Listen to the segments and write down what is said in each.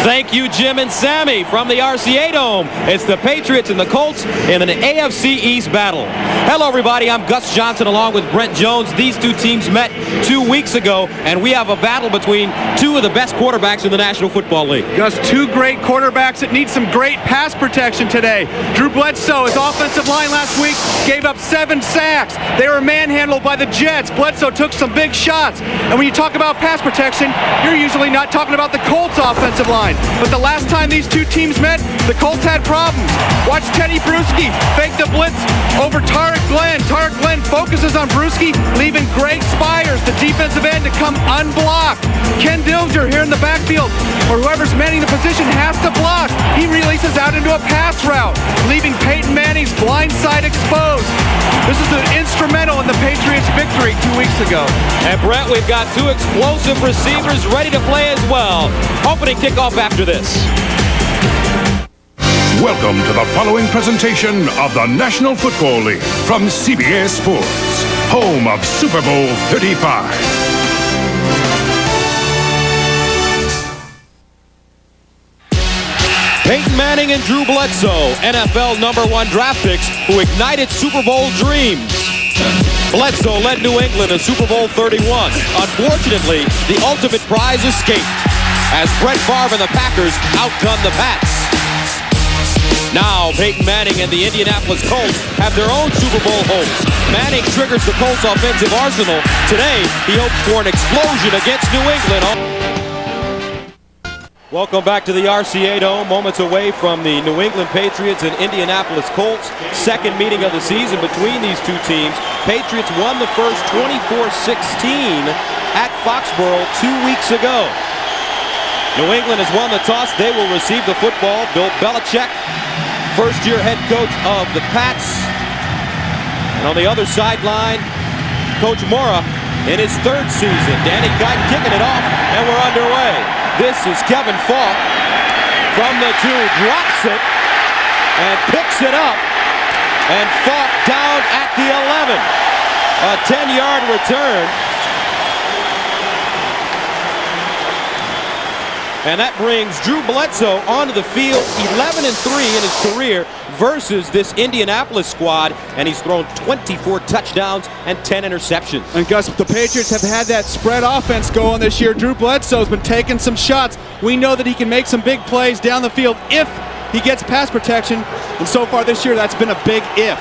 Thank you, Jim and Sammy from the RCA Dome. It's the Patriots and the Colts in an AFC East battle. Hello, everybody. I'm Gus Johnson along with Brent Jones. These two teams met 2 weeks ago, and we have a battle between two of the best quarterbacks in the National Football League. Gus, two great quarterbacks that need some great pass protection today. Drew Bledsoe, his offensive line last week, gave up 7 sacks. They were manhandled by the Jets. Bledsoe took some big shots. And when you talk about pass protection, you're usually not talking about the Colts offensive line. But the last time these two teams met, the Colts had problems. Watch Teddy Bruschi fake the blitz over Tarek Glenn. Tarek Glenn focuses on Bruschi, leaving Greg Spires, the defensive end, to come unblocked. Ken Dilger here in the backfield, or whoever's manning the position, has to block. He releases out into a pass route, leaving Peyton Manning's blind side exposed. This is instrumental in the Patriots' victory 2 weeks ago. And Brett, we've got two explosive receivers ready to play as well. Opening kickoff after this. Welcome to the following presentation of the National Football League from CBS Sports, home of Super Bowl 35. Peyton Manning and Drew Bledsoe, NFL #1 draft picks who ignited Super Bowl dreams. Bledsoe led New England to Super Bowl 31. Unfortunately, the ultimate prize escaped as Brett Favre and the Packers outgunned the Pats. Now, Peyton Manning and the Indianapolis Colts have their own Super Bowl hopes. Manning triggers the Colts offensive arsenal. Today, he hopes for an explosion against New England. Welcome back to the RCA Dome, moments away from the New England Patriots and Indianapolis Colts. Second meeting of the season between these two teams. Patriots won the first 24-16 at Foxboro 2 weeks ago. New England has won the toss. They will receive the football. Bill Belichick, first-year head coach of the Pats. And on the other sideline, Coach Mora in his third season. Danny Kite kicking it off, and we're underway. This is Kevin Falk from the 2, drops it and picks it up, and Falk down at the 11. A 10-yard return. And that brings Drew Bledsoe onto the field, 11-3 in his career versus this Indianapolis squad, and he's thrown 24 touchdowns and 10 interceptions. And Gus, the Patriots have had that spread offense going this year. Drew Bledsoe's been taking some shots. We know that he can make some big plays down the field if he gets pass protection, and so far this year that's been a big if.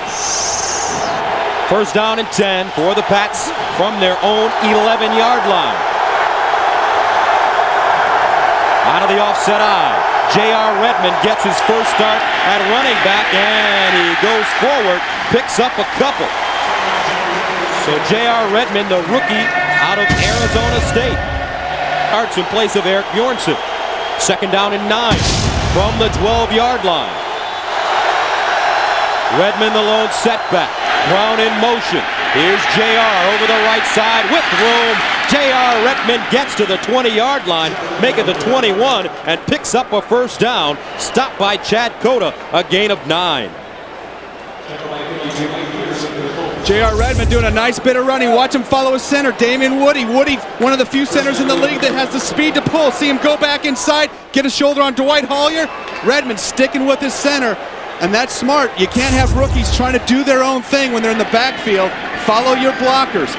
First down and 10 for the Pats from their own 11-yard line. Out of the offset eye, J.R. Redmond gets his first start at running back, and he goes forward, picks up a couple. So J.R. Redmond, the rookie out of Arizona State, starts in place of Eric Bjornson. Second down and 9 from the 12-yard line. Redmond, the lone setback. Brown in motion. Here's J.R. over the right side with room. J.R. Redmond gets to the 20-yard line, making the 21, and picks up a first down. Stopped by Chad Cota, a gain of 9. J.R. Redmond doing a nice bit of running. Watch him follow his center, Damian Woody. Woody, one of the few centers in the league that has the speed to pull. See him go back inside, get a shoulder on Dwight Hollier. Redmond sticking with his center. And that's smart. You can't have rookies trying to do their own thing when they're in the backfield. Follow your blockers.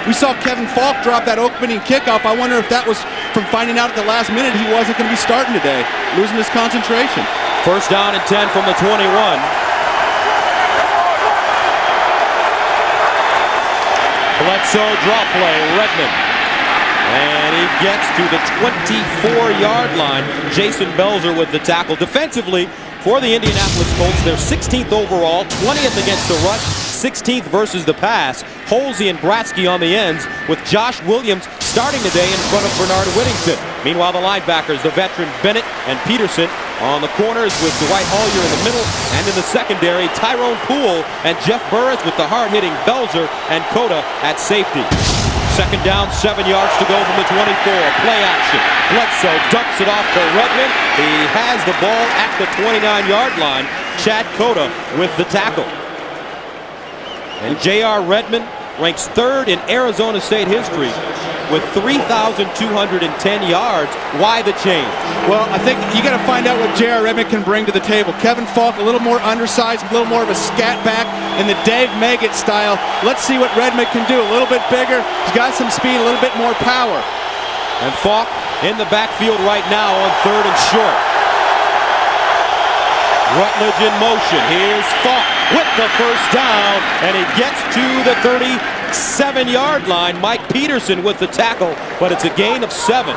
We saw Kevin Falk drop that opening kickoff. I wonder if that was from finding out at the last minute he wasn't going to be starting today, losing his concentration. First down and 10 from the 21. Bledsoe draw play, Redmond. And he gets to the 24-yard line. Jason Belzer with the tackle. Defensively, for the Indianapolis Colts, they're 16th overall, 20th against the rush, 16th versus the pass. Holsey and Bratsky on the ends, with Josh Williams starting today in front of Bernard Whittington. Meanwhile, the linebackers, the veteran Bennett and Peterson on the corners, with Dwight Hollier in the middle, and in the secondary, Tyrone Poole and Jeff Burris with the hard-hitting Belzer and Cota at safety. Second down, 7 yards to go from the 24. Play action. Bledsoe dumps it off to Redmond. He has the ball at the 29-yard line. Chad Cota with the tackle. And J.R. Redmond ranks 3rd in Arizona State history with 3,210 yards. Why the change? Well, I think you got to find out what J.R. Redmond can bring to the table. Kevin Falk, a little more undersized, a little more of a scat back in the Dave Maggott style. Let's see what Redmond can do. A little bit bigger. He's got some speed, a little bit more power. And Falk in the backfield right now on 3rd and short. Rutledge in motion. Here's Falk with the first down, and he gets to the 37-yard line. Mike Peterson with the tackle, but it's a gain of 7.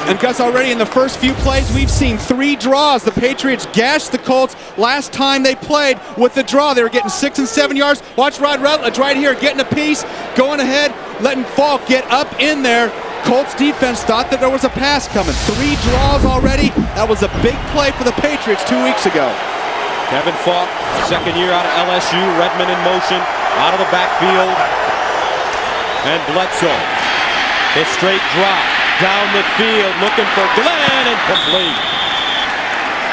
And Gus, already in the first few plays, we've seen 3 draws. The Patriots gashed the Colts last time they played with the draw. They were getting 6 and 7 yards. Watch Rod Rutledge right here, getting a piece, going ahead, letting Falk get up in there. Colts defense thought that there was a pass coming. 3 draws already. That was a big play for the Patriots 2 weeks ago. Kevin Falk, second year out of LSU. Redmond in motion, out of the backfield. And Bledsoe, the straight drop. Down the field, looking for Glenn, and complete.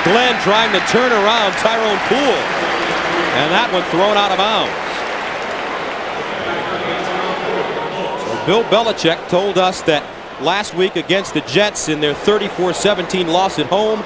Glenn trying to turn around Tyrone Poole, and that one thrown out of bounds. So Bill Belichick told us that last week against the Jets in their 34-17 loss at home,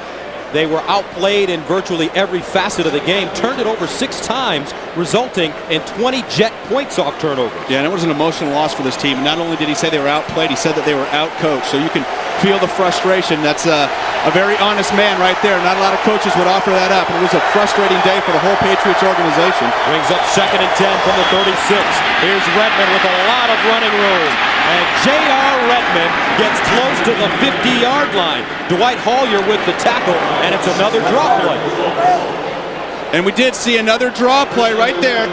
they were outplayed in virtually every facet of the game, turned it over 6 times, resulting in 20 Jet points off turnovers. Yeah, and it was an emotional loss for this team. Not only did he say they were outplayed, he said that they were outcoached. So you can feel the frustration. That's a very honest man right there. Not a lot of coaches would offer that up. It was a frustrating day for the whole Patriots organization. Brings up 2nd and 10 from the 36. Here's Redmond with a lot of running room. And J.R. Redmond gets close to the 50-yard line. Dwight Hollier with the tackle, and it's another draw play. And we did see another draw play right there.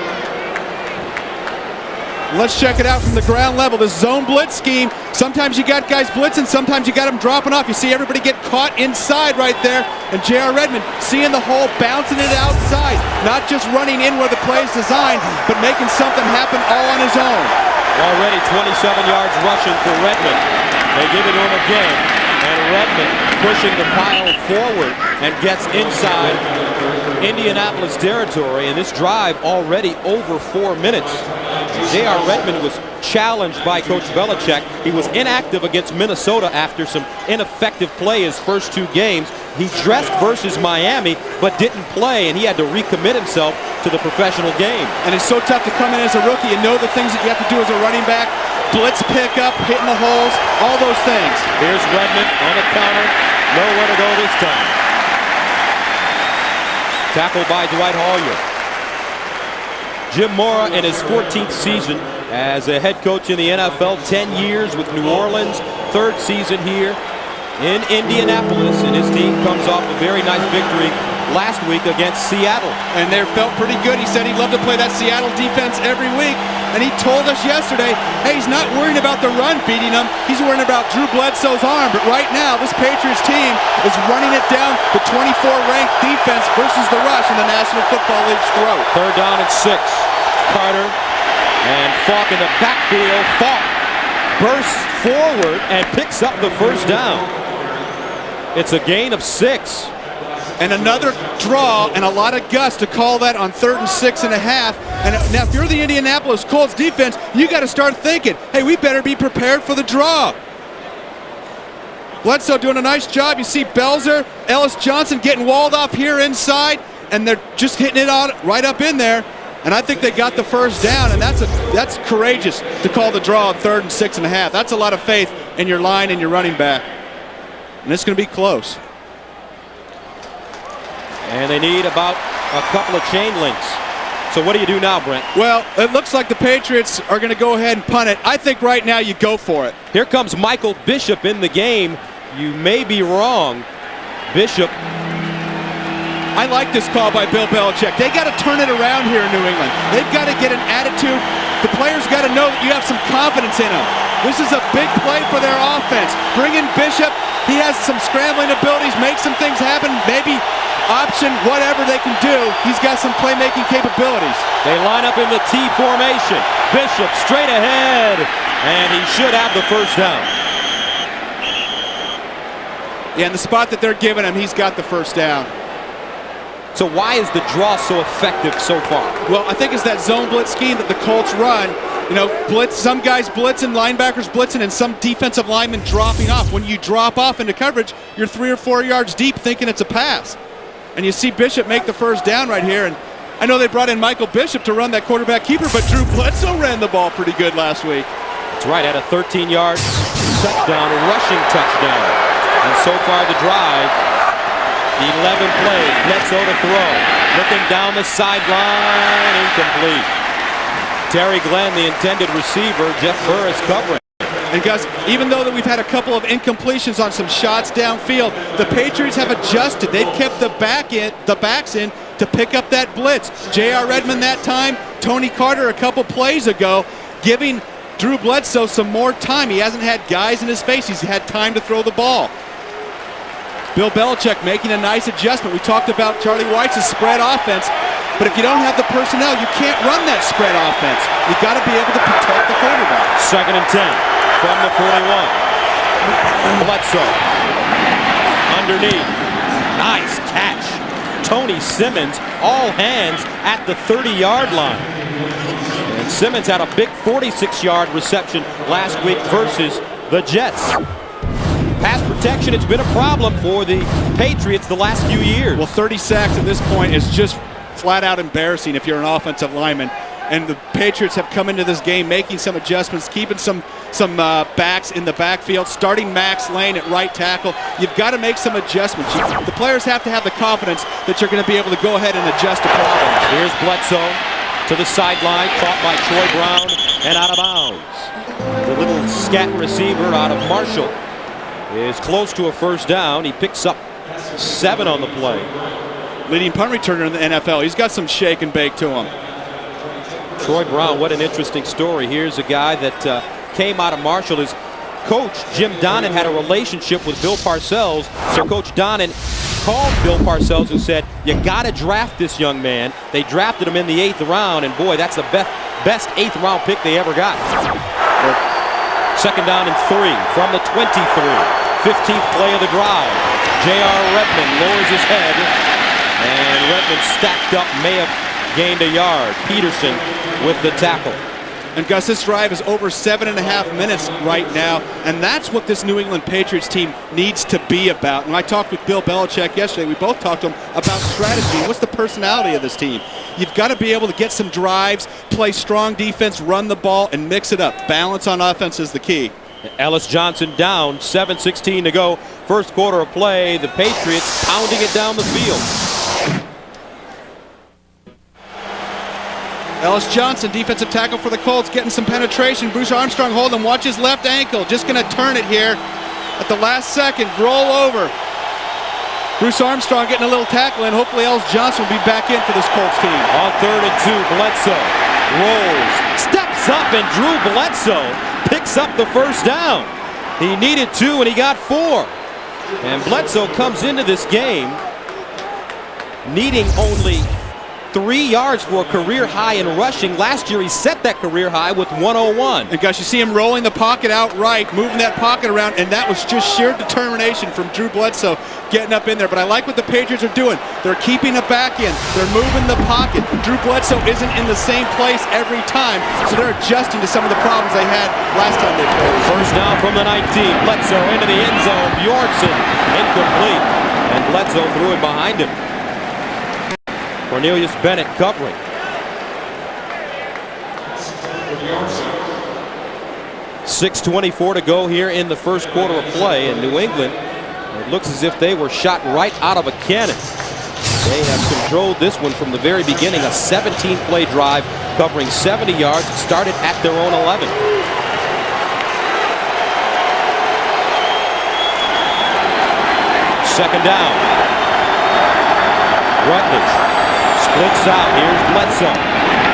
Let's check it out from the ground level. The zone blitz scheme. Sometimes you got guys blitzing, sometimes you got them dropping off. You see everybody get caught inside right there. And J.R. Redmond seeing the hole, bouncing it outside. Not just running in where the play is designed, but making something happen all on his own. Already 27 yards rushing for Redmond. They give it to him again. And Redmond pushing the pile forward and gets inside Indianapolis territory. And this drive already over 4 minutes. J.R. Redmond was challenged by Coach Belichick. He was inactive against Minnesota after some ineffective play his first 2 games. He dressed versus Miami, but didn't play, and he had to recommit himself to the professional game. And it's so tough to come in as a rookie and know the things that you have to do as a running back. Blitz pickup, hitting the holes, all those things. Here's Redmond on the counter. Nowhere to go this time. Tackled by Dwight Hollier. Jim Mora in his 14th season as a head coach in the NFL, 10 years with New Orleans, 3rd season here in Indianapolis, and his team comes off a very nice victory last week against Seattle. And they felt pretty good. He said he'd love to play that Seattle defense every week. And he told us yesterday, hey, he's not worrying about the run beating him. He's worrying about Drew Bledsoe's arm. But right now, this Patriots team is running it down the 24th-ranked defense versus the rush in the National Football League's throat. 3rd down and 6. Carter and Falk in the backfield. Falk bursts forward and picks up the first down. It's a gain of 6. And another draw and a lot of guts to call that on 3rd and 6.5. And now if you're the Indianapolis Colts defense, you got to start thinking, hey, we better be prepared for the draw. Bledsoe doing a nice job. You see Belzer, Ellis Johnson getting walled off here inside, and they're just hitting it on right up in there. And I think they got the first down, and that's courageous to call the draw on 3rd and 6.5. That's a lot of faith in your line and your running back. And it's going to be close. And they need about a couple of chain links. So what do you do now, Brent? Well, it looks like the Patriots are going to go ahead and punt it. I think right now you go for it. Here comes Michael Bishop in the game. You may be wrong. Bishop. I like this call by Bill Belichick. They got to turn it around here in New England. They've got to get an attitude. The players got to know that you have some confidence in them. This is a big play for their offense. Bring in Bishop. He has some scrambling abilities, make some things happen, maybe option, whatever they can do. He's got some playmaking capabilities. They line up in the T formation. Bishop straight ahead, and he should have the first down. Yeah, in the spot that they're giving him, he's got the first down. So why is the draw so effective so far? Well, I think it's that zone blitz scheme that the Colts run. You know, blitz, some guys blitzing, linebackers blitzing, and some defensive linemen dropping off. When you drop off into coverage, you're 3 or 4 yards deep thinking it's a pass. And you see Bishop make the first down right here. And I know they brought in Michael Bishop to run that quarterback keeper, but Drew Bledsoe ran the ball pretty good last week. That's right, at a 13-yard touchdown, rushing touchdown. And so far the drive, 11 plays, Bledsoe to throw. Looking down the sideline, incomplete. Terry Glenn, the intended receiver, Jeff Burris covering. And Gus, even though that we've had a couple of incompletions on some shots downfield, the Patriots have adjusted. They've kept the backs in to pick up that blitz. J.R. Redmond that time, Tony Carter a couple plays ago, giving Drew Bledsoe some more time. He hasn't had guys in his face. He's had time to throw the ball. Bill Belichick making a nice adjustment. We talked about Charlie White's spread offense, but if you don't have the personnel, you can't run that spread offense. You've got to be able to protect the quarterback. 2nd and 10 from the 41. Bledsoe underneath. Nice catch. Tony Simmons, all hands at the 30-yard line. And Simmons had a big 46-yard reception last week versus the Jets. Pass protection, it's been a problem for the Patriots the last few years. Well, 30 sacks at this point is just flat out embarrassing if you're an offensive lineman. And the Patriots have come into this game making some adjustments, keeping some backs in the backfield, starting Max Lane at right tackle. You've got to make some adjustments. The players have to have the confidence that you're going to be able to go ahead and adjust to problems. Here's Bledsoe to the sideline, caught by Troy Brown and out of bounds. The little scat receiver out of Marshall is close to a first down. He picks up 7 on the play. Leading punt returner in the NFL. He's got some shake and bake to him. Troy Brown, what an interesting story. Here's a guy that came out of Marshall. His coach, Jim Donnan, had a relationship with Bill Parcells. So Coach Donnan called Bill Parcells and said, you got to draft this young man. They drafted him in the 8th round, and boy, that's the best 8th round pick they ever got. 2nd down and 3 from the 23. 15th play of the drive. J.R. Redmond lowers his head, and Redmond stacked up, may have gained a yard. Peterson with the tackle. And Gus, this drive is over 7.5 minutes right now, and that's what this New England Patriots team needs to be about. When I talked with Bill Belichick yesterday, we both talked to him about strategy. What's the personality of this team? You've got to be able to get some drives, play strong defense, run the ball, and mix it up. Balance on offense is the key. Ellis Johnson down, 7:16 to go. First quarter of play, the Patriots pounding it down the field. Ellis Johnson, defensive tackle for the Colts, getting some penetration. Bruce Armstrong holding, watch his left ankle. Just going to turn it here at the last second, roll over. Bruce Armstrong getting a little tackle in. Hopefully Ellis Johnson will be back in for this Colts team. On 3rd and 2, Bledsoe rolls, steps up, and Drew Bledsoe picks up the first down. He needed 2 and he got 4. And Bledsoe comes into this game needing only 3 yards for a career high in rushing. Last year he set that career high with 101. And guys, you see him rolling the pocket outright, moving that pocket around, and that was just sheer determination from Drew Bledsoe getting up in there. But I like what the Patriots are doing. They're keeping it back in. They're moving the pocket. Drew Bledsoe isn't in the same place every time, so they're adjusting to some of the problems they had last time they played. First down from the 19. Bledsoe into the end zone. Bjornsson incomplete. And Bledsoe threw it behind him. Cornelius Bennett covering. .6:24 to go here in the first quarter of play, in New England, it looks as if they were shot right out of a cannon. They have controlled this one from the very beginning, a 17-play drive covering 70 yards. It started at their own 11. Second down. Rutledge splits out. Here's Bledsoe.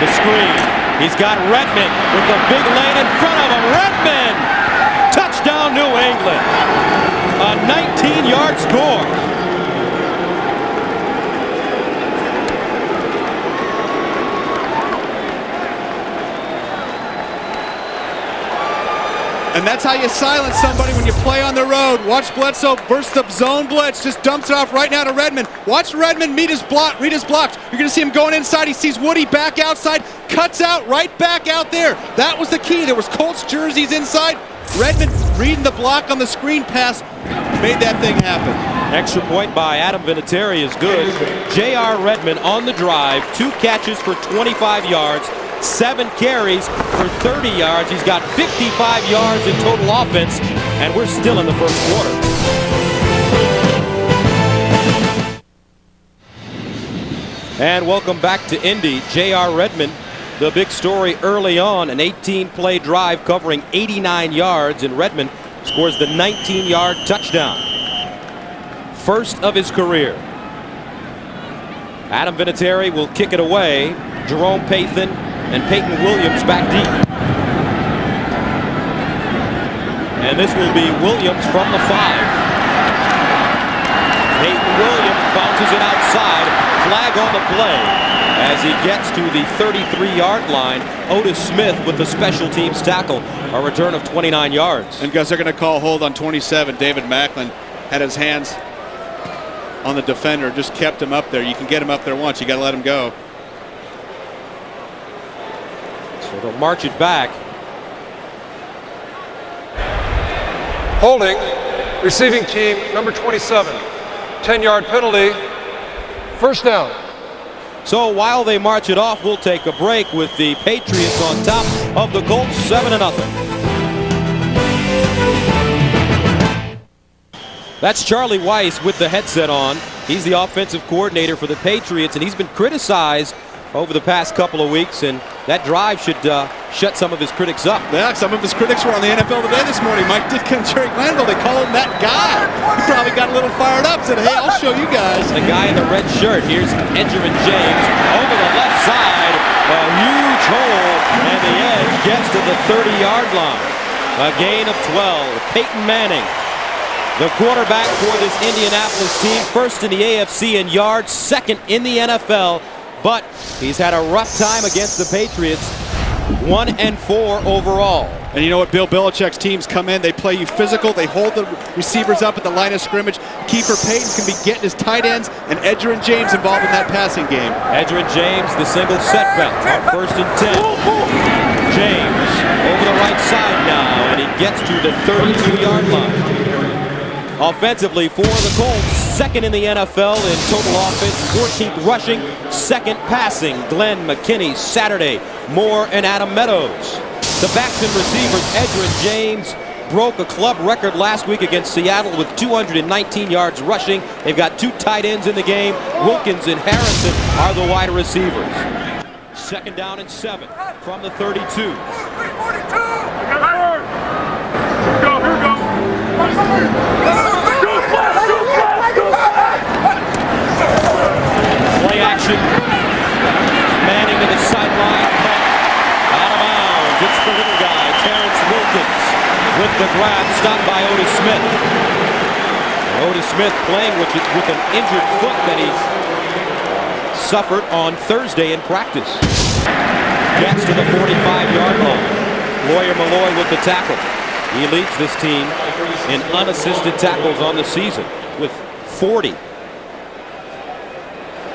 The screen. He's got Redmond with the big lane in front of him. Redmond! Touchdown, New England. A 19-yard score. And that's how you silence somebody when you play on the road. Watch Bledsoe versus the zone blitz. Just dumps it off right now to Redmond. Watch Redmond read his blocks. You're going to see him going inside. He sees Woody back outside. Cuts out right back out there. That was the key. There was Colts jerseys inside. Redmond reading the block on the screen pass. Made that thing happen. Extra point by Adam Vinatieri is good. J.R. Redmond on the drive. 2 catches for 25 yards. 7 carries for 30 yards. He's got 55 yards in total offense, and we're still in the first quarter. And welcome back to Indy. J.R. Redmond, the big story early on, an 18-play drive covering 89 yards, and Redmond scores the 19-yard touchdown. First of his career. Adam Vinatieri will kick it away. Jerome Pathan and Peyton Williams back deep. And this will be Williams from the 5. Peyton Williams bounces it outside. Flag on the play as he gets to the 33-yard line. Otis Smith with the special teams tackle. A return of 29 yards. And guys, they're going to call hold on 27. David Macklin had his hands on the defender, just kept him up there. You can get him up there once. You got to let him go. So they'll march it back. Holding, receiving team number 27. 10-yard penalty, first down. So while they march it off, we'll take a break with the Patriots on top of the Colts 7-0. That's Charlie Weiss with the headset on. He's the offensive coordinator for the Patriots, and he's been criticized over the past couple of weeks, and that drive should shut some of his critics up. Yeah, some of his critics were on the NFL Today this morning. Mike Ditka and Jerry Glanville, they call him that guy. He probably got a little fired up, said, hey, I'll show you guys. The guy in the red shirt. Here's Edgerrin James over the left side. A huge hole, and the edge gets to the 30-yard line. A gain of 12. Peyton Manning, the quarterback for this Indianapolis team, first in the AFC in yards, second in the NFL. But he's had a rough time against the Patriots. 1-4 overall. And you know what? Bill Belichick's teams come in, they play you physical, they hold the receivers up at the line of scrimmage. Keeper Payton can be getting his tight ends, and Edgerrin James involved in that passing game. Edgerrin James, the single setback on 1st and 10. James over the right side now, and he gets to the 32-yard line. Offensively for the Colts, second in the NFL in total offense, 14th rushing, second passing. Glenn McKinney, Saturday, Moore and Adam Meadows. The backs and receivers, Edgerrin James broke a club record last week against Seattle with 219 yards rushing. They've got 2 tight ends in the game. Wilkins and Harrison are the wide receivers. Second down and 7 from the 32. Play action. Manning to the sideline. Out of bounds. It's the little guy, Terrence Wilkins, with the grab, stopped by Otis Smith. Otis Smith playing with an injured foot that he suffered on Thursday in practice. Gets to the 45-yard line. Lawyer Malloy with the tackle. He leads this team in unassisted tackles on the season with 40.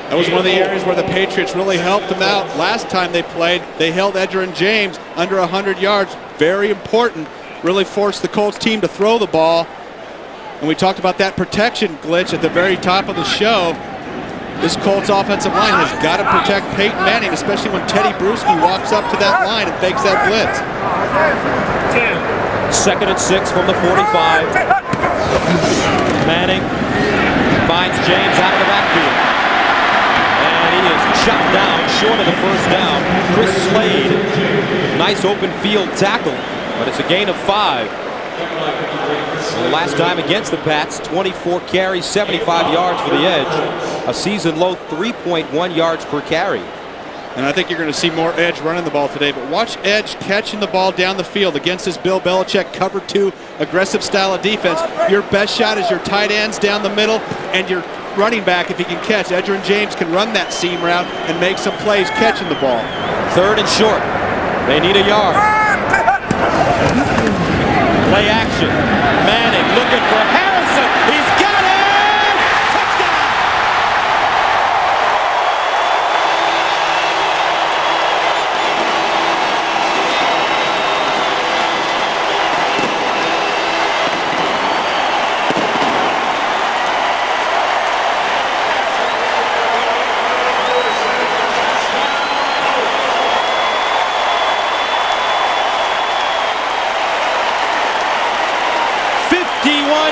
That was one of the areas where the Patriots really helped them out. Last time they played, they held Edgerrin James under 100 yards. Very important. Really forced the Colts team to throw the ball. And we talked about that protection glitch at the very top of the show. This Colts offensive line has got to protect Peyton Manning, especially when Teddy Bruschi walks up to that line and fakes that blitz. 2nd and 6 from the 45. Manning finds James out of the backfield. And he is chopped down short of the first down. Chris Slade, nice open field tackle, but it's a gain of 5. And the last time against the Pats, 24 carries, 75 yards for the Edge. A season low 3.1 yards per carry. And I think you're going to see more Edge running the ball today, but watch Edge catching the ball down the field against this Bill Belichick cover 2 aggressive style of defense. Your best shot is your tight ends down the middle and your running back if he can catch. Edgerrin James can run that seam route and make some plays catching the ball. 3rd and short. They need a yard. Play action. Manning looking for Harrison. He's got it! Touchdown!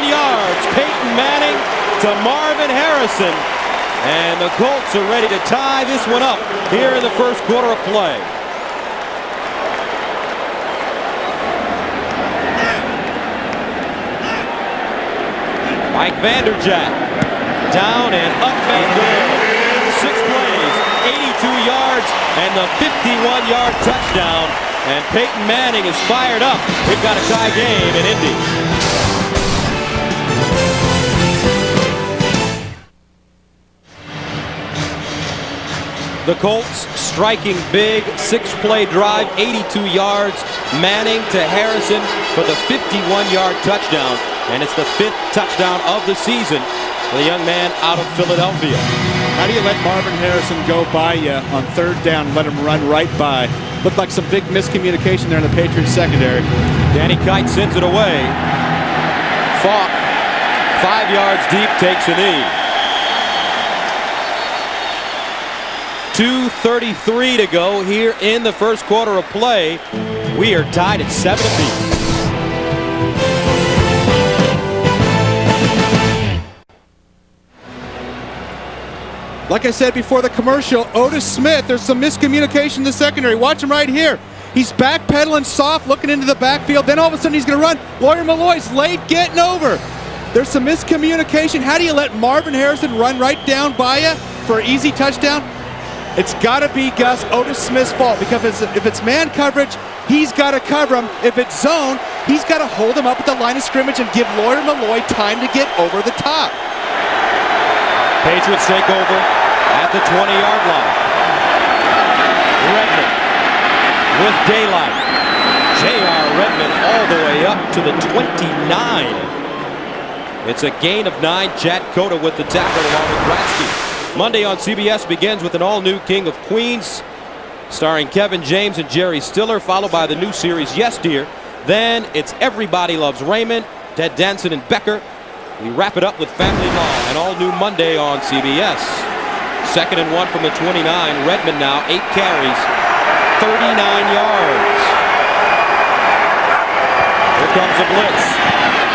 Yards, Peyton Manning to Marvin Harrison, and the Colts are ready to tie this one up here in the first quarter of play. Mike Vanderjagt down and up and good. 6 plays, 82 yards, and the 51-yard touchdown. And Peyton Manning is fired up. We've got a tie game in Indy. The Colts striking big, 6-play drive, 82 yards. Manning to Harrison for the 51-yard touchdown. And it's the 5th touchdown of the season for the young man out of Philadelphia. How do you let Marvin Harrison go by you on 3rd down and let him run right by? Looked like some big miscommunication there in the Patriots secondary. Danny Kite sends it away. Falk, 5 yards deep, takes a knee. 2:33 to go here in the first quarter of play. We are tied at 7 apiece. Like I said before the commercial, Otis Smith, there's some miscommunication in the secondary. Watch him right here. He's backpedaling soft, looking into the backfield. Then all of a sudden he's going to run. Lawyer Malloy's late getting over. There's some miscommunication. How do you let Marvin Harrison run right down by you for an easy touchdown? It's got to be Gus Otis Smith's fault, because if it's man coverage, he's got to cover him. If it's zone, he's got to hold him up at the line of scrimmage and give Lawyer Malloy time to get over the top. Patriots take over at the 20-yard line. Redmond with daylight. J.R. Redmond all the way up to the 29. It's a gain of 9. Chad Cota with the tackle along with Bratsky. Monday on CBS begins with an all-new King of Queens, starring Kevin James and Jerry Stiller, followed by the new series Yes Dear. Then it's Everybody Loves Raymond, Ted Danson and Becker. We wrap it up with Family Law, an all-new Monday on CBS. 2nd and 1 from the 29. Redmond now 8 carries, 39 yards. Here comes a blitz.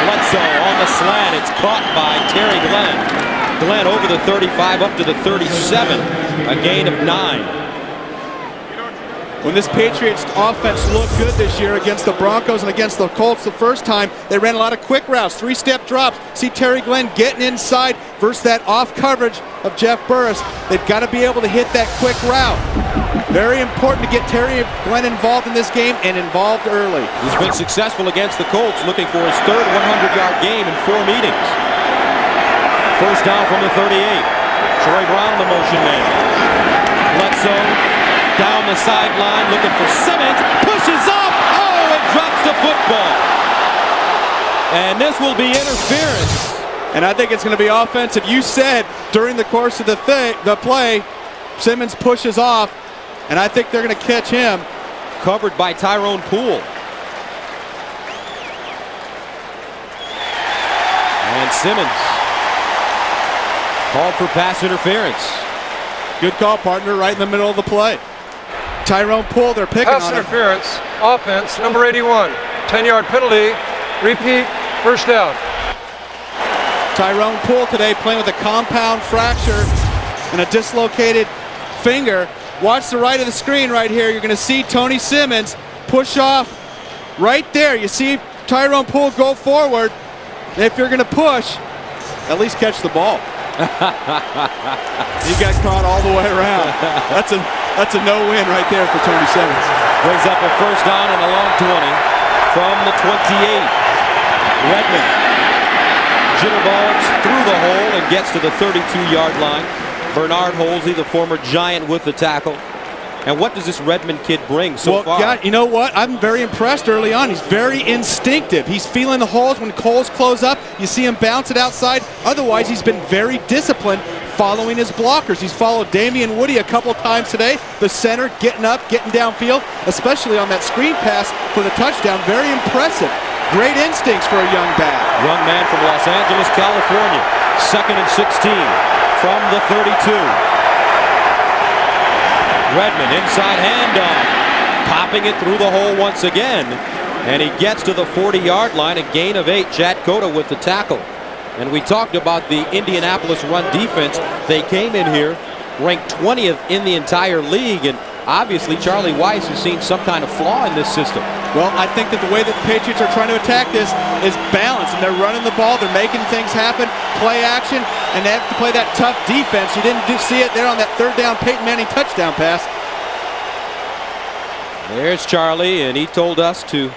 Bledsoe on the slant. It's caught by Terry Glenn. Glenn over the 35 up to the 37, a gain of 9. When this Patriots offense looked good this year against the Broncos and against the Colts the first time, they ran a lot of quick routes, 3-step drops. See Terry Glenn getting inside versus that off coverage of Jeff Burris. They've got to be able to hit that quick route. Very important to get Terry Glenn involved in this game, and involved early. He's been successful against the Colts, looking for his 3rd 100-yard game in 4 meetings. First down from the 38. Troy Brown, the motion man. Bledsoe down the sideline looking for Simmons. Pushes up. Oh, it drops the football. And this will be interference. And I think it's going to be offensive. You said during the course of the play, Simmons pushes off, and I think they're going to catch him. Covered by Tyrone Poole. And Simmons called for pass interference. Good call, partner, right in the middle of the play. Tyrone Poole, they're picking pass on interference, offense, number 81. 10-yard penalty, repeat, first down. Tyrone Poole today playing with a compound fracture and a dislocated finger. Watch the right of the screen right here. You're going to see Tony Simmons push off right there. You see Tyrone Poole go forward. And if you're going to push, at least catch the ball. He got caught all the way around. That's a no-win right there for Tony Simmons. Brings up a first down and a long 20 from the 28. Redmond jitterballs through the hole and gets to the 32-yard line. Bernard Holsey, the former Giant, with the tackle. And what does this Redmond kid bring so far? God, you know what? I'm very impressed early on. He's very instinctive. He's feeling the holes when Coles close up. You see him bounce it outside. Otherwise, he's been very disciplined following his blockers. He's followed Damian Woody a couple times today. The center getting up, getting downfield, especially on that screen pass for the touchdown. Very impressive. Great instincts for a young back. Young man from Los Angeles, California. 2nd and 16 from the 32. Redmond inside handoff, popping it through the hole once again, and he gets to the 40-yard line, a gain of 8. Chad Cota with the tackle. And we talked about the Indianapolis run defense. They came in here ranked 20th in the entire league, and obviously Charlie Weiss has seen some kind of flaw in this system. Well, I think that the way that the Patriots are trying to attack this is balanced, and they're running the ball, they're making things happen, play action, and they have to play that tough defense. You didn't see it there on that 3rd down Peyton Manning touchdown pass. There's Charlie, and he told us to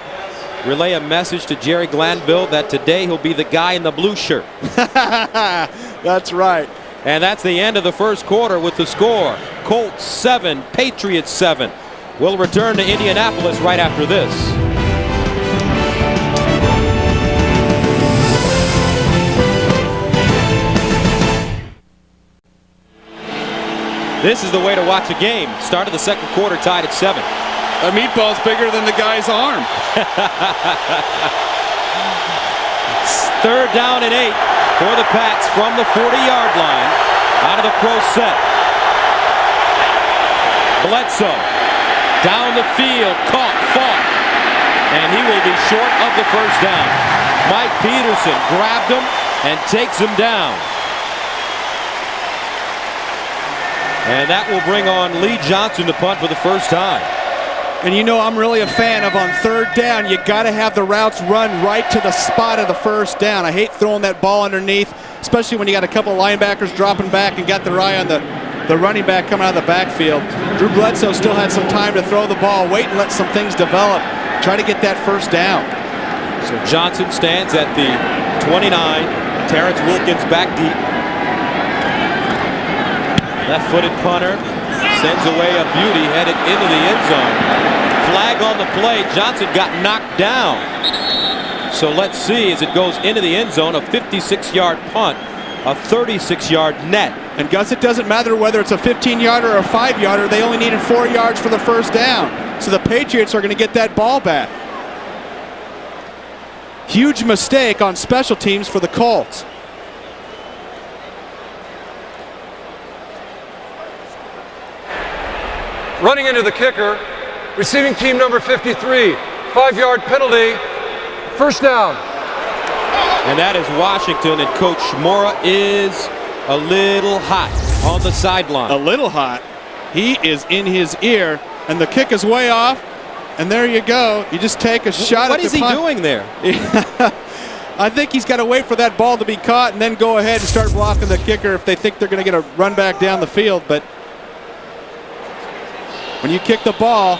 relay a message to Jerry Glanville that today he'll be the guy in the blue shirt. That's right. And that's the end of the first quarter with the score. Colts 7, Patriots 7. We'll return to Indianapolis right after this. This is the way to watch a game. Start of the second quarter tied at 7. A meatball's bigger than the guy's arm. 3rd down and 8 for the Pats from the 40-yard line out of the pro set. Bledsoe down the field, fought, and he will be short of the first down. Mike Peterson grabbed him and takes him down. And that will bring on Lee Johnson to punt for the first time. And you know I'm really a fan of on 3rd down, you got to have the routes run right to the spot of the first down. I hate throwing that ball underneath, especially when you got a couple of linebackers dropping back and got their eye on the running back coming out of the backfield. Drew Bledsoe still had some time to throw the ball, wait and let some things develop, try to get that first down. So Johnson stands at the 29. Terrence Wilkins back deep. Left-footed punter sends away a beauty, headed into the end zone. Flag on the play. Johnson got knocked down. So let's see as it goes into the end zone, a 56-yard punt, a 36-yard net. And Gus, it doesn't matter whether it's a 15-yarder or a 5-yarder. They only needed 4 yards for the first down. So the Patriots are going to get that ball back. Huge mistake on special teams for the Colts. Running into the kicker, receiving team number 53, 5-yard penalty, first down. And that is Washington, and Coach Mora is a little hot on the sideline. A little hot. He is in his ear, and the kick is way off, and there you go. You just take a shot What at is the he punt. doing there? I think he's got to wait for that ball to be caught and then go ahead and start blocking the kicker if they think they're going to get a run back down the field. But when you kick the ball,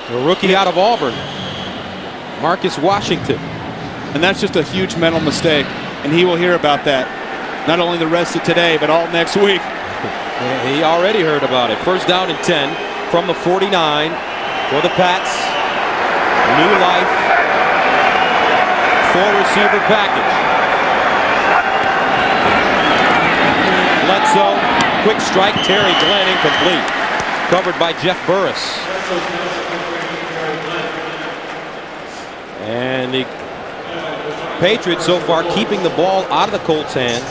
The rookie out of Auburn, Marcus Washington. and that's just a huge mental mistake, and he will hear about that. Not only the rest of today, but all next week. He already heard about it. First down and 10 from the 49 for the Pats. New life. 4-receiver package. Bledsoe, quick strike, Terry Glenn incomplete. Covered by Jeff Burris. And the Patriots so far keeping the ball out of the Colts' hands.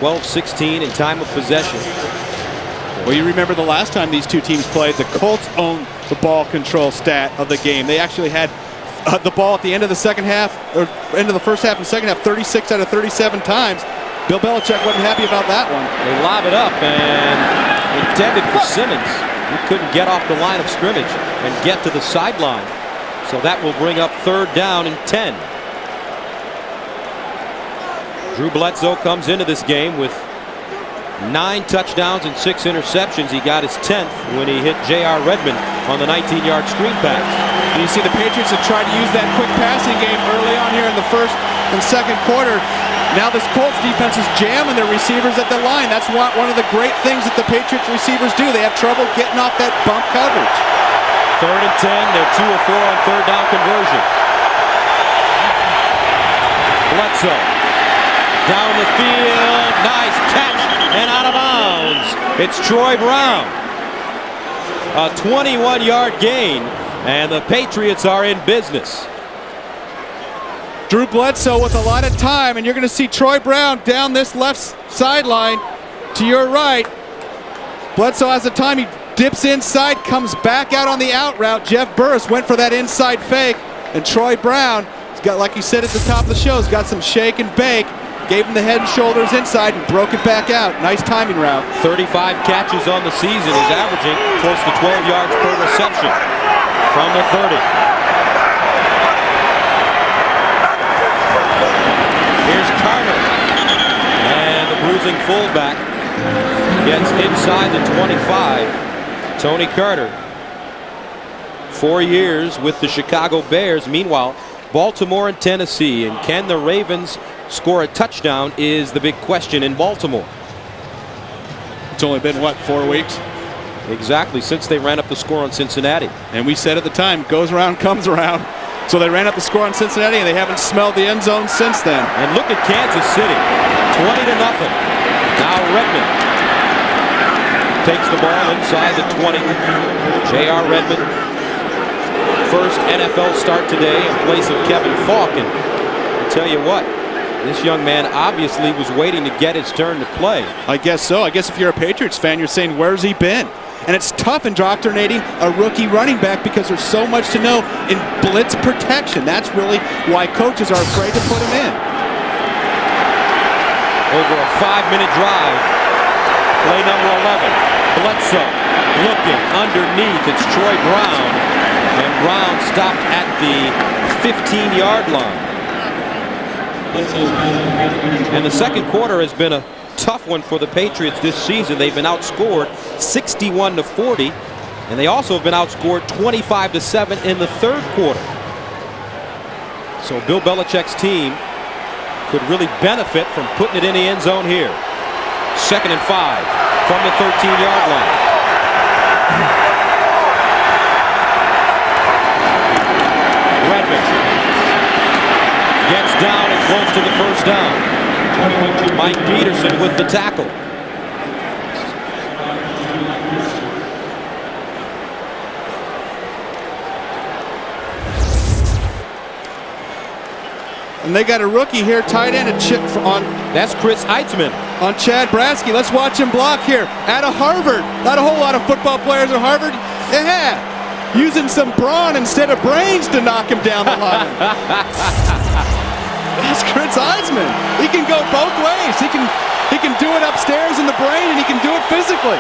12-16 in time of possession. Well, you remember the last time these two teams played, the Colts owned the ball control stat of the game. They actually had the ball at the end of the second half, or end of the first half and second half, 36 out of 37 times. Bill Belichick wasn't happy about that one. They lob it up and intended for Simmons. He couldn't get off the line of scrimmage and get to the sideline. So that will bring up 3rd down and 10. Drew Bledsoe comes into this game with 9 touchdowns and 6 interceptions. He got his 10th when he hit J.R. Redmond on the 19-yard screen pass. And you see the Patriots have tried to use that quick passing game early on here in the first and second quarter. Now this Colts defense is jamming their receivers at the line. That's one of the great things that the Patriots receivers do. They have trouble getting off that bump coverage. 3rd and 10. They're 2 of 4 on 3rd down conversion. Bledsoe down the field. Nice catch and out of bounds. It's Troy Brown. A 21-yard gain, and the Patriots are in business. Drew Bledsoe with a lot of time, and you're going to see Troy Brown down this left sideline to your right. Bledsoe has the time. He dips inside, comes back out on the out route. Jeff Burris went for that inside fake, and Troy Brown, he's got, like he said at the top of the show, he's got some shake and bake. Gave him the head and shoulders inside and broke it back out. Nice timing route. 35 catches on the season. Is averaging close to 12 yards per reception from the 30. Here's Carter. And the bruising fullback gets inside the 25. Tony Carter, 4 years with the Chicago Bears. Meanwhile, Baltimore and Tennessee. And can the Ravens score a touchdown is the big question in Baltimore. It's only been, what, 4 weeks? Exactly, since they ran up the score on Cincinnati. And we said at the time, goes around, comes around. So they ran up the score on Cincinnati, and they haven't smelled the end zone since then. And look at Kansas City, 20-0. Now Redmond takes the ball inside the 20. J.R. Redmond, first NFL start today in place of Kevin Falk. And I'll tell you what, this young man obviously was waiting to get his turn to play. I guess so. I guess if you're a Patriots fan, you're saying, where's he been? And it's tough indoctrinating a rookie running back because there's so much to know in blitz protection. That's really why coaches are afraid to put him in. Over a 5-minute drive. Play number 11. Bledsoe looking underneath. It's Troy Brown. And Brown stopped at the 15-yard line. And the second quarter has been a tough one for the Patriots this season. They've been outscored 61-40, and they also have been outscored 25-7 in the third quarter. So Bill Belichick's team could really benefit from putting it in the end zone here. 2nd and 5 from the 13-yard line. Redmond gets down and close to the first down. Mike Peterson with the tackle. And they got a rookie here, tight end, a chip on. That's Chris Eitzman. On Chad Bradsky. Let's watch him block here. Out of Harvard. Not a whole lot of football players at Harvard. Yeah. Using some brawn instead of brains to knock him down the line. That's Chris Eitzman. He can go both ways. He can do it upstairs in the brain, and he can do it physically.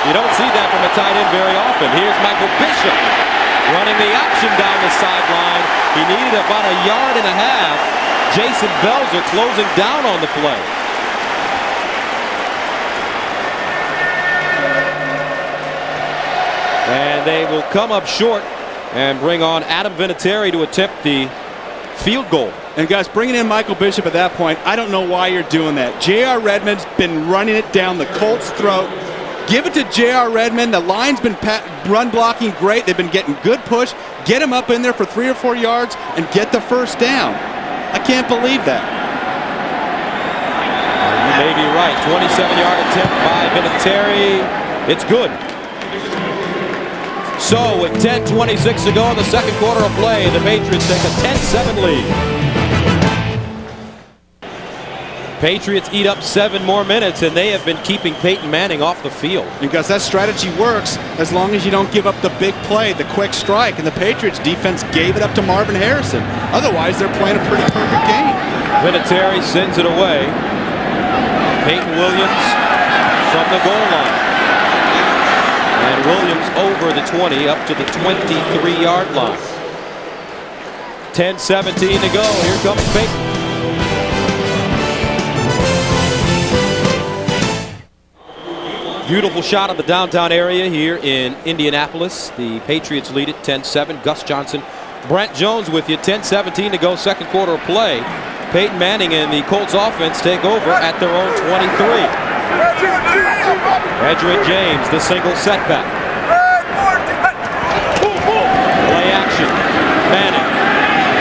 You don't see that from a tight end very often. Here's Michael Bishop running the option down the sideline. He needed about 1.5 yards. Jason Belzer closing down on the play. And they will come up short and bring on Adam Vinatieri to attempt the field goal. And guys, bringing in Michael Bishop at that point, I don't know why you're doing that. J.R. Redmond's been running it down the Colts' throat. Give it to J.R. Redmond. The line's been run blocking great. They've been getting good push. Get him up in there for 3 or 4 yards and get the first down. I can't believe that. You may be right. 27-yard attempt by Vinatieri. It's good. So with 10:26 to go in the second quarter of play, the Patriots take a 10-7 lead. Patriots eat up 7 more minutes, and they have been keeping Peyton Manning off the field. Because that strategy works as long as you don't give up the big play, the quick strike. And the Patriots defense gave it up to Marvin Harrison. Otherwise, they're playing a pretty perfect game. Vinatieri sends it away. Peyton Williams from the goal line. And Williams over the 20 up to the 23-yard line. 10:17 to go. Here comes Peyton. Beautiful shot of the downtown area here in Indianapolis. The Patriots lead it 10-7. Gus Johnson, Brent Jones with you. 10:17 to go, second quarter of play. Peyton Manning and the Colts offense take over at their own 23. Edgerrin James, the single setback. Play action. Manning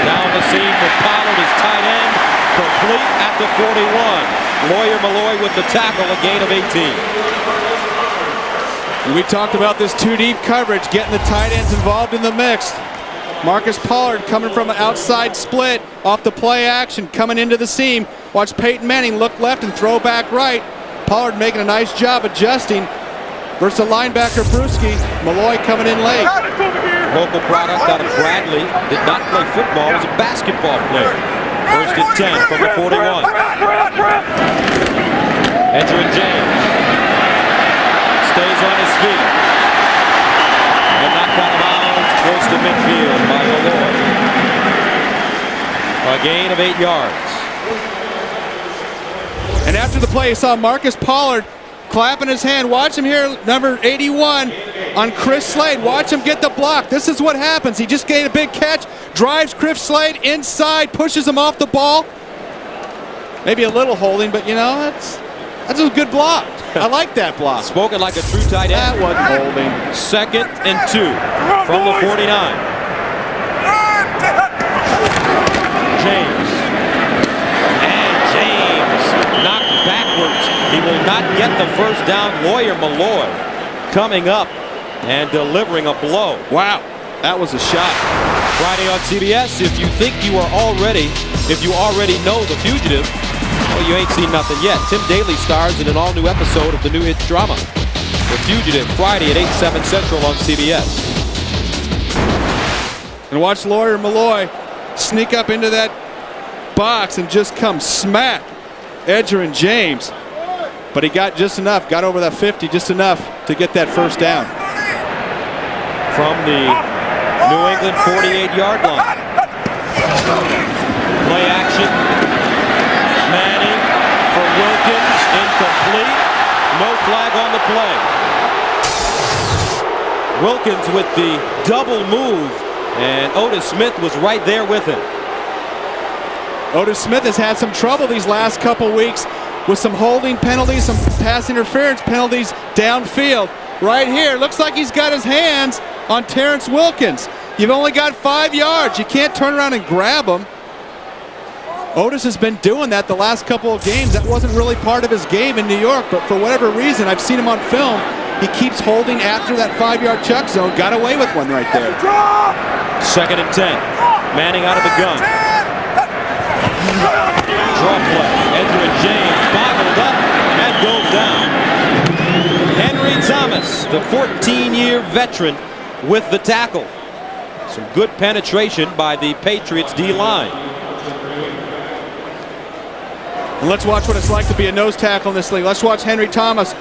down the seam for Pollard, his tight end, complete at the 41. Malloy with the tackle, a gain of 18. We talked about this two-deep coverage, getting the tight ends involved in the mix. Marcus Pollard coming from an outside split off the play action, coming into the seam. Watch Peyton Manning look left and throw back right. Pollard making a nice job adjusting versus the linebacker Bruschi. Malloy coming in late. Local product out of Bradley, did not play football, was a basketball player. First and 10 from the 41. Edgerrin James stays on his feet. And knocked out of bounds close to midfield by Malloy. A gain of 8 yards. And after the play, you saw Marcus Pollard clapping his hand. Watch him here, number 81 on Chris Slade. Watch him get the block. This is what happens. He just gained a big catch, drives Chris Slade inside, pushes him off the ball. Maybe a little holding, but you know, that's a good block. I like that block. Spoken like a true tight end. That wasn't holding. Second and 2 from the 49. James. And James knocked backwards. He will not get the first down. Malloy coming up and delivering a blow. Wow, that was a shot. Friday on CBS, if you already know The Fugitive, well, you ain't seen nothing yet. Tim Daly stars in an all-new episode of the new hit drama, The Fugitive, Friday at 8/7 Central on CBS. And watch Malloy sneak up into that box and just come smack Edgerrin James. But he got just enough, got over that 50 just enough to get that first down. From the New England 48-yard line. Play action. Manning for Wilkins, incomplete. No flag on the play. Wilkins with the double move, and Otis Smith was right there with him. Otis Smith has had some trouble these last couple weeks with some holding penalties, some pass interference penalties downfield. Right here, looks like he's got his hands on Terrence Wilkins. You've only got 5 yards. You can't turn around and grab him. Otis has been doing that the last couple of games. That wasn't really part of his game in New York, but for whatever reason, I've seen him on film. He keeps holding after that 5-yard chuck zone. Got away with one right there. Second and 10. Manning out of the gun. Draw play. Edgerrin James boggled up and goes down. Henry Thomas, the 14-year veteran, with the tackle. Some good penetration by the Patriots D-line. And let's watch what it's like to be a nose tackle in this league. Let's watch Henry Thomas,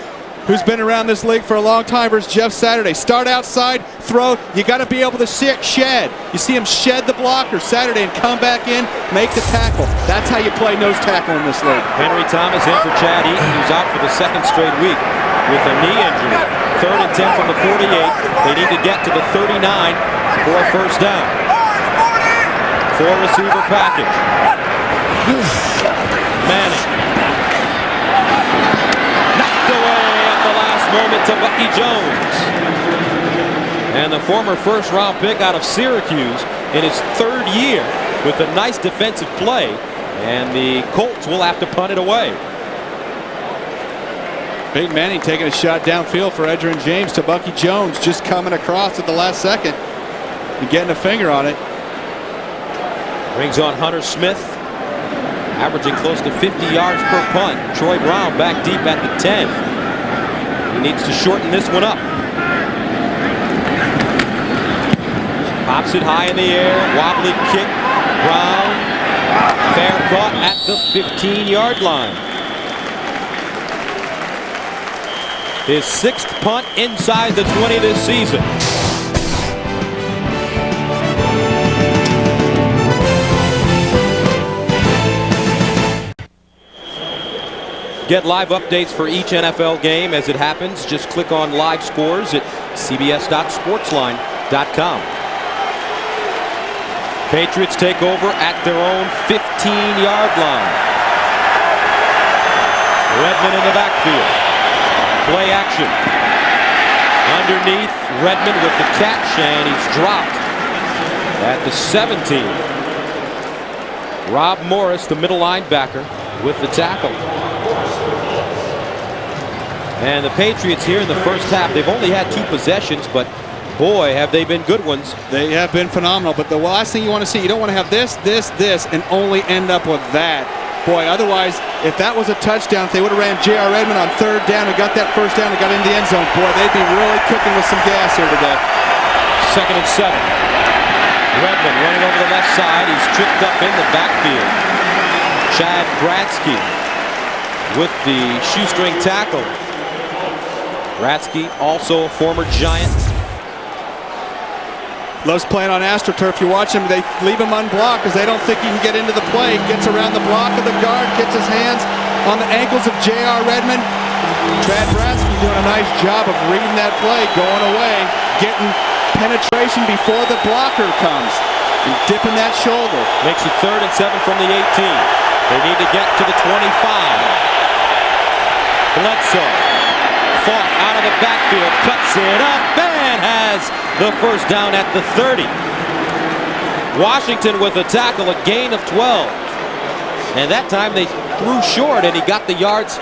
who's been around this league for a long time, versus Jeff Saturday. Start outside, throw. You got to be able to shed. You see him shed the blocker Saturday and come back in, make the tackle. That's how you play nose tackle in this league. Henry Thomas in for Chad Eaton, who's out for the second straight week with a knee injury. Third and 10 from the 48. They need to get to the 39 for a first down. 4-receiver package. Manning. Knocked away at the last moment to Bucky Jones. And the former first-round pick out of Syracuse in his third year with a nice defensive play. And the Colts will have to punt it away. Peyton Manning taking a shot downfield for Edgerrin James to Bucky Jones, just coming across at the last second and getting a finger on it. Brings on Hunter Smith, averaging close to 50 yards per punt. Troy Brown back deep at the 10. He needs to shorten this one up. Pops it high in the air, wobbly kick. Brown, fair caught at the 15-yard line. His 6th punt inside the 20 this season. Get live updates for each NFL game as it happens. Just click on live scores at cbs.sportsline.com. Patriots take over at their own 15-yard line. Redmond in the backfield. Play action. Underneath, Redmond with the catch, and he's dropped at the 17. Rob Morris, the middle linebacker, with the tackle. And the Patriots here in the first half, they've only had 2 possessions, but boy, have they been good ones. They have been phenomenal, but the last thing you want to see, you don't want to have this, and only end up with that. Boy, otherwise, if that was a touchdown, if they would have ran J.R. Redmond on 3rd down and got that 1st down and got in the end zone, boy, they'd be really cooking with some gas here today. 2nd and 7. Redmond running over the left side. He's tripped up in the backfield. Chad Bradsky with the shoestring tackle. Bradsky, also a former Giant. Loves playing on AstroTurf. You watch him, they leave him unblocked because they don't think he can get into the play. Gets around the block of the guard, gets his hands on the ankles of J.R. Redmond. Chad Bradsky doing a nice job of reading that play, going away, getting penetration before the blocker comes, and dipping that shoulder. Makes it 3rd and 7 from the 18. They need to get to the 25. Bledsoe. Fought out of the backfield, cuts it up, and has the 1st down at the 30. Washington with a tackle, a gain of 12. And that time they threw short, and he got the yards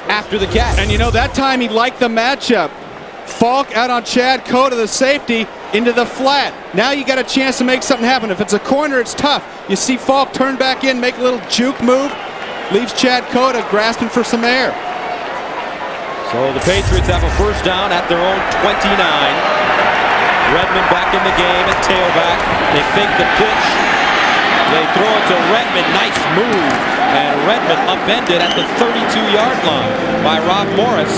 after the catch. And you know, that time he liked the matchup. Falk out on Chad Cota, the safety, into the flat. Now you got a chance to make something happen. If it's a corner, it's tough. You see Falk turn back in, make a little juke move, leaves Chad Cota grasping for some air. So the Patriots have a 1st down at their own 29. Redmond back in the game at tailback. They fake the pitch. They throw it to Redmond. Nice move. And Redmond upended at the 32-yard line by Rob Morris,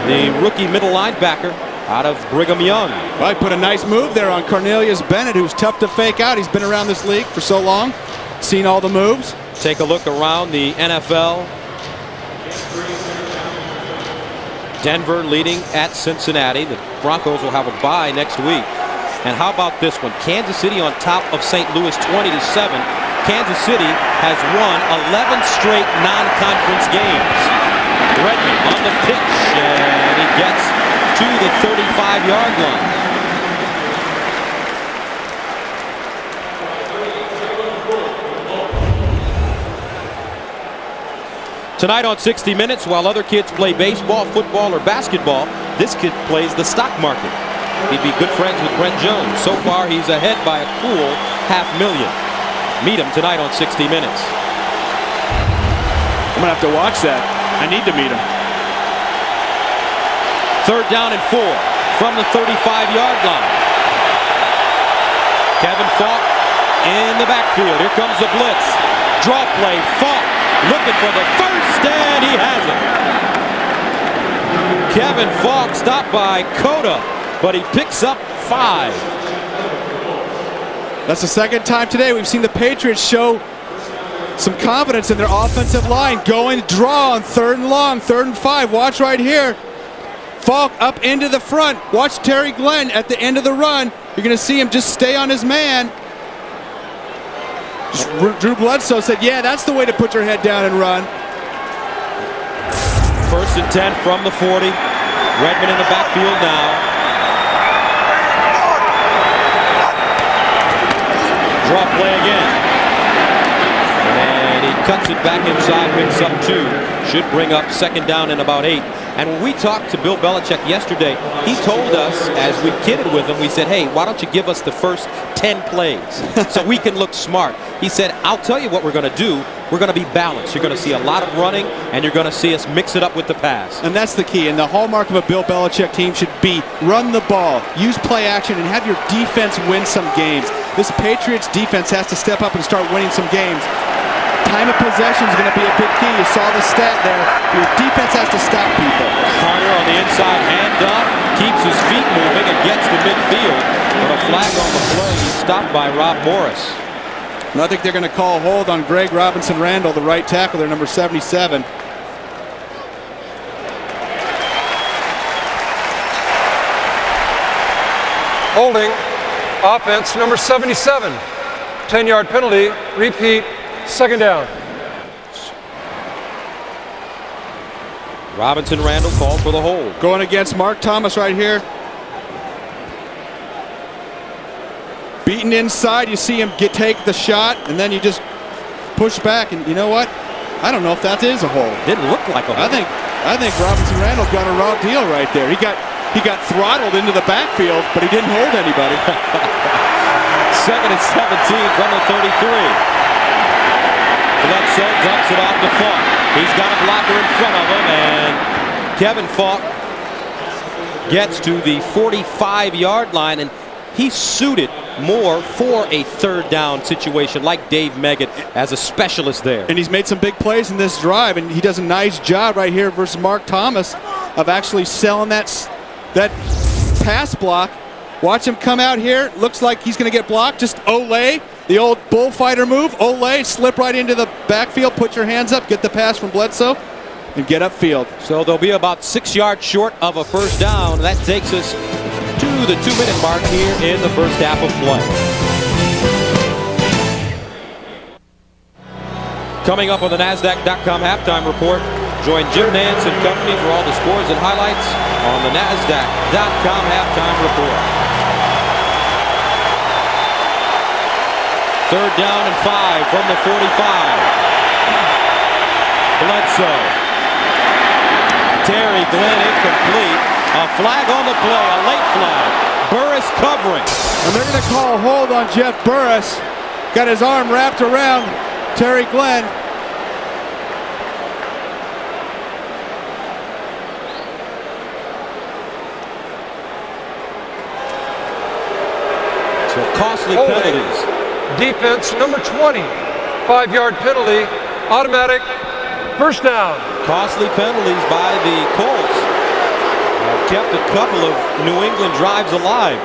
the rookie middle linebacker out of Brigham Young. Well, he put a nice move there on Cornelius Bennett, who's tough to fake out. He's been around this league for so long, seen all the moves. Take a look around the NFL. Denver leading at Cincinnati. The Broncos will have a bye next week. And how about this one? Kansas City on top of St. Louis 20-7. Kansas City has won 11 straight non-conference games. Redmond on the pitch, and he gets to the 35-yard line. Tonight on 60 Minutes, while other kids play baseball, football, or basketball, this kid plays the stock market. He'd be good friends with Brent Jones. So far, he's ahead by a cool $500,000. Meet him tonight on 60 Minutes. I'm going to have to watch that. I need to meet him. 3rd down and 4 from the 35-yard line. Kevin Falk in the backfield. Here comes the blitz. Draw play. Falk looking for the 1st, and he has it. Kevin Falk stopped by Cota, but he picks up 5. That's the 2nd time today we've seen the Patriots show some confidence in their offensive line. Going draw on 3rd and long, 3rd and 5. Watch right here. Falk up into the front. Watch Terry Glenn at the end of the run. You're going to see him just stay on his man. Drew Bledsoe said, yeah, that's the way to put your head down and run. 1st and 10 from the 40. Redmond in the backfield now. Draw play again. And he cuts it back inside, picks up 2. Should bring up 2nd down and about 8. And when we talked to Bill Belichick yesterday, he told us, as we kidded with him, we said, hey, why don't you give us the first 10 plays so we can look smart? He said, I'll tell you what we're going to do. We're going to be balanced. You're going to see a lot of running, and you're going to see us mix it up with the pass. And that's the key. And the hallmark of a Bill Belichick team should be run the ball, use play action, and have your defense win some games. This Patriots defense has to step up and start winning some games. Time of possession is going to be a big key. You saw the stat there. Your defense has to stop people. Carter on the inside, hand up, keeps his feet moving and gets to midfield. But a flag on the play. He's stopped by Rob Morris. And I think they're going to call hold on Greg Robinson-Randall, the right tackle, their number 77. Holding, offense number 77. 10-yard penalty. Repeat, second down. Robinson Randall called for the hold. Going against Mark Thomas right here. Beaten inside, you see him take the shot, and then you just push back. And you know what? I don't know if that is a hold. Didn't look like a hold. I think Robinson Randall got a raw deal right there. He got throttled into the backfield, but he didn't hold anybody. 2nd and 17 from the 33. Bledsoe dumps it off to Falk. He's got a blocker in front of him, and Kevin Falk gets to the 45-yard line, and he's suited more for a third down situation like Dave Meggett as a specialist there. And he's made some big plays in this drive, and he does a nice job right here versus Mark Thomas of actually selling that pass block. Watch him come out here. Looks like he's going to get blocked. Just Olay, the old bullfighter move. Olay, slip right into the backfield, put your hands up, get the pass from Bledsoe, and get upfield. So they'll be about 6 yards short of a first down. That takes us to the 2-minute mark here in the first half of play. Coming up on the NASDAQ.com halftime report, join Jim Nance and company for all the scores and highlights on the NASDAQ.com halftime report. 3rd down and 5 from the 45. Bledsoe. Terry Glenn incomplete. A flag on the play, a late flag. Burris covering. And they're going to call a hold on Jeff Burris. Got his arm wrapped around Terry Glenn. So costly Holding. penalties. Defense, number 20. 5-yard penalty, automatic, first down. Costly penalties by the Colts. Kept a couple of New England drives alive.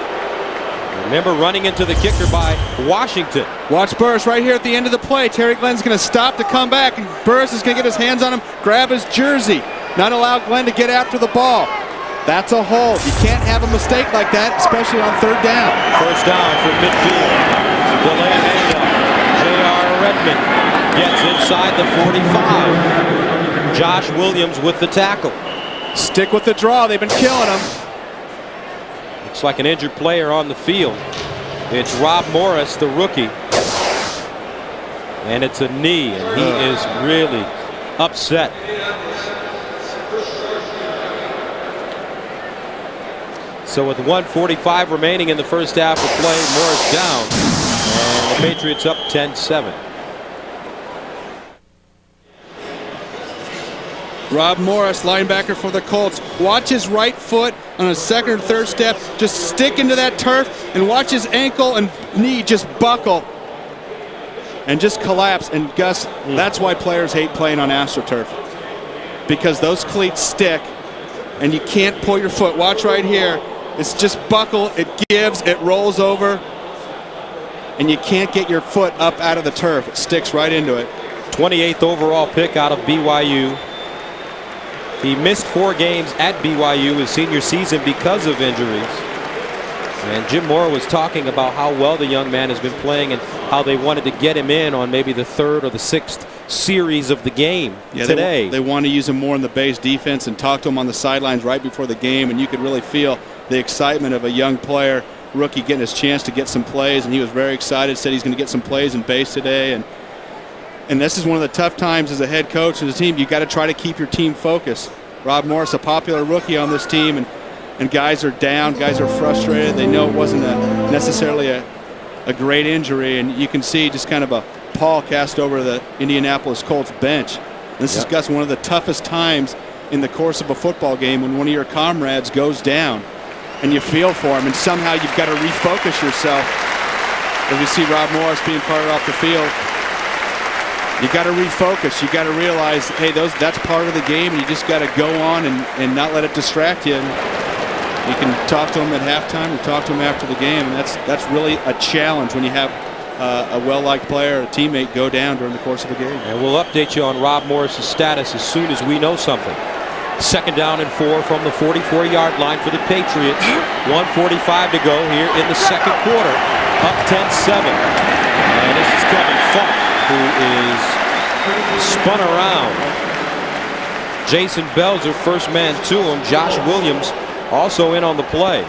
Remember running into the kicker by Washington. Watch Burris right here at the end of the play. Terry Glenn's going to stop to come back, and Burris is going to get his hands on him, grab his jersey, not allow Glenn to get after the ball. That's a hold. You can't have a mistake like that, especially on 3rd down. First down from midfield. Delay handoff. J.R. Redmond gets inside the 45. Josh Williams with the tackle. Stick with the draw. They've been killing him. Looks like an injured player on the field. It's Rob Morris, the rookie. And it's a knee, and he is really upset. So with 1:45 remaining in the first half of play, Morris down. And the Patriots up 10-7. Rob Morris, linebacker for the Colts. Watch his right foot on a 2nd or 3rd step. Just stick into that turf and watch his ankle and knee just buckle and just collapse. And Gus, that's why players hate playing on AstroTurf, because those cleats stick and you can't pull your foot. Watch right here. It's just buckle, it gives, it rolls over, and you can't get your foot up out of the turf. It sticks right into it. 28th overall pick out of BYU. He missed 4 games at BYU his senior season because of injuries. And Jim Mora was talking about how well the young man has been playing and how they wanted to get him in on maybe the 3rd or the 6th series of the game today. They want to use him more in the base defense and talk to him on the sidelines right before the game, and you could really feel the excitement of a young player, rookie, getting his chance to get some plays, and he was very excited, said he's going to get some plays in base today. And this is one of the tough times as a head coach and a team. You got to try to keep your team focused. Rob Morris, a popular rookie on this team, and guys are down, guys are frustrated. They know it wasn't necessarily a great injury, and you can see just kind of a pall cast over the Indianapolis Colts bench. This is, Gus, one of the toughest times in the course of a football game when one of your comrades goes down, and you feel for him, and somehow you've got to refocus yourself. As you see Rob Morris being carted off the field, you got to refocus. You got to realize, hey, that's part of the game. You just got to go on and not let it distract you. And you can talk to him at halftime, or talk to him after the game, and that's really a challenge when you have a well-liked player, a teammate, go down during the course of a game. And we'll update you on Rob Morris' status as soon as we know something. 2nd down and 4 from the 44-yard line for the Patriots. 1:45 to go here in the 2nd quarter. Up 10-7. And this is Kevin Falk, who is spun around. Jason Belzer, first man to him. Josh Williams also in on the play.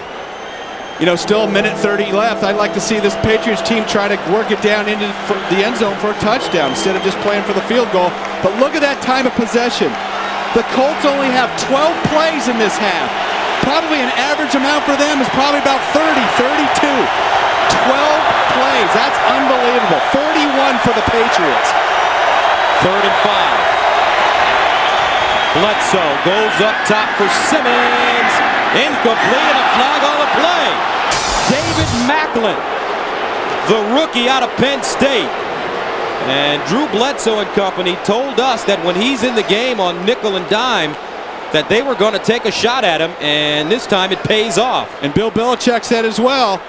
You know, still a minute 30 left. I'd like to see this Patriots team try to work it down into the end zone for a touchdown instead of just playing for the field goal. But look at that time of possession. The Colts only have 12 plays in this half. Probably an average amount for them is probably about 30, 32. 12 plays. That's unbelievable. 41 for the Patriots. 3rd and 5. Bledsoe goes up top for Simmons. Incomplete, and a flag on the play. David Macklin, the rookie out of Penn State. And Drew Bledsoe and company told us that when he's in the game on nickel and dime, that they were going to take a shot at him, and this time it pays off. And Bill Belichick said as well,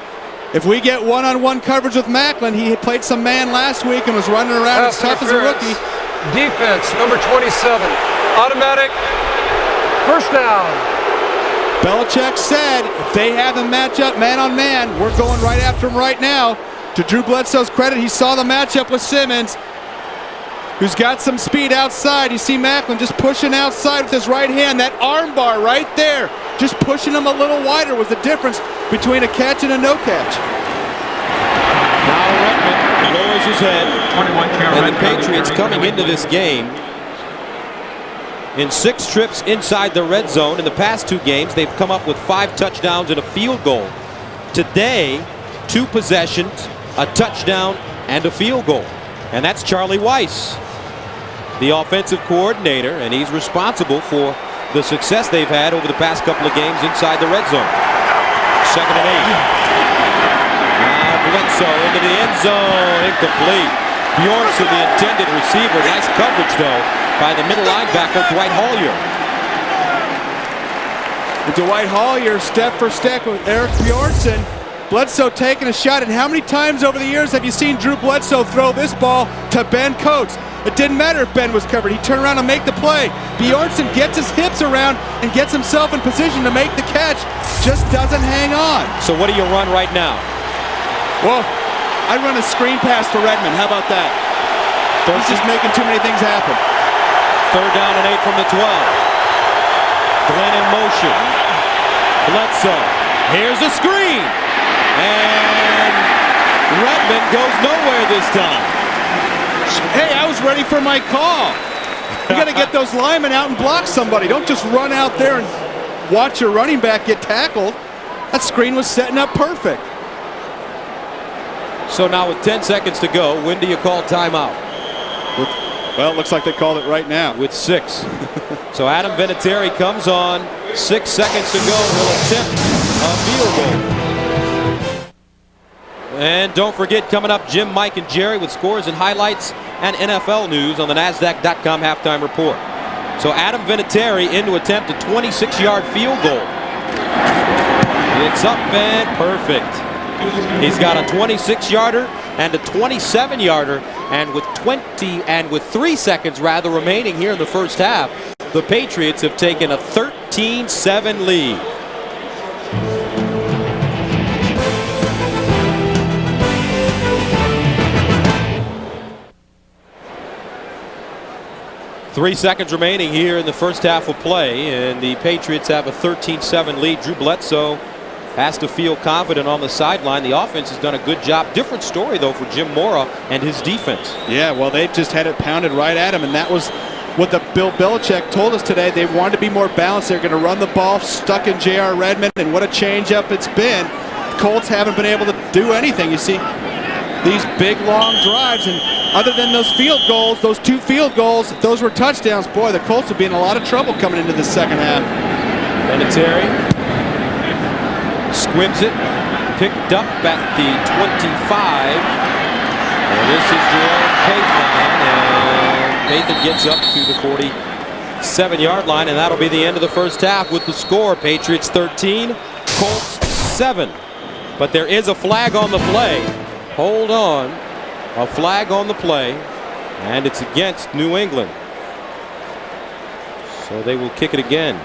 if we get one-on-one coverage with Macklin, he had played some man last week and was running around as tough as a rookie. Defense, number 27, automatic, first down. Belichick said if they have a matchup man-on-man, we're going right after him right now. To Drew Bledsoe's credit, he saw the matchup with Simmons, who's got some speed outside. You see Macklin just pushing outside with his right hand. That arm bar right there, just pushing him a little wider was the difference between a catch and a no catch. Now Redmond lowers his head. And the Patriots coming into this game in 6 trips inside the red zone. In the past 2 games, they've come up with 5 touchdowns and a field goal. Today, 2 possessions, a touchdown, and a field goal. And that's Charlie Weiss, the offensive coordinator, and he's responsible for the success they've had over the past couple of games inside the red zone. 2nd and 8. Now Bledsoe into the end zone, incomplete. Bjornsson, the intended receiver. Nice coverage, though, by the middle linebacker, Dwight Hollier. Dwight Hollier, step for step with Eric Bjornsson. Bledsoe taking a shot. And how many times over the years have you seen Drew Bledsoe throw this ball to Ben Coates? It didn't matter if Ben was covered. He'd turn around and make the play. Bjornsson gets his hips around and gets himself in position to make the catch. Just doesn't hang on. So what do you run right now? Well, I run a screen pass to Redmond. How about that? He's just making too many things happen. 3rd down and 8 from the 12. Glenn in motion. Bledsoe. Here's a screen. And Redmond goes nowhere this time. Hey, I was ready for my call. You got to get those linemen out and block somebody. Don't just run out there and watch your running back get tackled. That screen was setting up perfect. So now with 10 seconds to go, when do you call timeout? Well, it looks like they called it right now. With 6. So Adam Vinatieri comes on. 6 seconds to go. He'll attempt a field goal. And don't forget, coming up, Jim, Mike, and Jerry with scores and highlights and NFL news on the NASDAQ.com halftime report. So Adam Vinatieri in to attempt a 26-yard field goal. It's up and perfect. He's got a 26-yarder and a 27-yarder, and with 3 seconds remaining here in the first half, the Patriots have taken a 13-7 lead. Three seconds remaining here in the first half of play, and the Patriots have a 13-7 lead. Drew Bledsoe has to feel confident on the sideline. The offense has done a good job. Different story, though, for Jim Mora and his defense. Yeah, well, they just had it pounded right at him, and that was what the Bill Belichick told us today. They wanted to be more balanced. They're going to run the ball, stuck in J.R. Redmond, and what a change-up it's been. The Colts haven't been able to do anything. You see these big, long drives, and other than those field goals, those 2 field goals, if those were touchdowns, boy, the Colts would be in a lot of trouble coming into the second half. Vinatieri squibs it, picked up at the 25. And this is Jerome Nathan gets up to the 47-yard line, and that'll be the end of the first half with the score. Patriots 13, Colts 7. But there is a flag on the play. Hold on. A flag on the play, and it's against New England. So they will kick it again.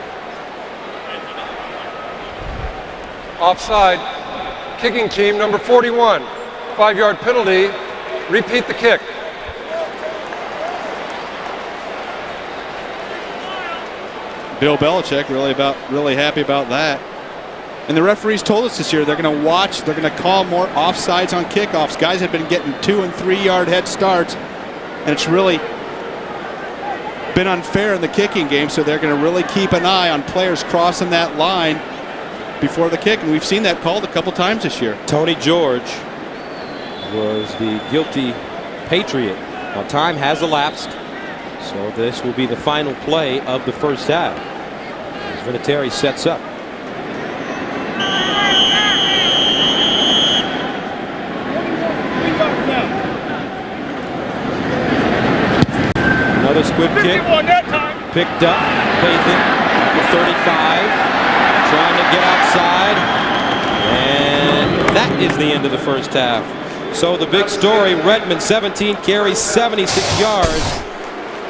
Offside. Kicking team number 41. 5-yard penalty. Repeat the kick. Bill Belichick really happy about that. And the referees told us this year they're going to watch, they're going to call more offsides on kickoffs. Guys have been getting 2- and 3-yard head starts, and it's really been unfair in the kicking game, so they're going to really keep an eye on players crossing that line before the kick, and we've seen that called a couple times this year. Tony George was the guilty Patriot. Now time has elapsed, so this will be the final play of the first half as Vinatieri sets up. Another squib kick, picked up, Lathan at the 35, trying to get outside, and that is the end of the first half. So the big story, Redmond 17 carries, 76 yards,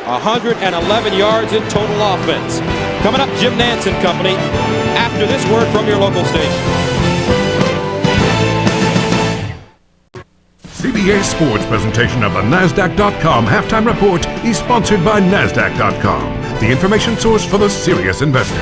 111 yards in total offense. Coming up, Jim Nantz and company after this word from your local station. CBS Sports presentation of the NASDAQ.com halftime report is sponsored by NASDAQ.com, the information source for the serious investor.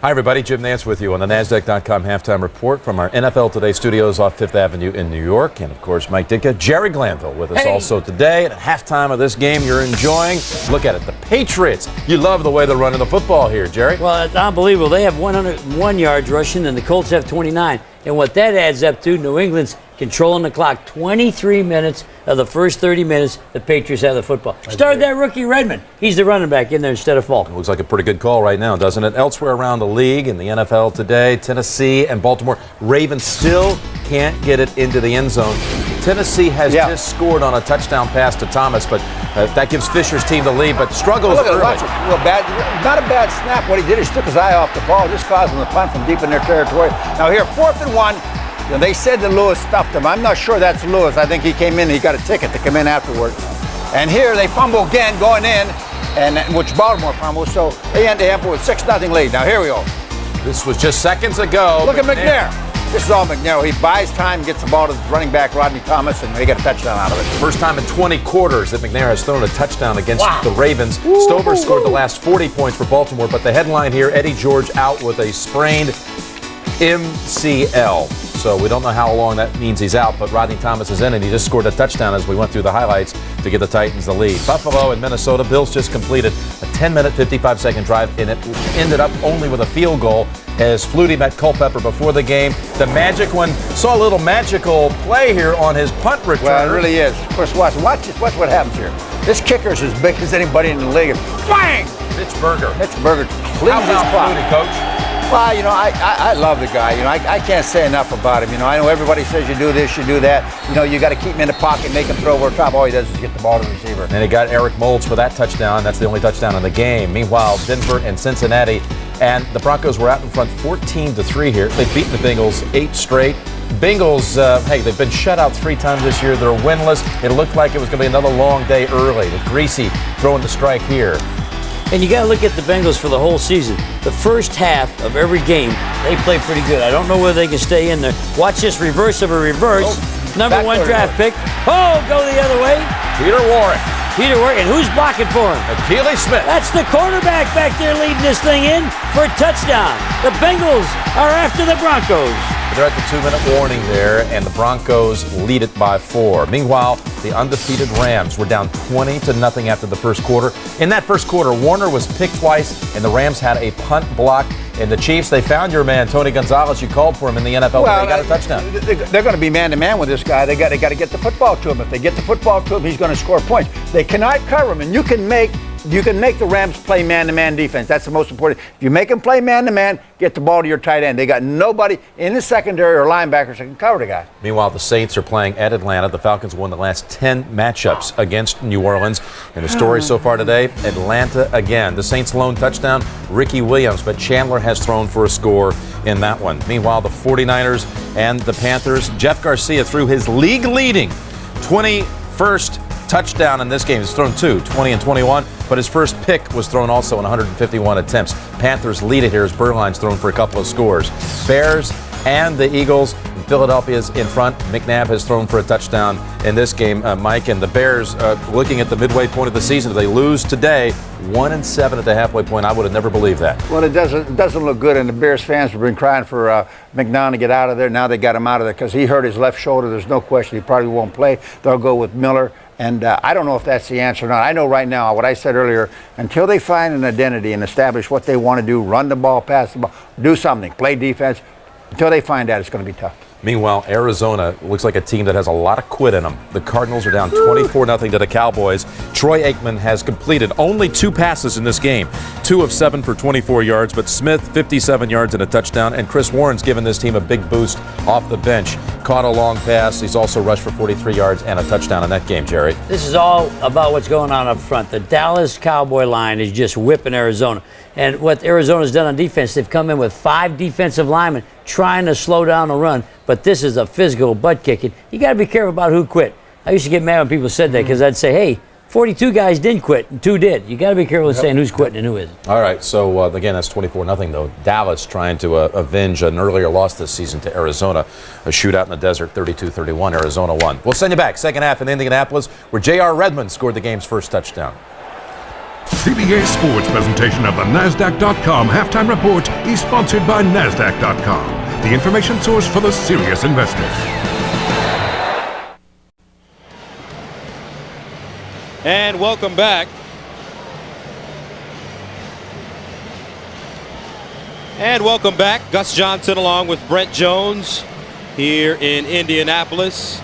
Hi, everybody. Jim Nantz with you on the NASDAQ.com halftime report from our NFL Today studios off Fifth Avenue in New York. And, of course, Mike Ditka, Jerry Glanville with us also today. At halftime of this game you're enjoying, look at it, the Patriots. You love the way they're running the football here, Jerry. Well, it's unbelievable. They have 101 yards rushing, and the Colts have 29. And what that adds up to, New England's controlling the clock. 23 minutes of the first 30 minutes, the Patriots have the football. Started that rookie Redmond. He's the running back in there instead of Falk. Looks like a pretty good call right now, doesn't it? Elsewhere around the league, in the NFL today, Tennessee and Baltimore. Ravens still can't get it into the end zone. Tennessee has just scored on a touchdown pass to Thomas, but that gives Fisher's team the lead, but struggles early. Watch it. Well, not a bad snap. What he did is took his eye off the ball, just causing the punt from deep in their territory. Now here, 4th and 1. They said that Lewis stuffed him. I'm not sure that's Lewis. I think he came in and he got a ticket to come in afterwards. And here they fumble again going in, and which Baltimore fumbled, so they end up with 6-0 lead. Now here we go. This was just seconds ago. Look at McNair. This is all McNair. He buys time, gets the ball to the running back, Rodney Thomas, and they get a touchdown out of it. First time in 20 quarters that McNair has thrown a touchdown against the Ravens. Stover scored the last 40 points for Baltimore, but the headline here, Eddie George out with a sprained MCL. So we don't know how long that means he's out, but Rodney Thomas is in, and he just scored a touchdown as we went through the highlights to give the Titans the lead. Buffalo and Minnesota, Bills just completed a 10-minute, 55-second drive, and it ended up only with a field goal as Flutie met Culpepper before the game. The magic one saw a little magical play here on his punt return. Well, it really is. Of course, watch what happens here. This kicker's as big as anybody in the league. Bang! Mitch Berger. Mitch Berger cleans his clock. Flutie, Coach? Well, you know, I love the guy. You know, I can't say enough about him. You know, I know everybody says you do this, you do that. You know, you got to keep him in the pocket, make him throw over the top. All he does is get the ball to the receiver. And he got Eric Moulds for that touchdown. That's the only touchdown in the game. Meanwhile, Denver and Cincinnati, and the Broncos were out in front 14-3 here. They've beaten the Bengals 8 straight. Bengals, hey, they've been shut out 3 times this year. They're winless. It looked like it was going to be another long day early with Greasy throwing the strike here. And you got to look at the Bengals for the whole season. The first half of every game, they play pretty good. I don't know whether they can stay in there. Watch this reverse of a reverse. Number 1 draft pick. Oh, go the other way. Peter Warrick. And who's blocking for him? Akili Smith. That's the quarterback back there leading this thing in for a touchdown. The Bengals are after the Broncos. They're at the 2-minute warning there, and the Broncos lead it by 4. Meanwhile, the undefeated Rams were down 20-0 after the first quarter. In that first quarter, Warner was picked twice, and the Rams had a punt block. And the Chiefs, they found your man, Tony Gonzalez. You called for him in the NFL. Well, they got a touchdown. They're going to be man-to-man with this guy. They got to get the football to him. If they get the football to him, he's going to score points. They cannot cover him, and you can make the Rams play man-to-man defense. That's the most important. If you make them play man-to-man, get the ball to your tight end. They got nobody in the secondary or linebackers that can cover the guy. Meanwhile, the Saints are playing at Atlanta. The Falcons won the last 10 matchups against New Orleans. And the story so far today, Atlanta again. The Saints' lone touchdown, Ricky Williams, but Chandler has thrown for a score in that one. Meanwhile, the 49ers and the Panthers, Jeff Garcia threw his league-leading 21st touchdown in this game. He's thrown 2, 20 and 21, but his first pick was thrown also in 151 attempts. Panthers lead it here as Berline's thrown for a couple of scores. Bears and the Eagles, Philadelphia's in front. McNabb has thrown for a touchdown in this game, Mike. And the Bears, looking at the midway point of the season, if they lose today, 1-7 at the halfway point, I would have never believed that. Well, it doesn't look good, and the Bears fans have been crying for McNown to get out of there. Now they got him out of there because he hurt his left shoulder. There's no question he probably won't play. They'll go with Miller. And I don't know if that's the answer or not. I know right now, what I said earlier, until they find an identity and establish what they want to do, run the ball, pass the ball, do something, play defense, until they find that, it's going to be tough. Meanwhile, Arizona looks like a team that has a lot of quit in them. The Cardinals are down 24-0 to the Cowboys. Troy Aikman has completed only 2 passes in this game, 2 of 7 for 24 yards, but Smith 57 yards and a touchdown, and Chris Warren's given this team a big boost off the bench. Caught a long pass. He's also rushed for 43 yards and a touchdown in that game, Jerry. This is all about what's going on up front. The Dallas Cowboy line is just whipping Arizona. And what Arizona's done on defense, they've come in with 5 defensive linemen trying to slow down the run, but this is a physical butt kicking. You got to be careful about who quit. I used to get mad when people said that because I'd say, hey, 42 guys didn't quit and 2 did. You got to be careful with saying who's quitting and who isn't. All right, so again, that's 24-0 though. Dallas trying to avenge an earlier loss this season to Arizona. A shootout in the desert, 32-31. Arizona won. We'll send you back. Second half in Indianapolis, where J.R. Redmond scored the game's first touchdown. CBS Sports presentation of the NASDAQ.com halftime report is sponsored by NASDAQ.com, the information source for the serious investor. And welcome back. And welcome back. Gus Johnson along with Brent Jones here in Indianapolis.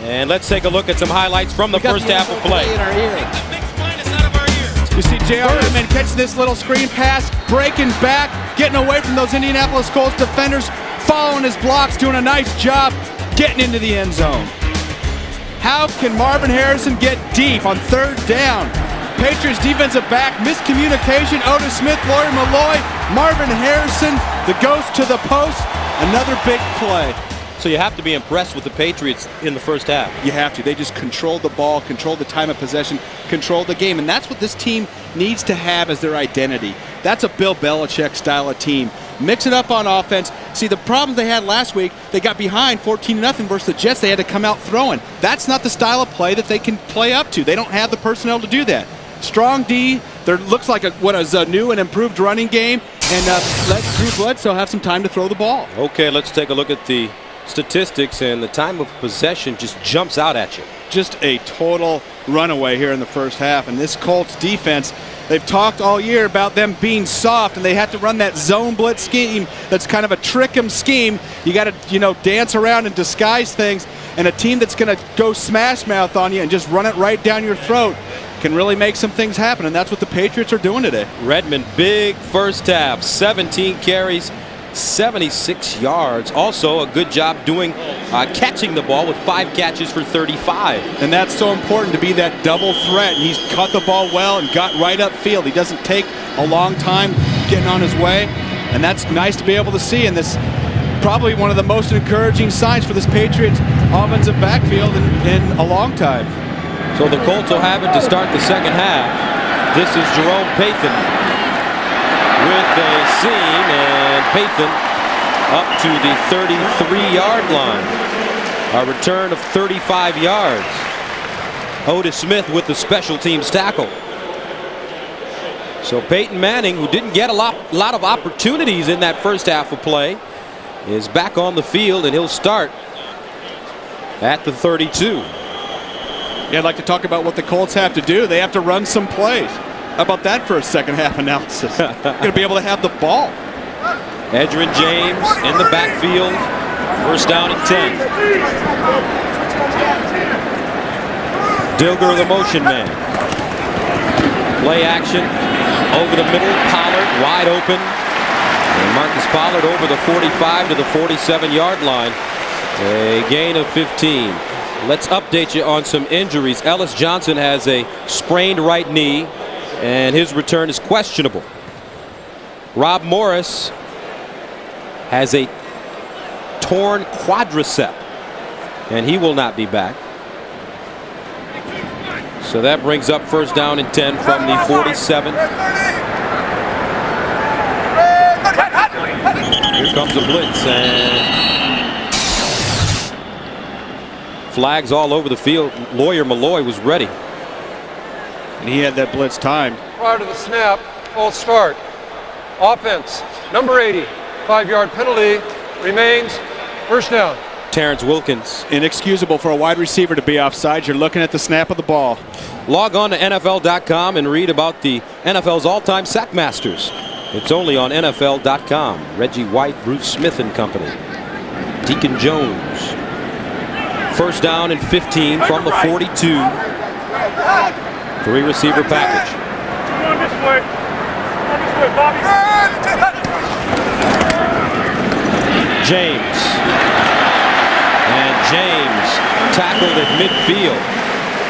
And let's take a look at some highlights from the first half of play. You see J.R. Redmond catching this little screen pass, breaking back, getting away from those Indianapolis Colts defenders, following his blocks, doing a nice job getting into the end zone. How can Marvin Harrison get deep on 3rd down? Patriots defensive back, miscommunication, Otis Smith, Lawyer Malloy, Marvin Harrison, the ghost to the post, another big play. So you have to be impressed with the Patriots in the first half. You have to. They just controlled the ball, controlled the time of possession, controlled the game. And that's what this team needs to have as their identity. That's a Bill Belichick style of team. Mix it up on offense. See, the problem they had last week, they got behind 14-0 versus the Jets. They had to come out throwing. That's not the style of play that they can play up to. They don't have the personnel to do that. Strong D. There looks like what is a new and improved running game. And let Drew Bledsoe have some time to throw the ball. Okay, let's take a look at the statistics, and the time of possession just jumps out at you. Just a total runaway here in the first half. And this Colts defense, they've talked all year about them being soft, and they have to run that zone blitz scheme that's kind of a trick 'em scheme. You got to, dance around and disguise things. And a team that's going to go smash mouth on you and just run it right down your throat can really make some things happen, and that's what the Patriots are doing today. Redmond, big first half, 17 carries, 76 yards. Also a good job doing catching the ball with 5 catches for 35. And that's so important to be that double threat. And he's caught the ball well and got right upfield. He doesn't take a long time getting on his way, and that's nice to be able to see. And this probably one of the most encouraging signs for this Patriots offensive backfield in a long time. So the Colts will have it to start the second half. This is Jerome Pathan with a seam, and Pathan up to the 33-yard line. A return of 35 yards. Otis Smith with the special teams tackle. So Peyton Manning, who didn't get a lot of opportunities in that first half of play, is back on the field, and he'll start at the 32. Yeah, I'd like to talk about what the Colts have to do. They have to run some plays. How about that for a second half analysis? Going to be able to have the ball. Edgerrin James in the backfield. First down and 10. Dilger, the motion man. Play action over the middle. Pollard wide open. And Marcus Pollard over the 45 to the 47-yard line. A gain of 15. Let's update you on some injuries. Ellis Johnson has a sprained right knee, and his return is questionable. Rob Morris has a torn quadricep, and he will not be back. So that brings up first down and 10 from the 47. Here comes a blitz, and Flags all over the field. Lawyer Malloy was ready. And he had that blitz timed. Prior to the snap, false start. Offense, number 80, 5-yard penalty, remains first down. Terrence Wilkins. Inexcusable for a wide receiver to be offside. You're looking at the snap of the ball. Log on to NFL.com and read about the NFL's all-time sack masters. It's only on NFL.com. Reggie White, Bruce Smith and company. Deacon Jones. First down and 15 from the 42. 3-receiver package. James. And James tackled at midfield.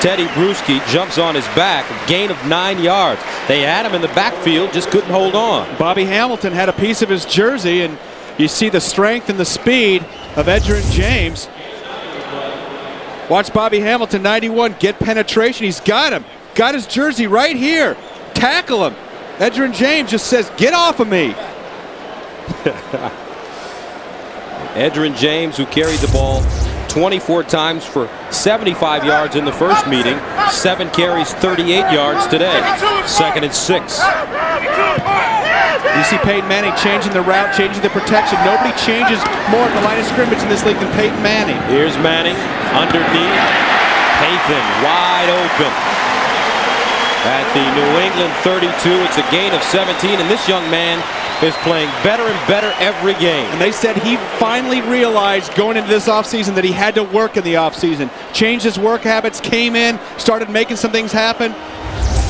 Teddy Bruschi jumps on his back, a gain of 9 yards. They had him in the backfield, just couldn't hold on. Bobby Hamilton had a piece of his jersey, and you see the strength and the speed of Edgerrin James. Watch Bobby Hamilton, 91, get penetration. He's got him. Got his jersey right here. Tackle him. Edgerrin James just says, get off of me. Edgerrin James, who carried the ball 24 times for 75 yards in the first meeting, 7 carries, 38 yards today. 2nd and 6. You see Peyton Manning changing the route, changing the protection. Nobody changes more at the line of scrimmage in this league than Peyton Manning. Here's Manning underneath. Pathan wide open. At the New England 32, it's a gain of 17, and this young man is playing better and better every game. And they said he finally realized going into this offseason that he had to work in the offseason. Changed his work habits, came in, started making some things happen.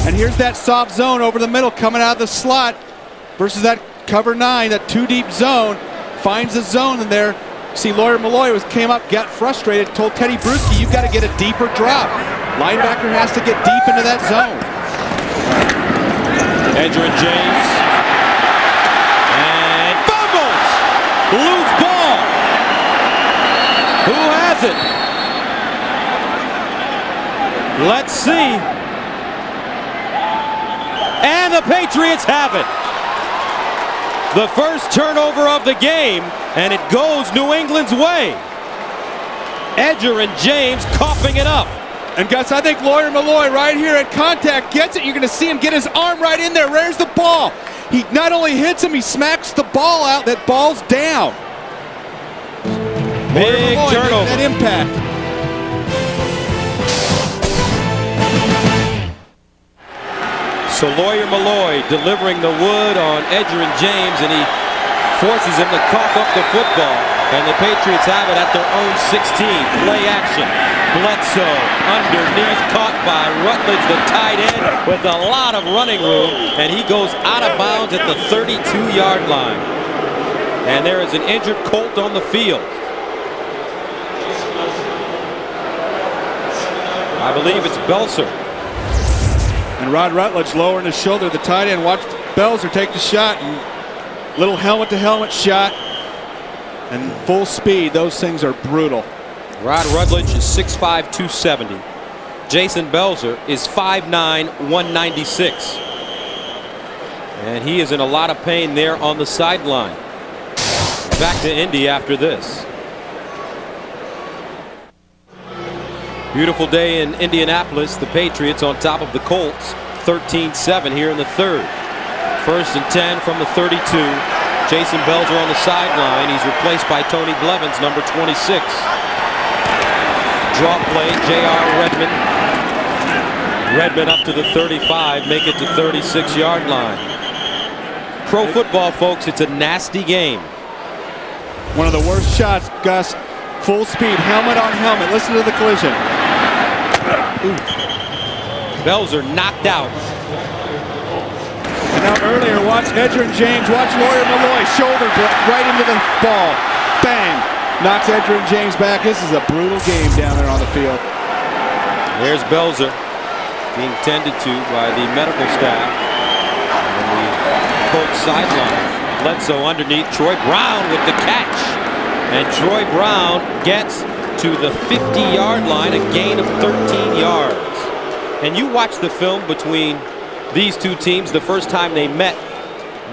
And here's that soft zone over the middle coming out of the slot versus that cover 9, that 2-deep zone. Finds the zone in there. See, Lawyer Malloy came up, got frustrated, told Teddy Bruschi, you've got to get a deeper drop. Linebacker has to get deep into that zone. Edgerrin James. And fumbles! Loose ball. Who has it? Let's see. And the Patriots have it. The first turnover of the game, and it goes New England's way. Edgerrin James coughing it up. And Gus, I think Lawyer Malloy right here at contact gets it. You're going to see him get his arm right in there. Where's the ball? He not only hits him, he smacks the ball out. That ball's down. Big turnover. That impact. So Lawyer Malloy delivering the wood on Edgerrin James, and he forces him to cough up the football. And the Patriots have it at their own 16. Play action. Bledsoe underneath, caught by Rutledge, the tight end, with a lot of running room, and he goes out of bounds at the 32-yard line. And there is an injured Colt on the field. I believe it's Belzer. And Rod Rutledge lowering his shoulder, the tight end. Watch Belzer take the shot, and little helmet-to-helmet shot, and full speed. Those things are brutal. Rod Rutledge is 6'5", 270. Jason Belzer is 5'9", 196. And he is in a lot of pain there on the sideline. Back to Indy after this. Beautiful day in Indianapolis. The Patriots on top of the Colts, 13-7 here in the third. 1st and 10 from the 32. Jason Belzer on the sideline. He's replaced by Tony Blevins, number 26. Draw play, J.R. Redmond. Redmond up to the 35, make it to 36-yard line. Pro football, folks, it's a nasty game. One of the worst shots, Gus. Full speed, helmet on helmet. Listen to the collision. Belzer knocked out. And now earlier, watch Edgerrin James, watch Lawyer Malloy, shoulder right into the ball. Bang! Knocks Edgerrin James back. This is a brutal game down there on the field. There's Belzer being tended to by the medical staff on the Colts sideline. Bledsoe underneath. Troy Brown with the catch. And Troy Brown gets to the 50-yard line, a gain of 13 yards. And you watch the film between these two teams the first time they met.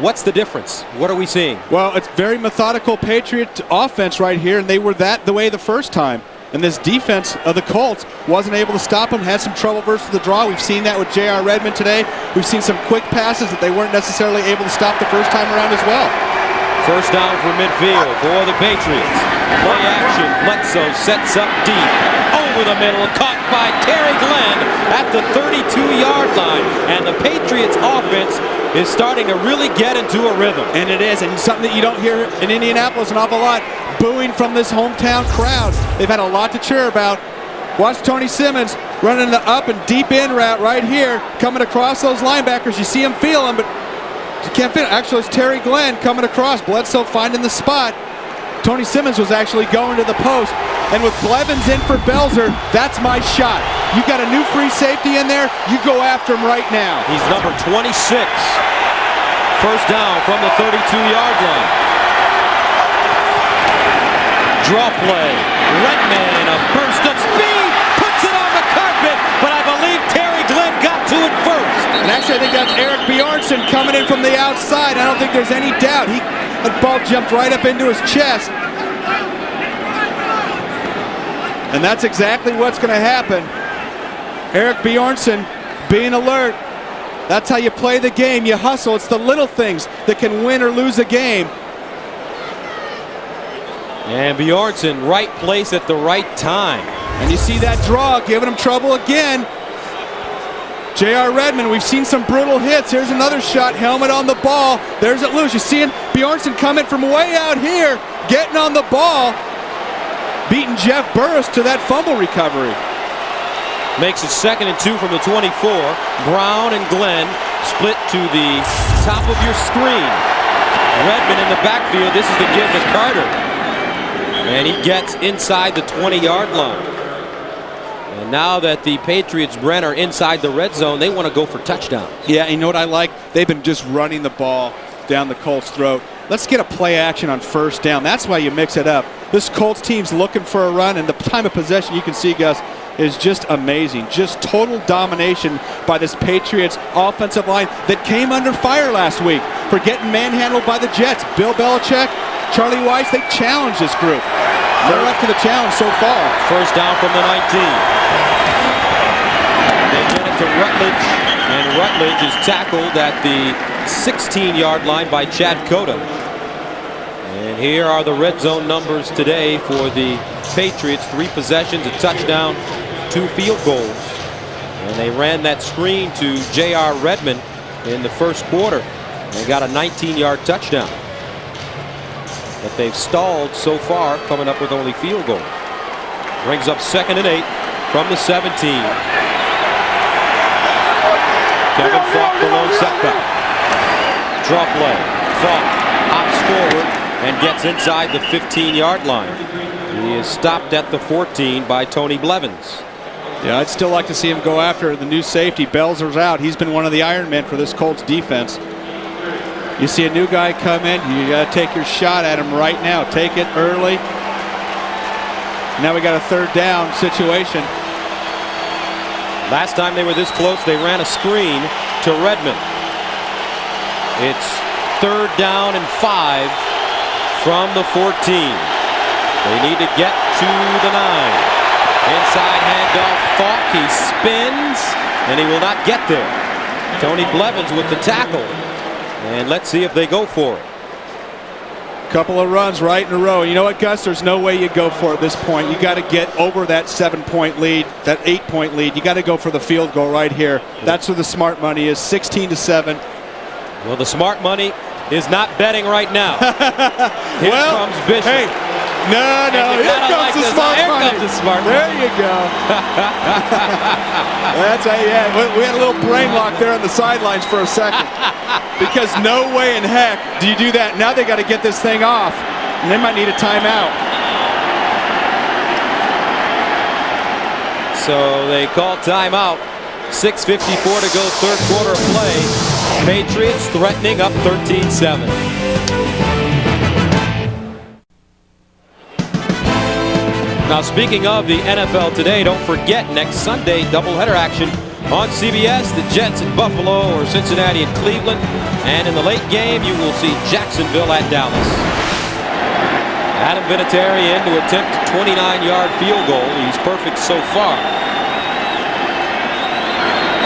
What's the difference? What are we seeing? Well, it's very methodical Patriot offense right here, and they were the way the first time. And this defense of the Colts wasn't able to stop him, had some trouble versus the draw. We've seen that with J.R. Redmond today. We've seen some quick passes that they weren't necessarily able to stop the first time around as well. First down for midfield for the Patriots. Play action. Bledsoe sets up deep. Over the middle. Caught by Terry Glenn at the 32-yard line. And the Patriots offense is starting to really get into a rhythm. And it is. And something that you don't hear in Indianapolis an awful lot. Booing from this hometown crowd. They've had a lot to cheer about. Watch Tony Simmons running the up and deep in route right here. Coming across those linebackers. You see him feel them, but you can't fit it. Actually, it's Terry Glenn coming across. Bledsoe finding the spot. Tony Simmons was actually going to the post. And with Blevins in for Belzer, that's my shot. You got a new free safety in there, you go after him right now. He's number 26. First down from the 32-yard line. Draw play. Redman, a burst of speed, puts it on the carpet, but I believe Terry Glenn got to it first. And actually, I think that's Eric Bjornsson coming in from the outside. I don't think there's any doubt. The ball jumped right up into his chest. And that's exactly what's going to happen. Eric Bjornsson being alert. That's how you play the game. You hustle. It's the little things that can win or lose a game. And Bjornsson, right place at the right time. And you see that draw giving him trouble again. J.R. Redmond, we've seen some brutal hits. Here's another shot, helmet on the ball. There's it loose. You're seeing Bjornsson coming from way out here, getting on the ball, beating Jeff Burris to that fumble recovery. Makes it 2nd and 2 from the 24. Brown and Glenn split to the top of your screen. Redmond in the backfield. This is the give to Carter. And he gets inside the 20-yard line. And now that the Patriots, Brent, are inside the red zone, they want to go for touchdown. Yeah, you know what I like? They've been just running the ball down the Colts' throat. Let's get a play action on first down. That's why you mix it up. This Colts team's looking for a run, and the time of possession, you can see, Gus, is just amazing. Just total domination by this Patriots offensive line that came under fire last week for getting manhandled by the Jets. Bill Belichick, Charlie Weiss, they challenged this group. They're up to the challenge so far. First down from the 19. They get it to Rutledge, and Rutledge is tackled at the 16-yard line by Chad Cota. And here are the red zone numbers today for the Patriots. 3 possessions, a touchdown, 2 field goals. And they ran that screen to J.R. Redmond in the first quarter. They got a 19-yard touchdown. But they've stalled so far, coming up with only field goal. Brings up 2nd and 8 from the 17. Kevin Falk, the lone setback. Draw play. Falk hops forward and gets inside the 15-yard line. He is stopped at the 14 by Tony Blevins. Yeah, I'd still like to see him go after the new safety. Belzer's out. He's been one of the Iron Men for this Colts defense. You see a new guy come in, you got to take your shot at him right now. Take it early. Now we got a 3rd down situation. Last time they were this close, they ran a screen to Redmond. It's 3rd down and 5 from the 14. They need to get to the 9. Inside handoff, Falk, he spins, and he will not get there. Tony Blevins with the tackle. And let's see if they go for it. Couple of runs right in a row. You know what, Gus? There's no way you go for it at this point. You got to get over that 7-point lead, that 8-point lead. You got to go for the field goal right here. That's where the smart money is, 16-7. Well, the smart money is not betting right now. Here comes Bishop. Hey, no, here comes the smart money. Here comes the smart money. There you go. That's yeah. We had a little brain lock there on the sidelines for a second. Because no way in heck do you do that. Now they got to get this thing off, and they might need a timeout. So they call timeout. 6:54 to go, 3rd quarter of play. Patriots threatening up 13-7. Now, speaking of the NFL today, don't forget next Sunday doubleheader action on CBS. The Jets at Buffalo or Cincinnati at Cleveland. And in the late game, you will see Jacksonville at Dallas. Adam Vinatieri in to attempt a 29-yard field goal. He's perfect so far.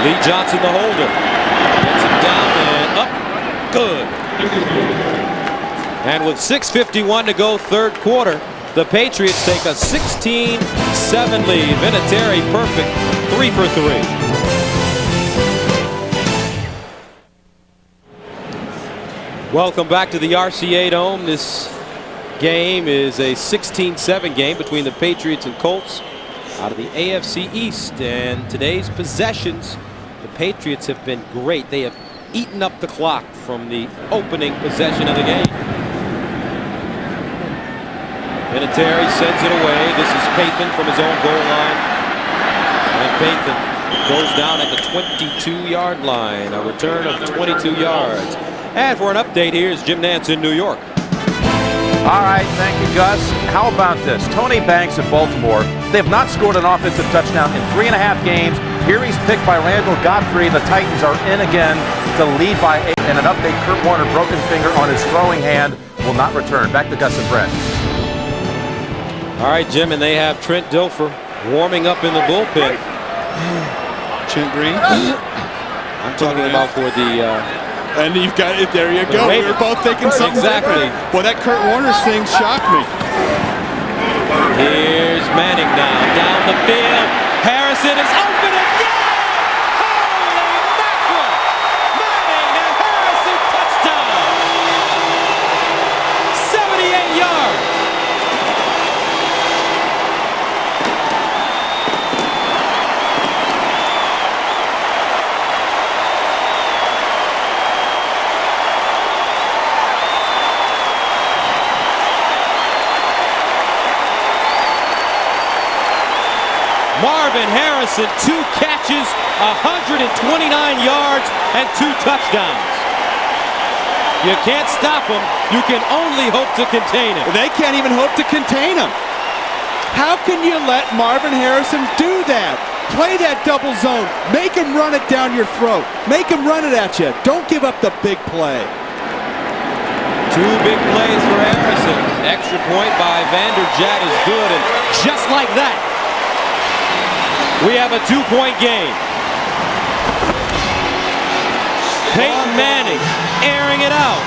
Lee Johnson, the holder. Gets it down and up. Good. And with 6:51 to go, third quarter, the Patriots take a 16-7 lead. Vinatieri perfect, 3 for 3. Welcome back to the RCA Dome. This game is a 16-7 game between the Patriots and Colts out of the AFC East. And today's possessions, the Patriots have been great. They have eaten up the clock from the opening possession of the game. Vinatieri sends it away. This is Pathan from his own goal line. And Pathan goes down at the 22-yard line. A return of 22 yards. And for an update, here's Jim Nantz in New York. All right, thank you, Gus. How about this? Tony Banks of Baltimore. They have not scored an offensive touchdown in 3.5 games. Here he's picked by Randall Godfrey. The Titans are in again to lead by 8. And an update, Kurt Warner, broken finger on his throwing hand, will not return. Back to Gus and Brett. All right, Jim, and they have Trent Dilfer warming up in the bullpen. Trent Green? I'm talking about for the... and you've got it. There you go. We were both thinking something. Exactly. Well, that Kurt Warner's thing shocked me. Here's Manning now. Down the field. Harrison is open again. Holy mackerel. Manning and Harrison touchdown. 78 yards. Marvin Harrison, 2 catches, 129 yards, and 2 touchdowns. You can't stop him. You can only hope to contain him. They can't even hope to contain him. How can you let Marvin Harrison do that? Play that double zone. Make him run it down your throat. Make him run it at you. Don't give up the big play. 2 big plays for Harrison. Extra point by Vanderjagt is good, and just like that, we have a 2-point game. Peyton Manning airing it out.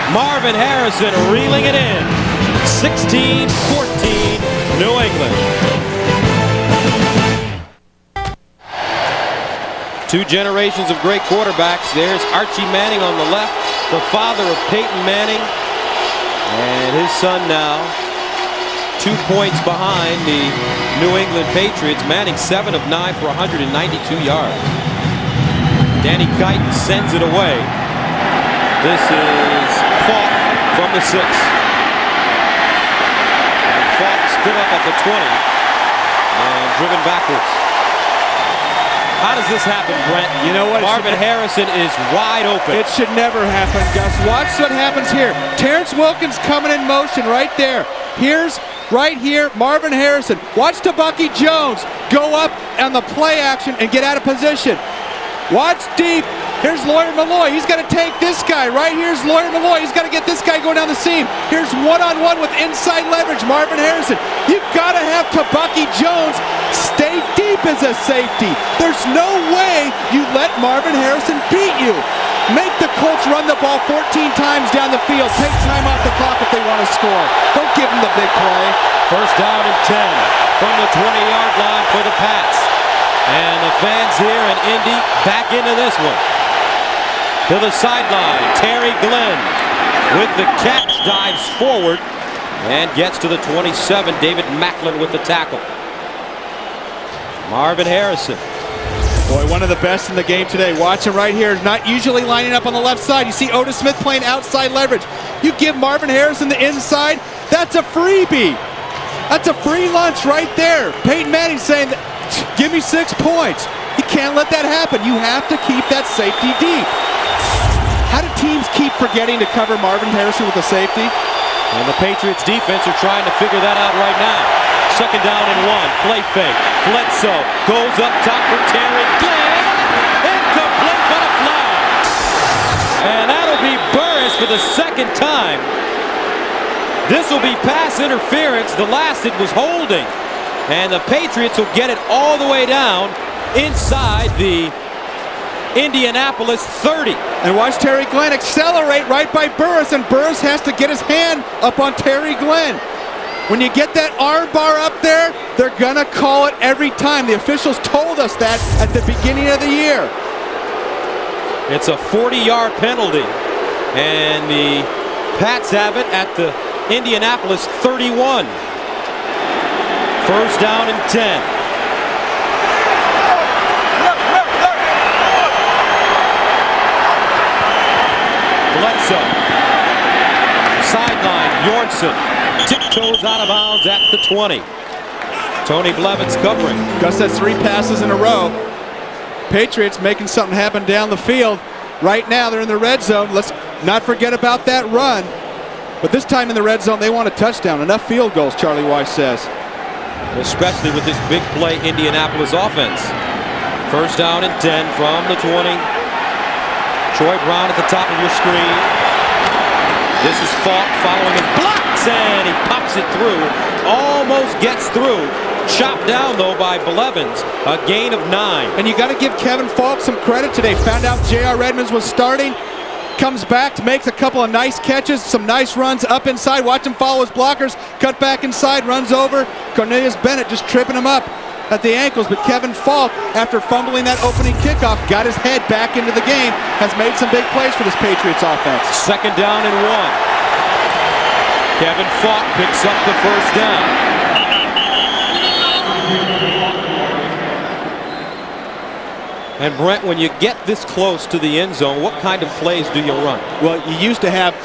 Marvin Harrison reeling it in. 16-14, New England. 2 generations of great quarterbacks. There's Archie Manning on the left, the father of Peyton Manning, and his son now 2 points behind the New England Patriots. Manning 7 of 9 for 192 yards. Danny Kite sends it away. This is Falk from the 6. And Falk stood up at the 20 and driven backwards. How does this happen, Brent? You know what? Marvin Harrison is wide open. It should never happen, Gus. Watch what happens here. Terrence Wilkins coming in motion right there. Right here, Marvin Harrison. Watch Bucky Jones go up on the play action and get out of position. Watch deep. Here's Lawyer Malloy. He's got to take this guy. Right here's Lawyer Malloy. He's got to get this guy going down the seam. Here's one-on-one with inside leverage, Marvin Harrison. You've got to have Bucky Jones stay deep as a safety. There's no way you let Marvin Harrison beat you. Make the Colts run the ball 14 times down the field. Take time off the clock if they want to score. Don't give them the big play. First down and 10 from the 20-yard line for the Pats. And the fans here in Indy back into this one. To the sideline, Terry Glenn with the catch, dives forward and gets to the 27. David Macklin with the tackle. Marvin Harrison. Boy, one of the best in the game today. Watch him right here. Not usually lining up on the left side. You see Otis Smith playing outside leverage. You give Marvin Harrison the inside, that's a freebie. That's a free lunch right there. Peyton Manning saying, give me 6 points. You can't let that happen. You have to keep that safety deep. How do teams keep forgetting to cover Marvin Harrison with a safety? And the Patriots defense are trying to figure that out right now. Second down and 1. Play fake. Bledsoe goes up top for Terry Glenn. Incomplete, but a flag. And that'll be Burris for the second time. This will be pass interference. The last it was holding. And the Patriots will get it all the way down inside the Indianapolis 30. And watch Terry Glenn accelerate right by Burris, and Burris has to get his hand up on Terry Glenn. When you get that arm bar up there, they're gonna call it every time. The officials told us that at the beginning of the year. It's a 40-yard penalty, and the Pats have it at the Indianapolis 31. First down and 10. Bledsoe. Sideline, Bjornsson. Tiptoes out of bounds at the 20. Tony Blevins covering. Gus has 3 passes in a row. Patriots making something happen down the field. Right now they're in the red zone. Let's not forget about that run. But this time in the red zone they want a touchdown. Enough field goals, Charlie Weiss says. Especially with this big play Indianapolis offense. First down and 10 from the 20. Troy Brown at the top of your screen. This is Falk following his blocks, and he pops it through. Almost gets through. Chopped down, though, by Blevins. A gain of 9. And you got to give Kevin Falk some credit today. Found out J.R. Edmonds was starting. Comes back, makes a couple of nice catches, some nice runs up inside. Watch him follow his blockers. Cut back inside, runs over. Cornelius Bennett just tripping him up at the ankles. But Kevin Falk, after fumbling that opening kickoff, got his head back into the game. Has made some big plays for this Patriots offense. Second down and 1. Kevin Falk picks up the first down. And Brent, when you get this close to the end zone, what kind of plays do you run? Well, you used to have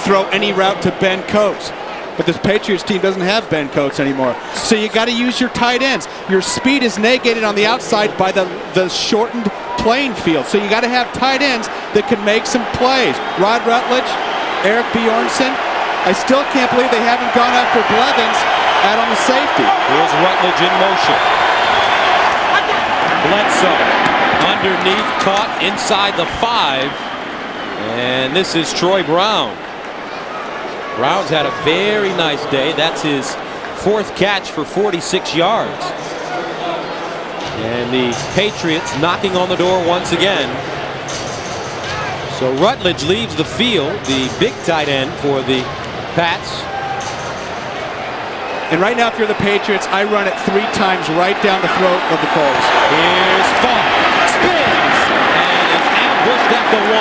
throw any route to Ben Coates, but this Patriots team doesn't have Ben Coates anymore. So you got to use your tight ends. Your speed is negated on the outside by the shortened playing field. So you got to have tight ends that can make some plays. Rod Rutledge, Eric Bjornsson. I still can't believe they haven't gone after Blevins out on the safety. Here's Rutledge in motion. Bledsoe. Underneath, caught inside the 5, and this is Troy Brown. Brown's had a very nice day. That's his 4th catch for 46 yards. And the Patriots knocking on the door once again. So Rutledge leaves the field, the big tight end for the Pats. And right now, if you're the Patriots, I run it 3 times right down the throat of the Colts. Here's Falk. Spins and is ambushed at the 1.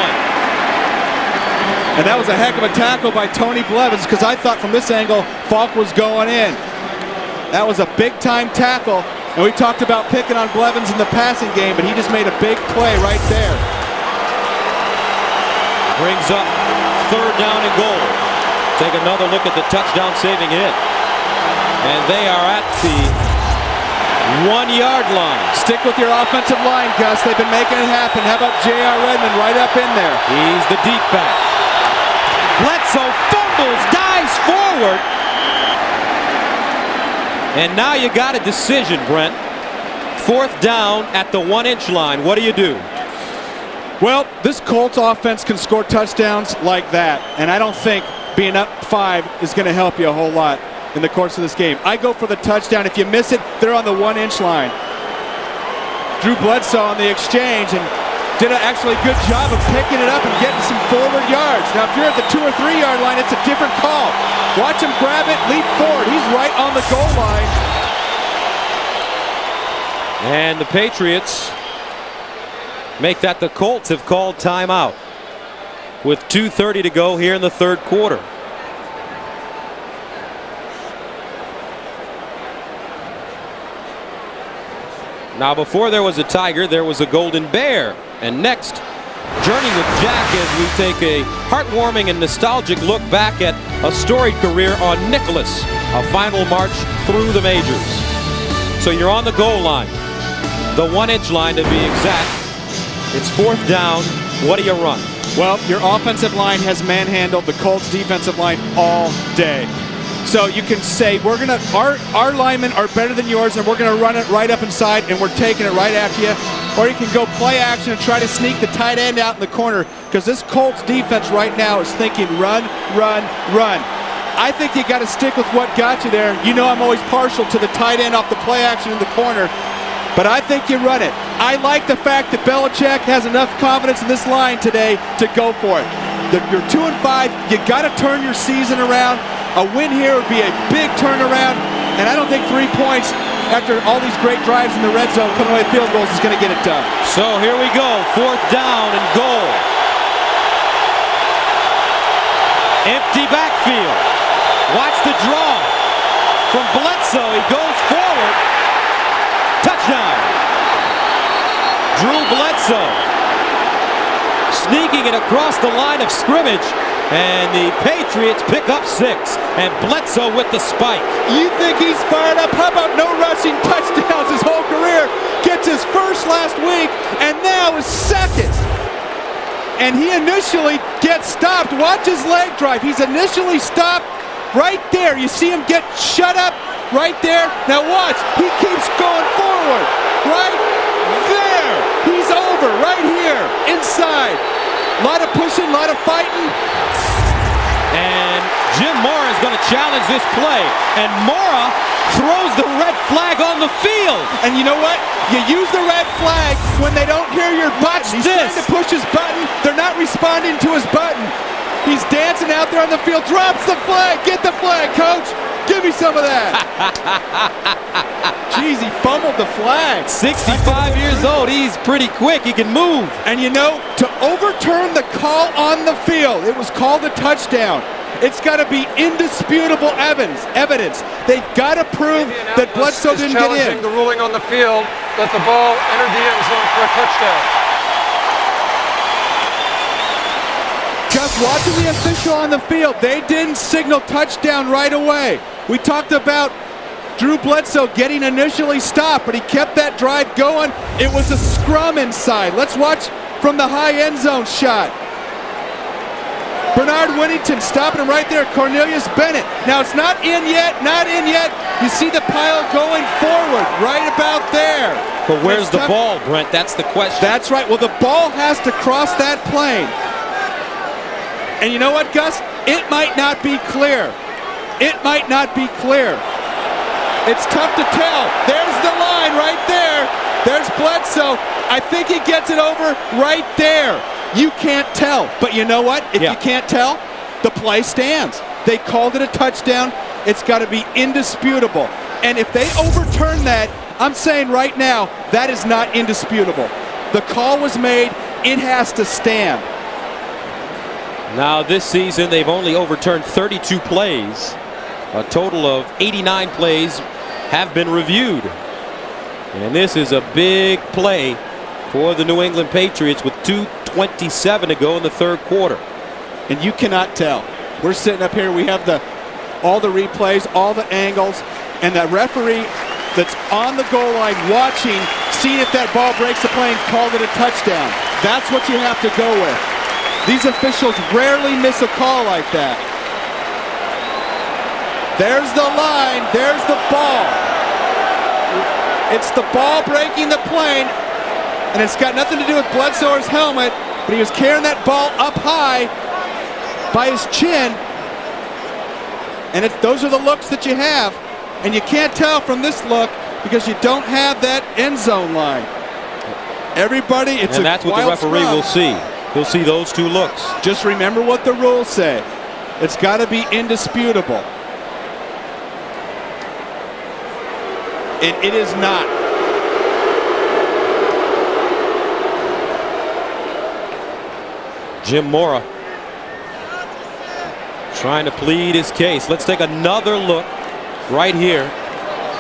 And that was a heck of a tackle by Tony Blevins, because I thought from this angle Falk was going in. That was a big-time tackle, and we talked about picking on Blevins in the passing game, but he just made a big play right there. Brings up third down and goal. Take another look at the touchdown-saving hit. And they are at the 1-yard line. Stick with your offensive line, Gus. They've been making it happen. How about J.R. Redmond right up in there? He's the deep back. Bledsoe fumbles, dives forward. And now you got a decision, Brent. 4th down at the 1-inch line. What do you do? Well, this Colts offense can score touchdowns like that. And I don't think being up 5 is going to help you a whole lot in the course of this game. I go for the touchdown. If you miss it, they're on the 1-inch line. Drew Bledsoe on the exchange and did an actually good job of picking it up and getting some forward yards. Now, if you're at the 2 or 3 yard line, it's a different call. Watch him grab it, leap forward. He's right on the goal line. And the Patriots make that the Colts have called timeout with 2:30 to go here in the 3rd quarter. Now, before there was a tiger, there was a golden bear. And next, journey with Jack as we take a heartwarming and nostalgic look back at a storied career on Nicholas, a final march through the majors. So you're on the goal line, the 1-inch line to be exact. It's 4th down. What do you run? Well, your offensive line has manhandled the Colts defensive line all day. So you can say our linemen are better than yours, and we're going to run it right up inside, and we're taking it right after you. Or you can go play action and try to sneak the tight end out in the corner, because this Colts defense right now is thinking run, run, run. I think you got to stick with what got you there. You know I'm always partial to the tight end off the play action in the corner, but I think you run it. I like the fact that Belichick has enough confidence in this line today to go for it. You're 2-5. You got to turn your season around. A win here would be a big turnaround, and I don't think 3 points after all these great drives in the red zone coming away with field goals is going to get it done. So here we go, 4th down and goal. Empty backfield. Watch the draw from Bledsoe. He goes forward. Touchdown. Drew Bledsoe sneaking it across the line of scrimmage, and the Patriots pick up 6, and Bledsoe with the spike. You think he's fired up? How about no rushing touchdowns his whole career? Gets his first last week, and now his second. And he initially gets stopped. Watch his leg drive. He's initially stopped right there. You see him get shut up right there. Now watch. He keeps going forward. Right there. He's over right here inside. A lot of pushing, a lot of fighting. And Jim Mora is going to challenge this play. And Mora throws the red flag on the field. And you know what? You use the red flag when they don't hear your button. He's trying to push his button. They're not responding to his button. He's dancing out there on the field. Drops the flag. Get the flag, coach. Give me some of that. Jeez, he fumbled the flag. 65 years old. He's pretty quick. He can move. And you know, to overturn the call on the field, it was called a touchdown. It's got to be indisputable evidence. They've got to prove that Bledsoe didn't get in. Challenging the ruling on the field that the ball entered the end zone for a touchdown. Just watching the official on the field, they didn't signal touchdown right away. We talked about Drew Bledsoe getting initially stopped, but he kept that drive going. It was a scrum inside. Let's watch from the high end zone shot. Bernard Whittington stopping him right there. Cornelius Bennett. Now it's not in yet, not in yet. You see the pile going forward right about there. But where's the ball, Brent? That's the question. That's right. Well, the ball has to cross that plane. And you know what, Gus? It might not be clear. It might not be clear. It's tough to tell. There's the line right there. There's Bledsoe. I think he gets it over right there. You can't tell. But you know what? If you can't tell, the play stands. They called it a touchdown. It's got to be indisputable. And if they overturn that, I'm saying right now, that is not indisputable. The call was made. It has to stand. Now this season, they've only overturned 32 plays. A total of 89 plays have been reviewed. And this is a big play for the New England Patriots with 2:27 to go in the third quarter. And you cannot tell. We're sitting up here. We have all the replays, all the angles, and the referee that's on the goal line watching, seeing if that ball breaks the plane, called it a touchdown. That's what you have to go with. These officials rarely miss a call like that. There's the line. There's the ball. It's the ball breaking the plane, and it's got nothing to do with Bledsoe or his helmet, but he was carrying that ball up high by his chin, and those are the looks that you have, and you can't tell from this look because you don't have that end zone line. Everybody, and that's what the referee will see. He'll see those two looks. Just remember what the rules say. It's got to be indisputable. It is not. Jim Mora trying to plead his case. Let's take another look right here.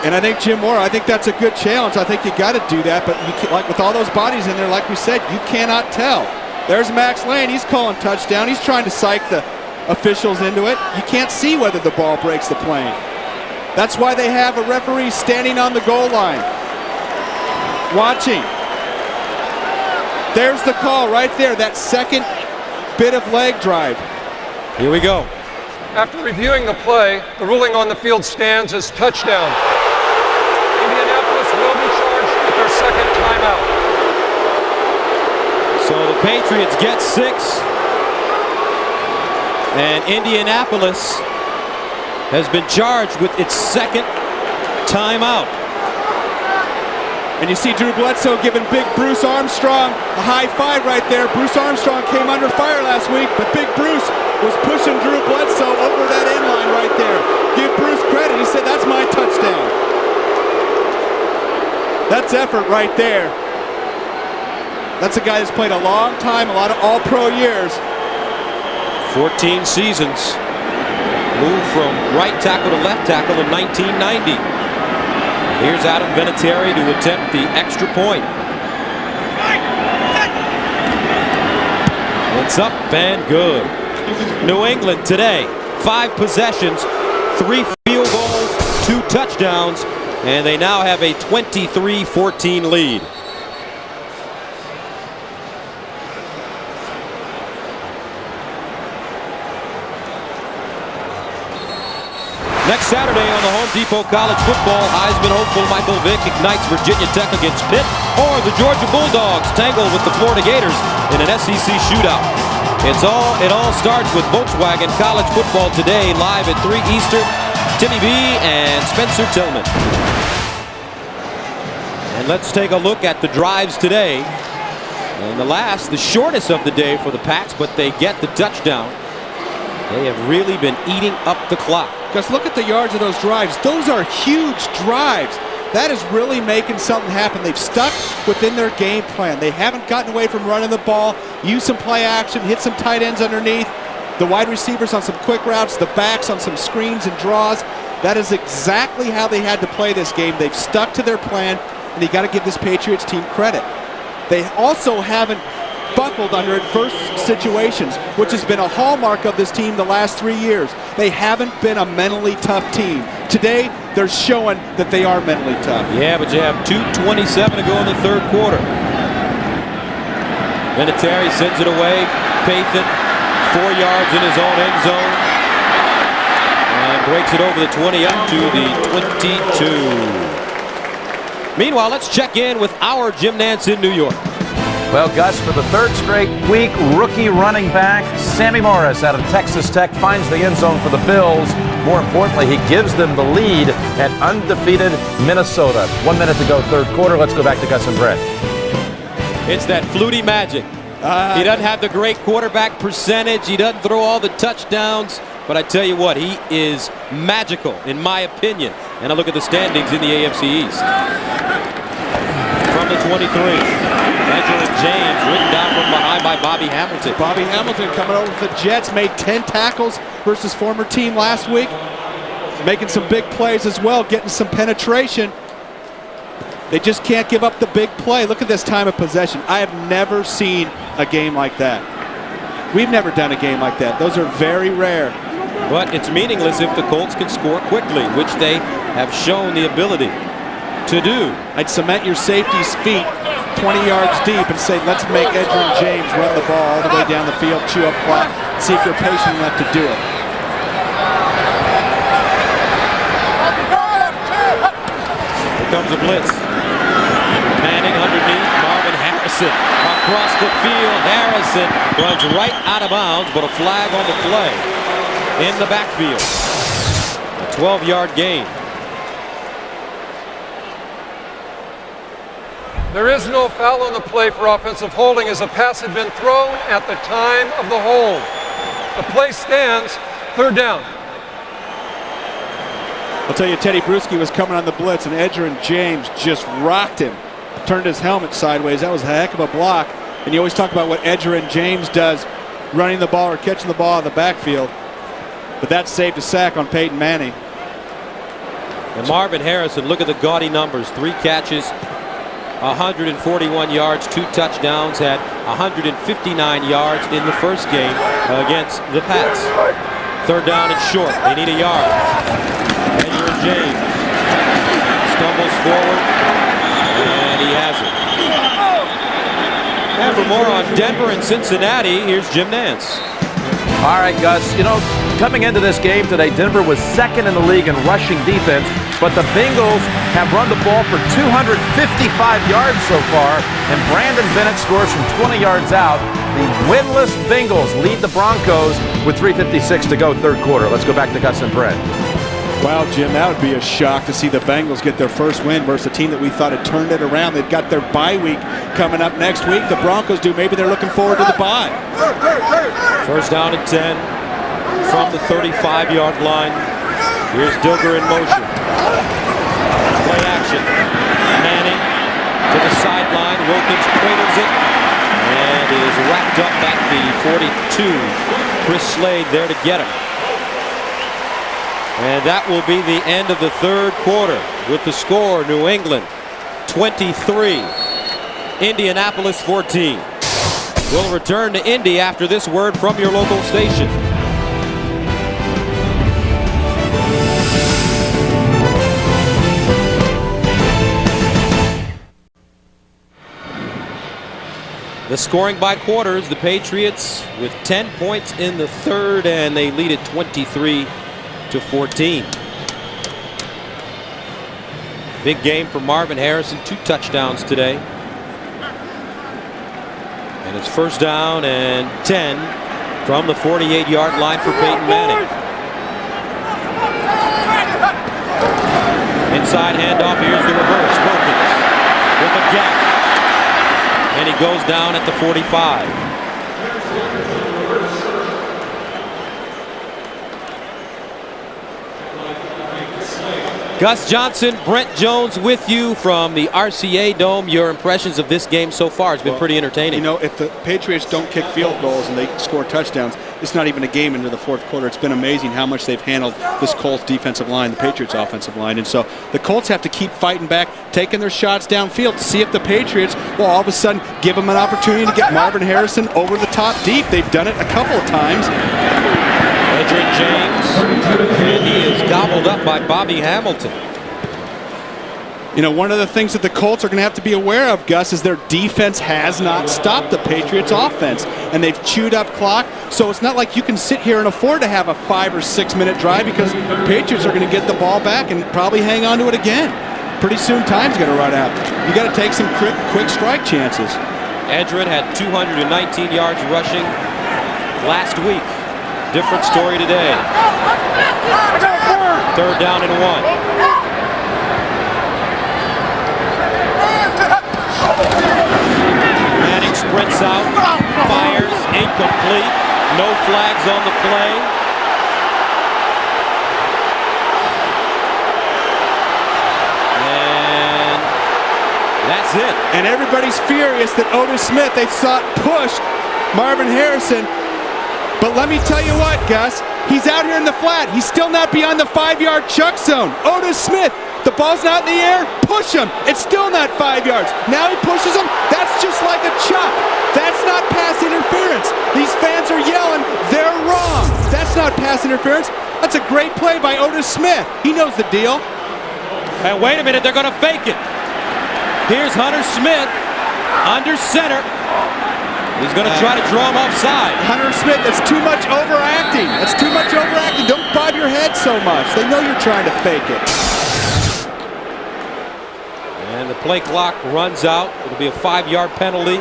And I think Jim Mora, I think that's a good challenge. I think you got to do that, but you can, like with all those bodies in there, like we said, you cannot tell. There's Max Lane. He's calling touchdown. He's trying to psych the officials into it. You can't see whether the ball breaks the plane. That's why they have a referee standing on the goal line, watching. There's the call right there, that second bit of leg drive. Here we go. After reviewing the play, the ruling on the field stands as touchdown. Indianapolis will be charged with their second timeout. So the Patriots get 6, and Indianapolis has been charged with its second timeout. And you see Drew Bledsoe giving Big Bruce Armstrong a high five right there. Bruce Armstrong came under fire last week, but Big Bruce was pushing Drew Bledsoe over that end line right there. Give Bruce credit. He said, that's my touchdown. That's effort right there. That's a guy that's played a long time, a lot of all-pro years. 14 seasons. Moved from right tackle to left tackle in 1990. Here's Adam Vinatieri to attempt the extra point. It's up and good. New England today, 5 possessions, 3 field goals, 2 touchdowns, and they now have a 23-14 lead. Next Saturday on the Home Depot College Football, Heisman hopeful Michael Vick ignites Virginia Tech against Pitt, or the Georgia Bulldogs tangle with the Florida Gators in an SEC shootout. It all starts with Volkswagen College Football today, live at 3 Eastern. Timmy B and Spencer Tillman. And let's take a look at the drives today. And the shortest of the day for the Pats, but they get the touchdown. They have really been eating up the clock. Just look at the yards of those drives. Those are huge drives. That is really making something happen. They've stuck within their game plan. They haven't gotten away from running the ball, used some play action, hit some tight ends underneath, the wide receivers on some quick routes, the backs on some screens and draws. That is exactly how they had to play this game. They've stuck to their plan, and you got to give this Patriots team credit. They also haven't buckled under adverse situations, which has been a hallmark of this team the last 3 years. They haven't been a mentally tough team. Today, they're showing that they are mentally tough. Yeah, but you have 2:27 to go in the third quarter. Vinatieri sends it away. Pathan, 4 yards in his own end zone. And breaks it over the 20 up to the 22. Meanwhile, let's check in with our Jim Nantz in New York. Well, Gus, for the 3rd straight week, rookie running back Sammy Morris out of Texas Tech finds the end zone for the Bills. More importantly, he gives them the lead at undefeated Minnesota. 1 minute to go, third quarter. Let's go back to Gus and Brett. It's that Flutie magic. He doesn't have the great quarterback percentage. He doesn't throw all the touchdowns. But I tell you what, he is magical, in my opinion. And I look at the standings in the AFC East. From the 23. Edgerrin James written down from behind by Bobby Hamilton. Bobby Hamilton coming over with the Jets, made 10 tackles versus former team last week. Making some big plays as well, getting some penetration. They just can't give up the big play. Look at this time of possession. I have never seen a game like that. We've never done a game like that. Those are very rare. But it's meaningless if the Colts can score quickly, which they have shown the ability to do. I'd cement your safety's feet 20 yards deep and say, let's make Edgerrin James run the ball all the way down the field, chew up clock, see if you're patient enough to do it. Here comes a blitz. Manning underneath, Marvin Harrison across the field. Harrison runs right out of bounds, but a flag on the play in the backfield. A 12-yard gain. There is no foul on the play for offensive holding as a pass had been thrown at the time of the hold. The play stands, 3rd down. I'll tell you, Teddy Bruschi was coming on the blitz, and Edgerrin James just rocked him. Turned his helmet sideways. That was a heck of a block. And you always talk about what Edgerrin James does running the ball or catching the ball in the backfield. But that saved a sack on Peyton Manning. And Marvin Harrison, look at the gaudy numbers. 3 catches, 141 yards, 2 touchdowns, had 159 yards in the first game against the Pats. 3rd down and short. They need a yard. Edgerrin James stumbles forward, and he has it. And for more on Denver and Cincinnati, here's Jim Nantz. All right, Gus. You know, coming into this game today, Denver was 2nd in the league in rushing defense, but the Bengals have run the ball for 255 yards so far, and Brandon Bennett scores from 20 yards out. The winless Bengals lead the Broncos with 3:56 to go, third quarter. Let's go back to Gus and Brett. Well, Jim, that would be a shock to see the Bengals get their first win versus a team that we thought had turned it around. They've got their bye week coming up next week. The Broncos do. Maybe they're looking forward to the bye. First down and 10 from the 35-yard line. Here's Dilger in motion. Play action. Manning to the sideline. Wilkins cradles it and is wrapped up at the 42. Chris Slade there to get him. And that will be the end of the third quarter with the score: New England 23, Indianapolis 14. We'll return to Indy after this word from your local station. The scoring by quarters: the Patriots with 10 points in the third, and they lead it 23-14. Big game for Marvin Harrison, 2 touchdowns today. And it's first down and 10 from the 48-yard line for Peyton Manning. Inside handoff, here's the reverse. Wilkins with a gap. And he goes down at the 45. Gus Johnson, Brent Jones with you from the RCA Dome. Your impressions of this game so far? It's been pretty entertaining. You know, if the Patriots don't kick field goals and they score touchdowns, it's not even a game into the fourth quarter. It's been amazing how much they've handled this Colts defensive line, the Patriots offensive line. And so the Colts have to keep fighting back, taking their shots downfield to see if the Patriots will all of a sudden give them an opportunity to get Marvin Harrison over the top deep. They've done it a couple of times. Edgerrin James, and he is gobbled up by Bobby Hamilton. You know, one of the things that the Colts are going to have to be aware of, Gus, is their defense has not stopped the Patriots offense, and they've chewed up clock. So it's not like you can sit here and afford to have a 5 or 6 minute drive, because the Patriots are going to get the ball back and probably hang on to it again. Pretty soon time's going to run out. You got to take some quick strike chances. Edgerrin had 219 yards rushing last week. Different story today. Third down and 1. Manning sprints out, fires, incomplete. No flags on the play. And that's it. And everybody's furious that Otis Smith, they thought, pushed Marvin Harrison. But let me tell you what, Gus, he's out here in the flat. He's still not beyond the 5-yard chuck zone. Otis Smith, the ball's not in the air, push him. It's still not 5 yards. Now he pushes him. That's just like a chuck. That's not pass interference. These fans are yelling, they're wrong. That's not pass interference. That's a great play by Otis Smith. He knows the deal. And wait a minute, they're going to fake it. Here's Hunter Smith under center. He's going to try to draw him offside. Hunter Smith, that's too much overacting. That's too much overacting. Don't bob your head so much. They know you're trying to fake it. And the play clock runs out. It'll be a 5-yard penalty.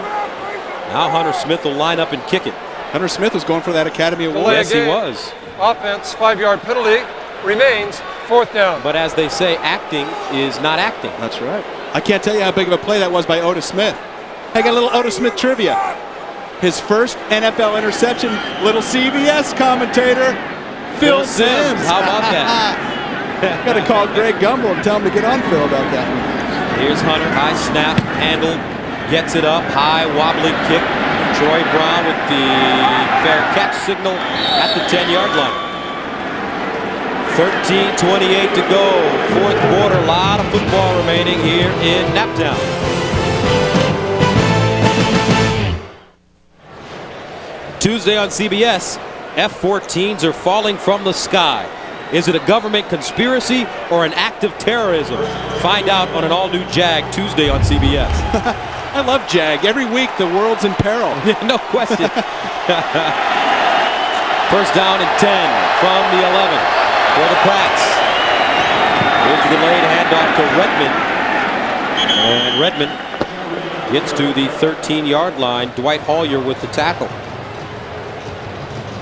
Now Hunter Smith will line up and kick it. Hunter Smith was going for that Academy Award. Yes, he was. Offense, 5-yard penalty, remains fourth down. But as they say, acting is not acting. That's right. I can't tell you how big of a play that was by Otis Smith. I got a little Otis Smith trivia. His first NFL interception, little CBS commentator, Phil Simms. How about that? Got to call Greg Gumbel and tell him to get on Phil about that. Here's Hunter, high snap, handle, gets it up, high wobbly kick. Troy Brown with the fair catch signal at the 10-yard line. 13:28 to go, fourth quarter, a lot of football remaining here in Naptown. Tuesday on CBS, F-14s are falling from the sky. Is it a government conspiracy or an act of terrorism? Find out on an all-new Jag Tuesday on CBS. I love Jag. Every week the world's in peril. No question. First down and 10 from the 11 for the Pats. Here's the delayed handoff to Redmond. And Redmond gets to the 13-yard line. Dwight Hollier with the tackle.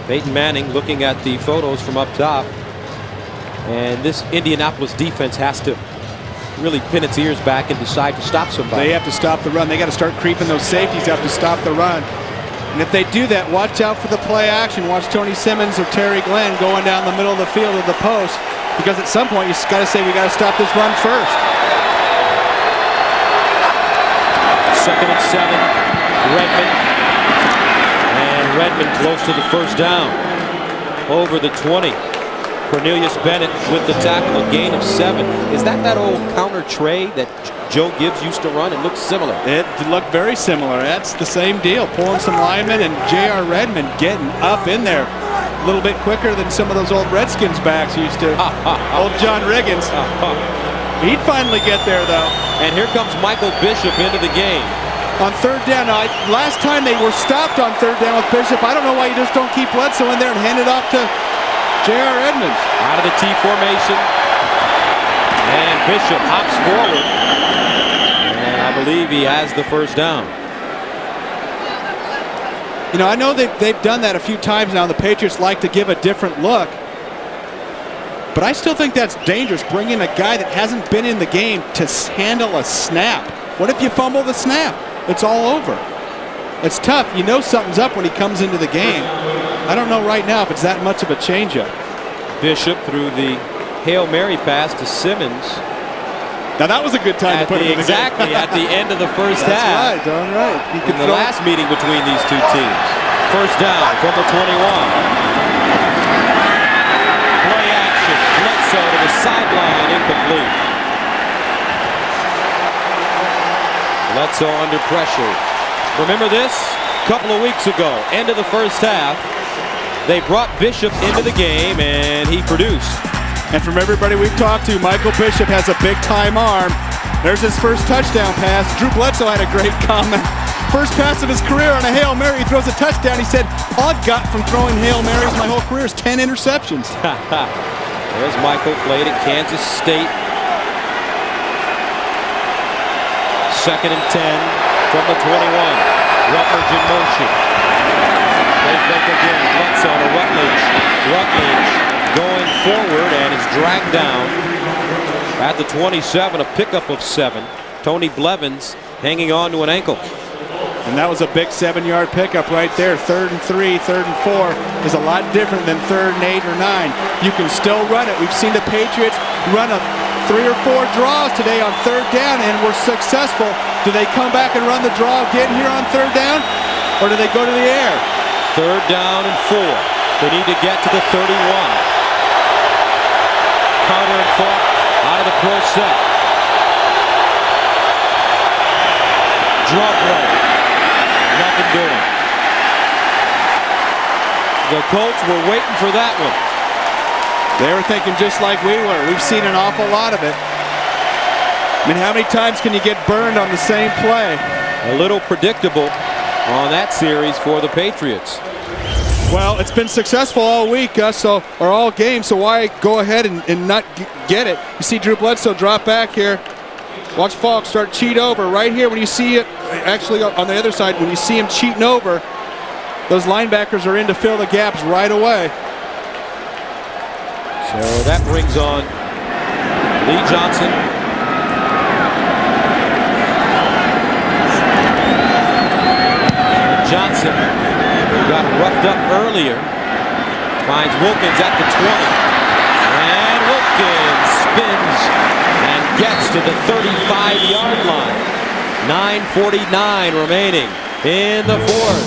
Peyton Manning looking at the photos from up top. And this Indianapolis defense has to really pin its ears back and decide to stop somebody. They have to stop the run. They got to start creeping those safeties up to stop the run. And if they do that, watch out for the play action. Watch Tony Simmons or Terry Glenn going down the middle of the field of the post, because at some point you got to say we got to stop this run first. 2nd and 7, Redmond. And Redmond close to the first down. Over the 20. Cornelius Bennett with the tackle, a gain of 7. Is that old counter tray that Joe Gibbs used to run? It looks similar. It looked very similar. That's the same deal. Pulling some linemen, and J.R. Redmond getting up in there a little bit quicker than some of those old Redskins backs used to. Old John Riggins. He'd finally get there, though. And here comes Michael Bishop into the game. On 3rd down, last time they were stopped on 3rd down with Bishop, I don't know why you just don't keep Bledsoe in there and hand it off to J.R. Edmonds. Out of the T formation. And Bishop hops forward. And I believe he has the first down. You know, I know they've done that a few times now. The Patriots like to give a different look. But I still think that's dangerous, bringing a guy that hasn't been in the game to handle a snap. What if you fumble the snap? It's all over. It's tough. You know something's up when he comes into the game. I don't know right now if it's that much of a changeup. Bishop threw the Hail Mary pass to Simmons. Now that was a good time to put it in the game. Exactly, at the end of the first half. That's right, darn right. In the last meeting between these two teams. First down from the 21. Play action. Bledsoe to the sideline, incomplete. Bledsoe under pressure. Remember this? A couple of weeks ago, end of the first half, they brought Bishop into the game, and he produced. And from everybody we've talked to, Michael Bishop has a big-time arm. There's his first touchdown pass. Drew Bledsoe had a great comment. First pass of his career on a Hail Mary. He throws a touchdown. He said, all I've got from throwing Hail Marys my whole career is 10 interceptions. There's Michael, played at Kansas State. 2nd and 10 from the 21. Rutledge in motion. They think again. Bledsoe to Rutledge. Rutledge going forward and is dragged down at the 27. A pickup of 7. Tony Blevins hanging on to an ankle. And that was a big 7-yard pickup right there. 3rd and 3, 3rd and 4 is a lot different than 3rd and 8 or 9. You can still run it. We've seen the Patriots run 3 or 4 draws today on 3rd down and were successful. Do they come back and run the draw again here on 3rd down, or do they go to the air? 3rd down and 4. They need to get to the 31. Counter and fought out of the pro set. Draw play. Nothing doing. The Colts were waiting for that one. They were thinking just like we were. We've seen an awful lot of it. I mean, how many times can you get burned on the same play? A little predictable on that series for the Patriots. Well, it's been successful all week, or all game, so why go ahead and not get it? You see Drew Bledsoe drop back here. Watch Falk start cheat over right here when you see it. Actually, on the other side, when you see him cheating over, those linebackers are in to fill the gaps right away. So that brings on Lee Johnson. And Johnson, who got roughed up earlier, finds Wilkins at the 20. And Wilkins spins and gets to the 35-yard line. 9:49 remaining in the fourth.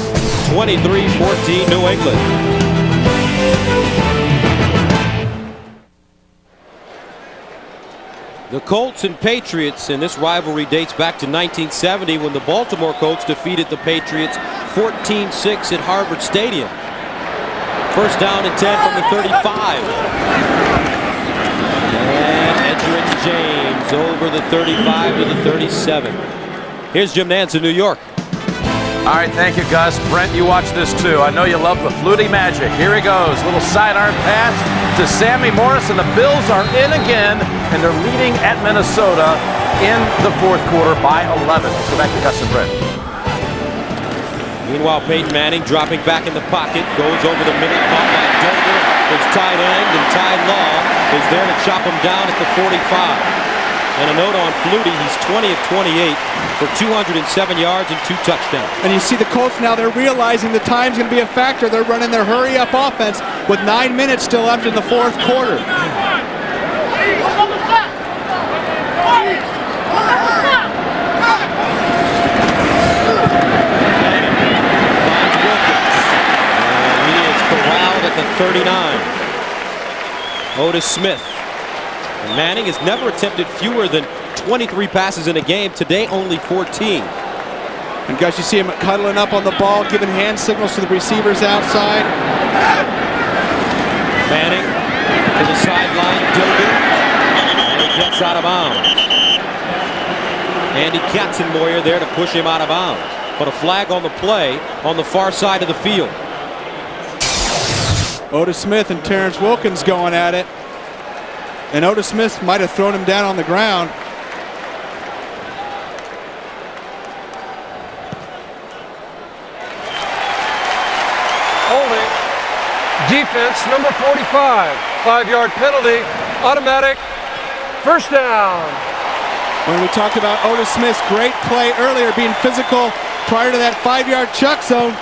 23-14 New England. The Colts and Patriots, and this rivalry dates back to 1970 when the Baltimore Colts defeated the Patriots 14-6 at Harvard Stadium. First down and 10 from the 35. And Edgerrin James over the 35 to the 37. Here's Jim Nantz in New York. All right, thank you, Gus. Brent, you watch this too. I know you love the Flutie magic. Here he goes. Little sidearm pass to Sammy Morris, and the Bills are in again, and they're leading at Minnesota in the fourth quarter by 11. Let's go back to Gus and Brent. Meanwhile, Peyton Manning dropping back in the pocket, goes over the middle, caught by Dover, his tight end, and Ty Law is there to chop him down at the 45. And a note on Flutie, he's 20 of 28 for 207 yards and 2 touchdowns. And you see the Colts now, they're realizing the time's going to be a factor. They're running their hurry-up offense with 9 minutes still left in the fourth quarter. Corralled at the 39. Otis Smith. And Manning has never attempted fewer than 23 passes in a game. Today, only 14. And guys, you see him cuddling up on the ball, giving hand signals to the receivers outside. Manning to the sideline, Dillon, and he gets out of bounds. Andy Katzenmoyer there to push him out of bounds. But a flag on the play on the far side of the field. Otis Smith and Terrence Wilkins going at it. And Otis Smith might have thrown him down on the ground. Holding. Defense, number 45. 5-yard penalty. Automatic. First down. When we talked about Otis Smith's great play earlier, being physical prior to that 5-yard chuck zone.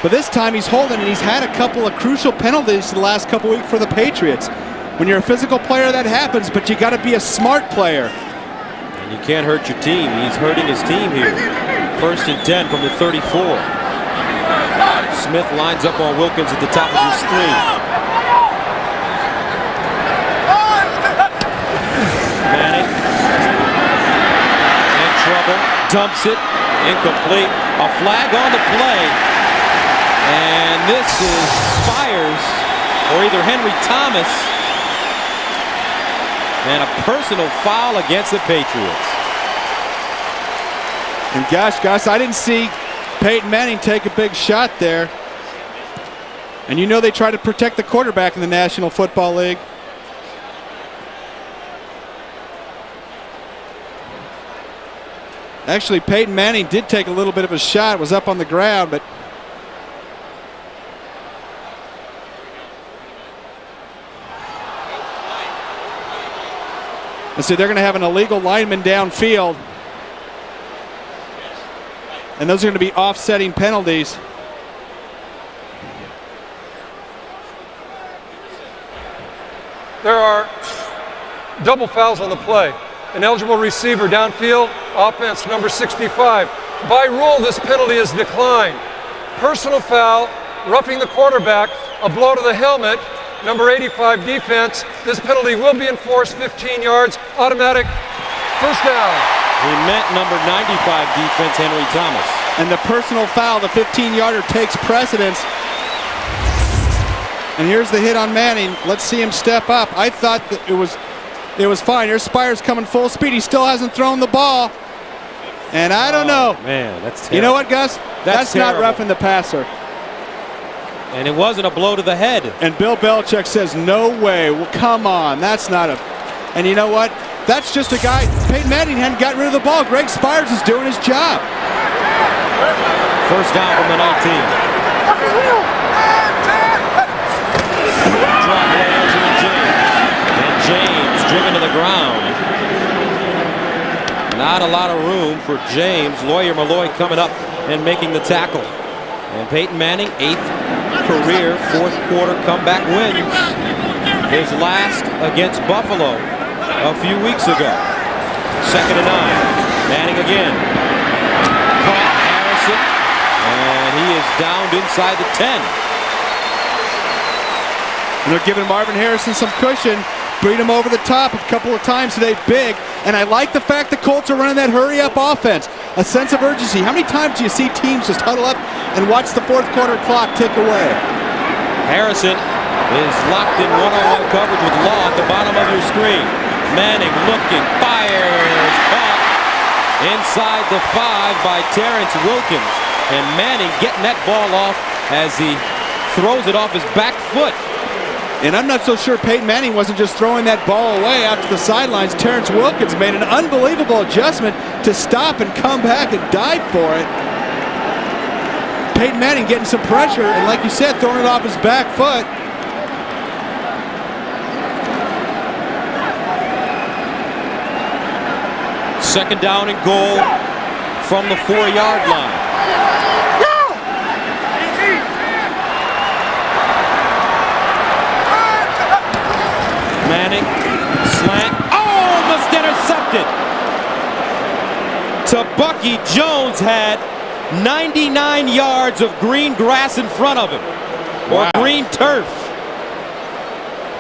But this time he's holding, and he's had a couple of crucial penalties the last couple weeks for the Patriots. When you're a physical player, that happens, but you got to be a smart player. And you can't hurt your team. He's hurting his team here. 1st and 10 from the 34. Smith lines up on Wilkins at the top of his screen. Manning in trouble, dumps it, incomplete. A flag on the play. And this is Spires, or either Henry Thomas, and a personal foul against the Patriots. And gosh, I didn't see Peyton Manning take a big shot there. And you know they try to protect the quarterback in the National Football League. Actually, Peyton Manning did take a little bit of a shot, was up on the ground, but and so they're going to have an illegal lineman downfield. And those are going to be offsetting penalties. There are double fouls on the play. An eligible receiver downfield, offense number 65. By rule, this penalty is declined. Personal foul, roughing the quarterback, a blow to the helmet, number 85 defense. This penalty will be enforced 15 yards, automatic, first down. He meant number 95 defense, Henry Thomas. And the personal foul, the 15-yarder, takes precedence. And here's the hit on Manning. Let's see him step up. I thought that it was fine. Here's Spires coming full speed. He still hasn't thrown the ball. And I don't know. Man, that's terrible. You know what, Gus? That's not roughing the passer. And it wasn't a blow to the head. And Bill Belichick says, no way. Well, come on. That's not a... And you know what? That's just a guy. Peyton Manning hadn't gotten rid of the ball. Greg Spires is doing his job. First down from the 19. Drop play, Anthony James. And James driven to the ground. Not a lot of room for James. Lawyer Malloy coming up and making the tackle. And Peyton Manning, 8th career fourth quarter comeback wins. His last against Buffalo a few weeks ago. 2nd and 9. Manning again. Caught Harrison. And he is downed inside the 10. And they're giving Marvin Harrison some cushion. Beat him over the top a couple of times today, big. And I like the fact the Colts are running that hurry-up offense. A sense of urgency. How many times do you see teams just huddle up and watch the fourth quarter clock tick away? Harrison is locked in one-on-one coverage with Law at the bottom of your screen. Manning looking, fires, caught inside the 5 by Terrence Wilkins. And Manning getting that ball off as he throws it off his back foot. And I'm not so sure Peyton Manning wasn't just throwing that ball away out to the sidelines. Terrence Wilkins made an unbelievable adjustment to stop and come back and dive for it. Peyton Manning getting some pressure, and like you said, throwing it off his back foot. Second down and goal from the 4-yard line. Manning, slant, almost intercepted. Bucky Jones had 99 yards of green grass in front of him, or green turf.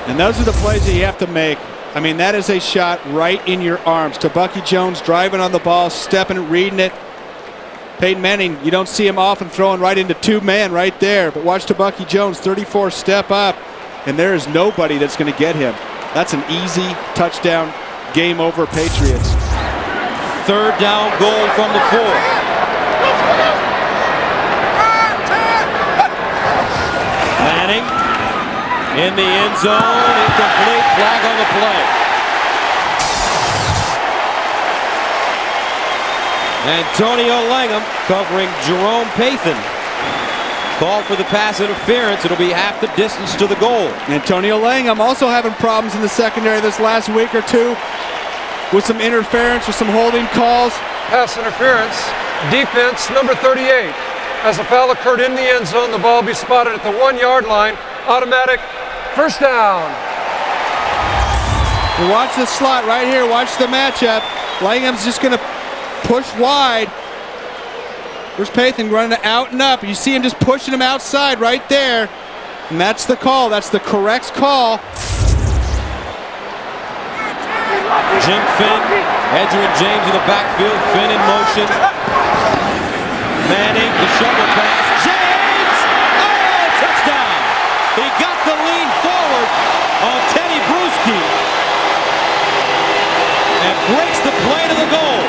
And those are the plays that you have to make. I mean, that is a shot right in your arms. Bucky Jones driving on the ball, stepping, reading it. Peyton Manning, you don't see him often throwing right into two-man right there. But watch Bucky Jones, 34 step up, and there is nobody that's going to get him. That's an easy touchdown, game over, Patriots. Third down goal from the 4. Manning in the end zone, incomplete, flag on the play. Antonio Langham covering Jerome Pathan. Call for the pass interference. It'll be half the distance to the goal. Antonio Langham also having problems in the secondary this last week or two with some interference, with some holding calls. Pass interference, defense number 38. As a foul occurred in the end zone, the ball will be spotted at the 1-yard line. Automatic first down. And watch the slot right here. Watch the matchup. Langham's just going to push wide. There's Pathan running out and up. You see him just pushing him outside right there. And that's the call. That's the correct call. Jim Finn, Edgerrin James in the backfield. Finn in motion. Manning, the shovel pass. James! Oh, touchdown! He got the lean forward on Teddy Bruschi and breaks the play to the goal.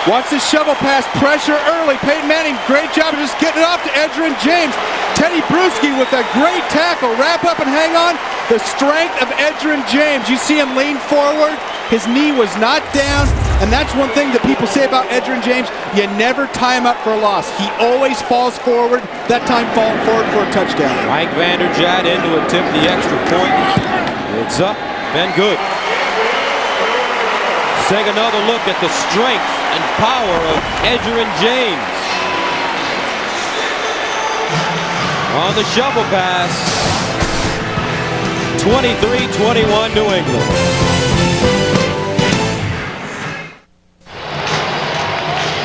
Watch the shovel pass, pressure early. Peyton Manning, great job of just getting it off to Edgerrin James. Teddy Bruschi with a great tackle. Wrap up and hang on. The strength of Edgerrin James. You see him lean forward. His knee was not down. And that's one thing that people say about Edgerrin James. You never tie him up for a loss. He always falls forward. That time falling forward for a touchdown. Mike Vanderjagt in to attempt the extra point. It's up, been good. Take another look at the strength and power of Edgerrin James. On the shovel pass, 23-21 New England.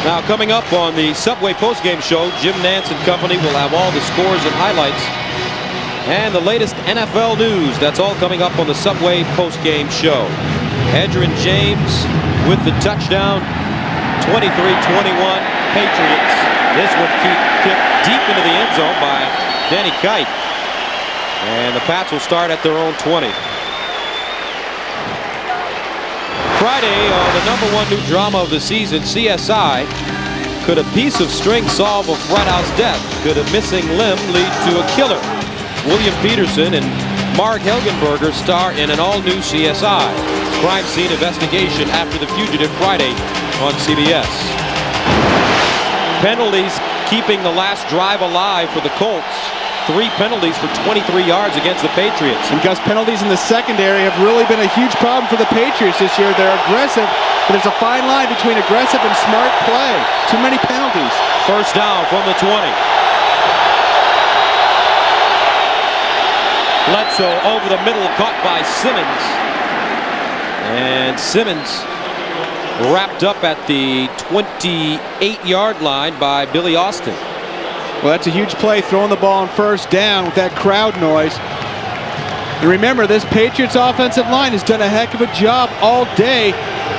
Now coming up on the Subway postgame show, Jim Nantz and company will have all the scores and highlights and the latest NFL news. That's all coming up on the Subway postgame show. Edgerrin James with the touchdown, 23-21 Patriots. This one kicked deep into the end zone by Danny Kite. And the Pats will start at their own 20. Friday on the #1 new drama of the season, CSI. Could a piece of string solve a frat house death? Could a missing limb lead to a killer? William Peterson and Mark Helgenberger star in an all-new CSI. Crime scene investigation after the fugitive Friday on CBS. Penalties keeping the last drive alive for the Colts. 3 penalties for 23 yards against the Patriots. And Gus, penalties in the secondary have really been a huge problem for the Patriots this year. They're aggressive, but there's a fine line between aggressive and smart play. Too many penalties. First down from the 20. Bledsoe over the middle, caught by Simmons. And Simmons wrapped up at the 28-yard line by Billy Austin. Well, that's a huge play, throwing the ball on first down with that crowd noise. And remember, this Patriots offensive line has done a heck of a job all day.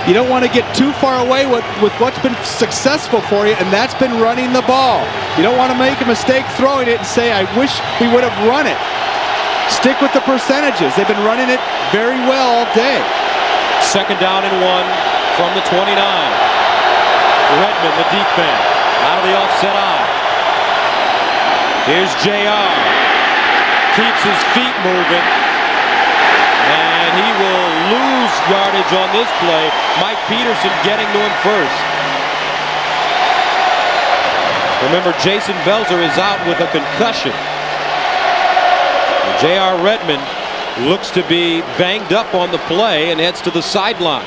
You don't want to get too far away with what's been successful for you, and that's been running the ball. You don't want to make a mistake throwing it and say, I wish we would have run it. Stick with the percentages. They've been running it very well all day. Second down and 1 from the 29. Redmond, the deep man, out of the offset eye. Here's JR. Keeps his feet moving. And he will lose yardage on this play. Mike Peterson getting to him first. Remember, Jason Belzer is out with a concussion. J.R. Redmond looks to be banged up on the play and heads to the sideline.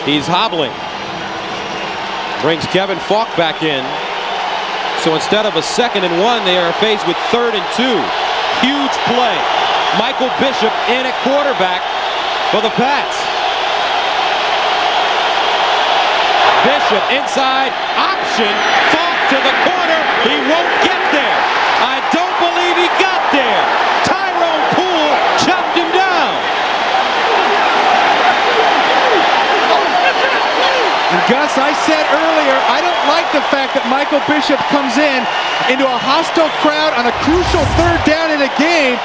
He's hobbling. Brings Kevin Falk back in. So instead of a 2nd and 1, they are faced with 3rd and 2. Huge play. Michael Bishop in at quarterback for the Pats. Bishop inside, option, Falk to the corner. He won't get there. I don't believe he got there. Tyrone Poole chopped him down. And Gus, I said earlier, I don't like the fact that Michael Bishop comes in into a hostile crowd on a crucial 3rd down in a game.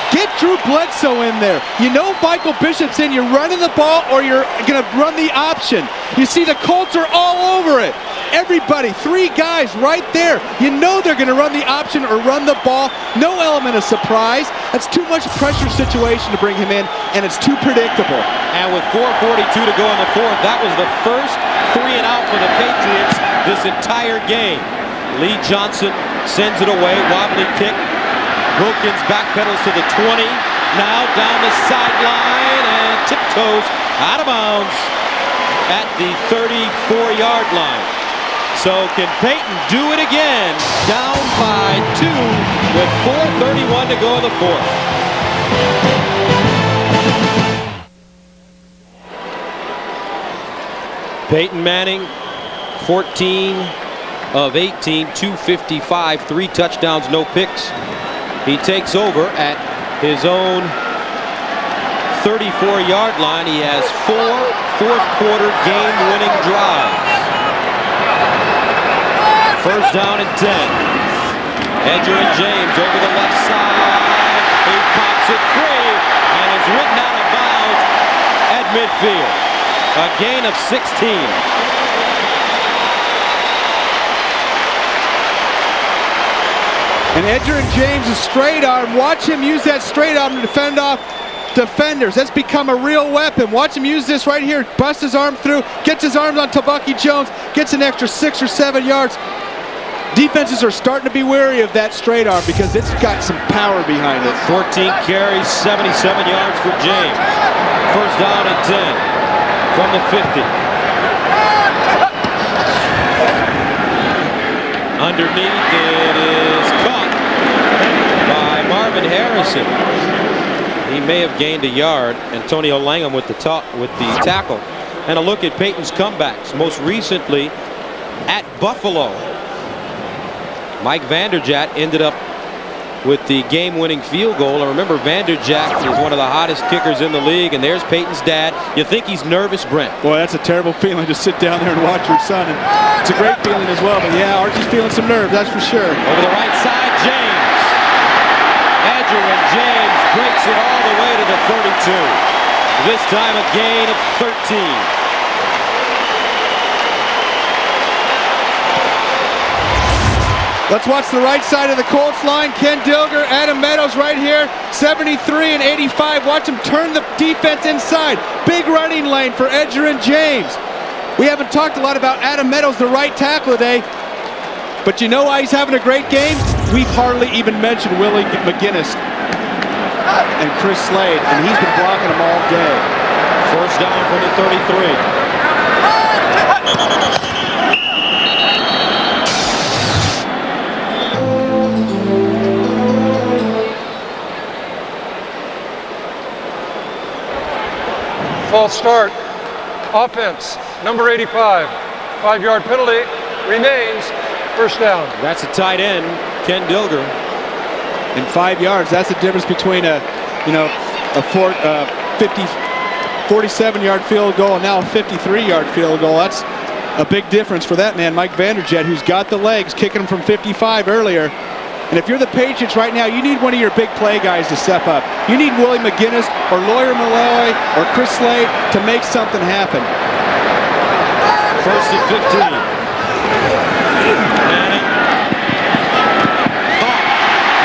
Get Drew Bledsoe in there. You know Michael Bishop's in. You're running the ball or you're going to run the option. You see the Colts are all over it. Everybody, 3 guys right there. You know they're going to run the option or run the ball. No element of surprise. That's too much pressure situation to bring him in, and it's too predictable. And with 4:42 to go in the 4th, that was the first 3 and out for the Patriots this entire game. Lee Johnson sends it away. Wobbly kick. Wilkins backpedals to the 20. Now down the sideline and tiptoes out of bounds at the 34-yard line. So can Peyton do it again? Down by 2 with 4:31 to go in the 4th. Peyton Manning, 14 of 18, 255, 3 touchdowns, no picks. He takes over at his own 34-yard line. He has 4 fourth-quarter game-winning drives. First down and 10. Edgerrin James over the left side. He pops it free and is ridden out of bounds at midfield. A gain of 16. And Edgerrin James is straight arm. Watch him use that straight arm to defend off defenders. That's become a real weapon. Watch him use this right here. Bust his arm through. Gets his arms on Tabucky Jones. Gets an extra 6 or 7 yards. Defenses are starting to be wary of that straight arm because it's got some power behind it. 14 carries, 77 yards for James. First down and 10 from the 50. Underneath, it is caught by Marvin Harrison. He may have gained a yard. Antonio Langham with the tackle. And a look at Peyton's comebacks. Most recently at Buffalo. Mike Vanderjagt ended up with the game-winning field goal. And remember, Vanderjagt is one of the hottest kickers in the league. And there's Peyton's dad. You think he's nervous, Brent? Boy, that's a terrible feeling to sit down there and watch your son. And it's a great feeling as well. But yeah, Archie's feeling some nerves, that's for sure. Over the right side, James. Edgerrin James breaks it all the way to the 32. This time a gain of 13. Let's watch the right side of the Colts line. Ken Dilger, Adam Meadows right here, 73 and 85. Watch him turn the defense inside. Big running lane for Edgerrin James. We haven't talked a lot about Adam Meadows, the right tackle today. But you know why he's having a great game? We've hardly even mentioned Willie McGinnis and Chris Slade, and he's been blocking them all day. First down from the 33. False start. Offense, number 85. 5-yard penalty remains. First down. That's a tight end, Ken Dilger. And 5 yards, that's the difference between a 47-yard field goal and now a 53-yard field goal. That's a big difference for that man, Mike Vanderjagt, who's got the legs, kicking him from 55 earlier. And if you're the Patriots right now, you need one of your big play guys to step up. You need Willie McGinnis or Lawyer Malloy or Chris Slade to make something happen. First and 15. Manning. Caught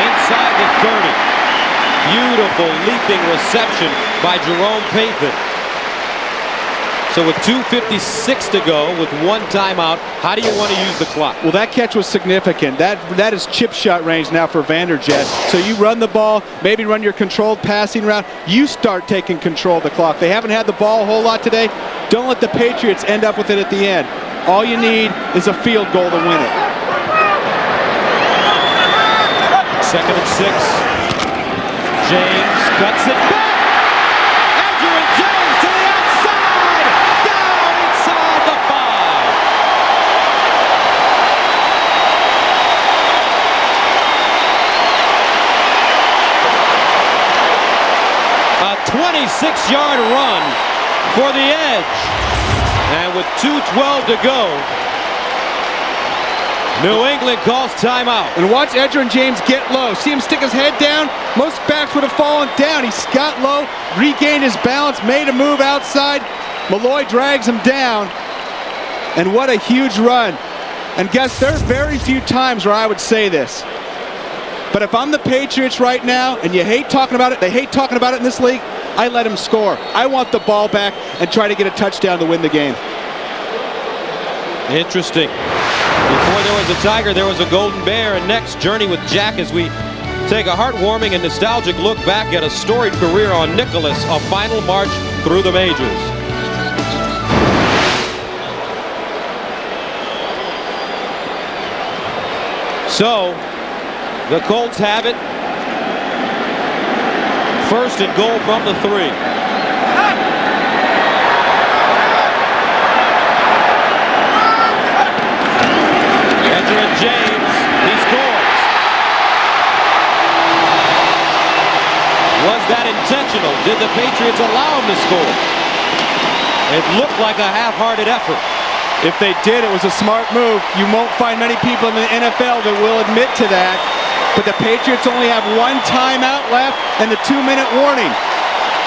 inside the 30. Beautiful leaping reception by Jerome Payton. So with 2:56 to go, with one timeout, how do you want to use the clock? Well, that catch was significant. That is chip shot range now for Vanderjagt. So you run the ball, maybe run your controlled passing route. You start taking control of the clock. They haven't had the ball a whole lot today. Don't let the Patriots end up with it at the end. All you need is a field goal to win it. 2nd and 6. James cuts it back. Adrian James to the outside. Down inside the 5. A 26-yard run for the edge. And with 2:12 to go, New England calls timeout. And watch Adrian James get low. See him stick his head down? Most backs would have fallen down. He got low, regained his balance, made a move outside. Malloy drags him down. And what a huge run. And guess there are very few times where I would say this. But if I'm the Patriots right now, and you hate talking about it, they hate talking about it in this league, I let him score. I want the ball back and try to get a touchdown to win the game. Interesting. Before there was a Tiger, there was a Golden Bear. And next, Journey with Jack as we take a heartwarming and nostalgic look back at a storied career on Nicholas, a final march through the majors. So, the Colts have it. 1st and goal from the 3. Adrian James, he scores. Was that intentional? Did the Patriots allow him to score? It looked like a half-hearted effort. If they did, it was a smart move. You won't find many people in the NFL that will admit to that. But the Patriots only have one timeout left and the 2-minute warning.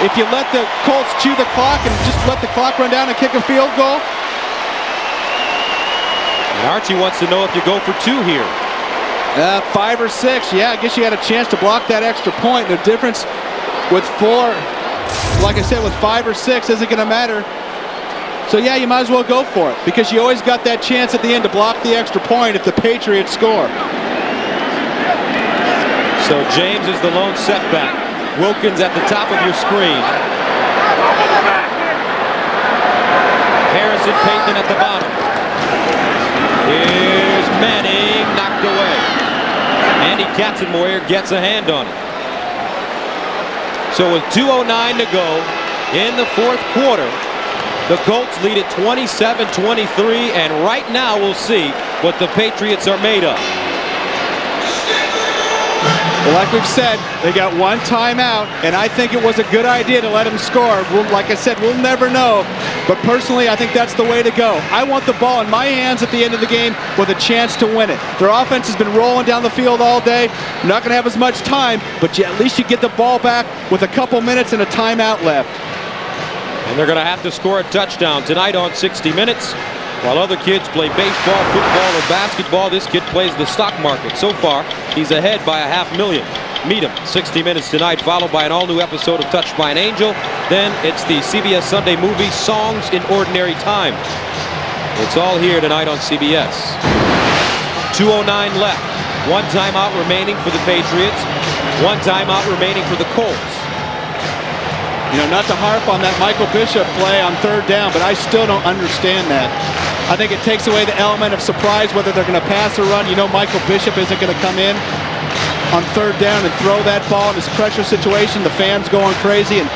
If you let the Colts chew the clock and just let the clock run down and kick a field goal. And Archie wants to know if you go for 2 here. 5 or 6. Yeah, I guess you had a chance to block that extra point. The difference with 4, like I said, with 5 or 6 isn't going to matter. So yeah, you might as well go for it because you always got that chance at the end to block the extra point if the Patriots score. So James is the lone setback. Wilkins at the top of your screen. Harrison Payton at the bottom. Here's Manning, knocked away. Andy Katzenmoyer gets a hand on it. So with 2:09 to go in the 4th quarter, the Colts lead at 27-23, and right now we'll see what the Patriots are made of. Well, like we've said, they got one timeout, and I think it was a good idea to let him score. Like I said, we'll never know, but personally, I think that's the way to go. I want the ball in my hands at the end of the game with a chance to win it. Their offense has been rolling down the field all day. Not going to have as much time, but at least you get the ball back with a couple minutes and a timeout left. And they're going to have to score a touchdown tonight on 60 Minutes. While other kids play baseball, football, or basketball, this kid plays the stock market. So far, he's ahead by $500,000. Meet him, 60 Minutes tonight, followed by an all-new episode of Touched by an Angel. Then it's the CBS Sunday movie, Songs in Ordinary Time. It's all here tonight on CBS. 2:09 left. One timeout remaining for the Patriots. One timeout remaining for the Colts. You know, not to harp on that Michael Bishop play on 3rd down, but I still don't understand that. I think it takes away the element of surprise whether they're going to pass or run. You know Michael Bishop isn't going to come in on 3rd down and throw that ball in this pressure situation. The fans going crazy, and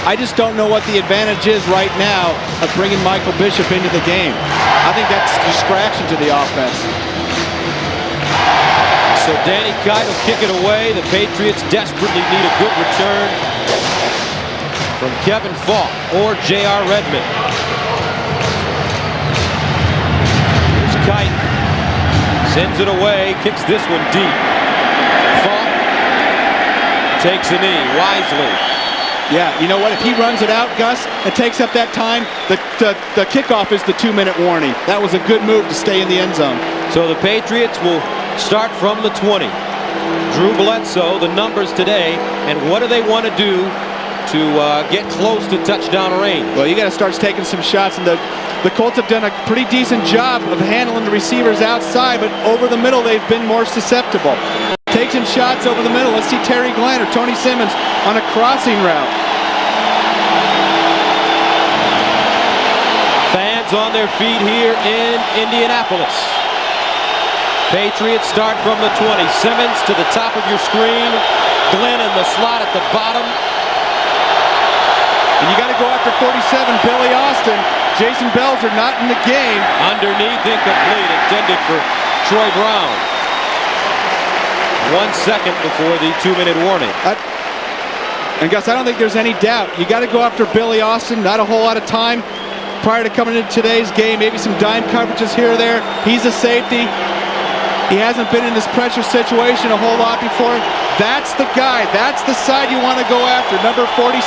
I just don't know what the advantage is right now of bringing Michael Bishop into the game. I think that's a distraction to the offense. So Danny Kite will kick it away. The Patriots desperately need a good return from Kevin Falk or J.R. Redmond. Here's Kite. Sends it away, kicks this one deep. Falk takes a knee wisely. Yeah, you know what? If he runs it out, Gus, and takes up that time, the kickoff is the 2-minute warning. That was a good move to stay in the end zone. So the Patriots will start from the 20. Drew Bledsoe, the numbers today, and what do they want to do to get close to touchdown range. Well, you got to start taking some shots, and the Colts have done a pretty decent job of handling the receivers outside, but over the middle they've been more susceptible. Take some shots over the middle. Let's see Terry Glenn or Tony Simmons on a crossing route. Fans on their feet here in Indianapolis. Patriots start from the 20. Simmons to the top of your screen. Glenn in the slot at the bottom. And you got to go after 47, Billy Austin. Jason Belzer not in the game. Underneath, incomplete, intended for Troy Brown. 1 second before the 2-minute warning. And Gus, I don't think there's any doubt. You got to go after Billy Austin. Not a whole lot of time prior to coming into today's game. Maybe some dime coverages here or there. He's a safety. He hasn't been in this pressure situation a whole lot before. That's the guy. That's the side you want to go after, number 47.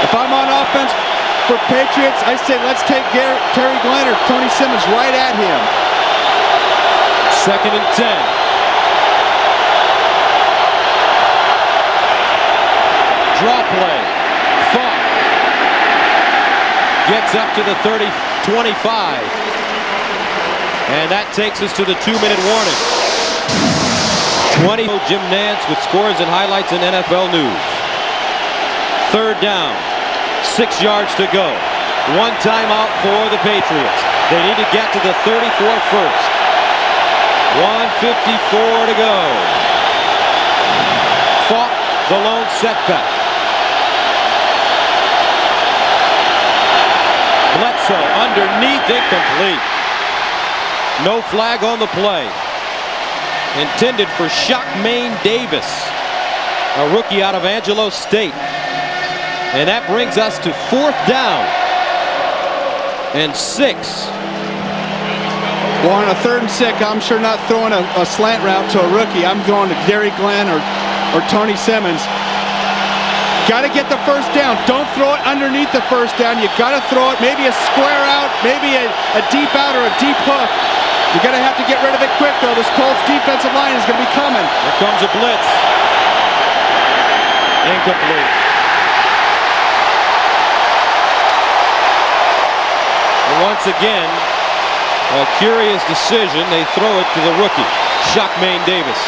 If I'm on offense for Patriots, I say let's take Terry Glenn or Tony Simmons right at him. 2nd and 10. Draw play. Falk gets up to the 30, 25. And that takes us to the 2-minute warning. 20. Jim Nance with scores and highlights in NFL News. 3rd down. 6 yards to go. 1 timeout for the Patriots. They need to get to the 34 first. 1:54 to go. Falk, the lone setback. Bledsoe underneath, incomplete. No flag on the play. Intended for Shockmaine Davis, a rookie out of Angelo State. And that brings us to 4th down and 6. Well, on a 3rd and 6, I'm sure not throwing a slant route to a rookie. I'm going to Terry Glenn or Tony Simmons. Got to get the first down. Don't throw it underneath the first down. You got to throw it maybe a square out, maybe a deep out or a deep hook. You're going to have to get rid of it quick, though. This Colts defensive line is going to be coming. Here comes a blitz. Incomplete. And once again, a curious decision. They throw it to the rookie, Shockmaine Davis.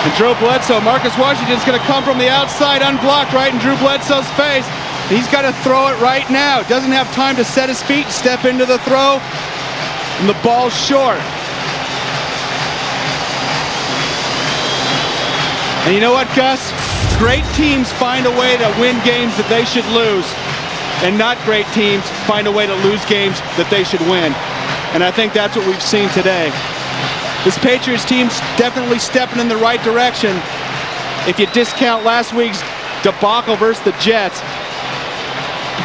And Drew Bledsoe, Marcus Washington's going to come from the outside unblocked right in Drew Bledsoe's face. He's got to throw it right now. Doesn't have time to set his feet, step into the throw, and the ball's short. And you know what, Gus? Great teams find a way to win games that they should lose, and not great teams find a way to lose games that they should win. And I think that's what we've seen today. This Patriots team's definitely stepping in the right direction. If you discount last week's debacle versus the Jets,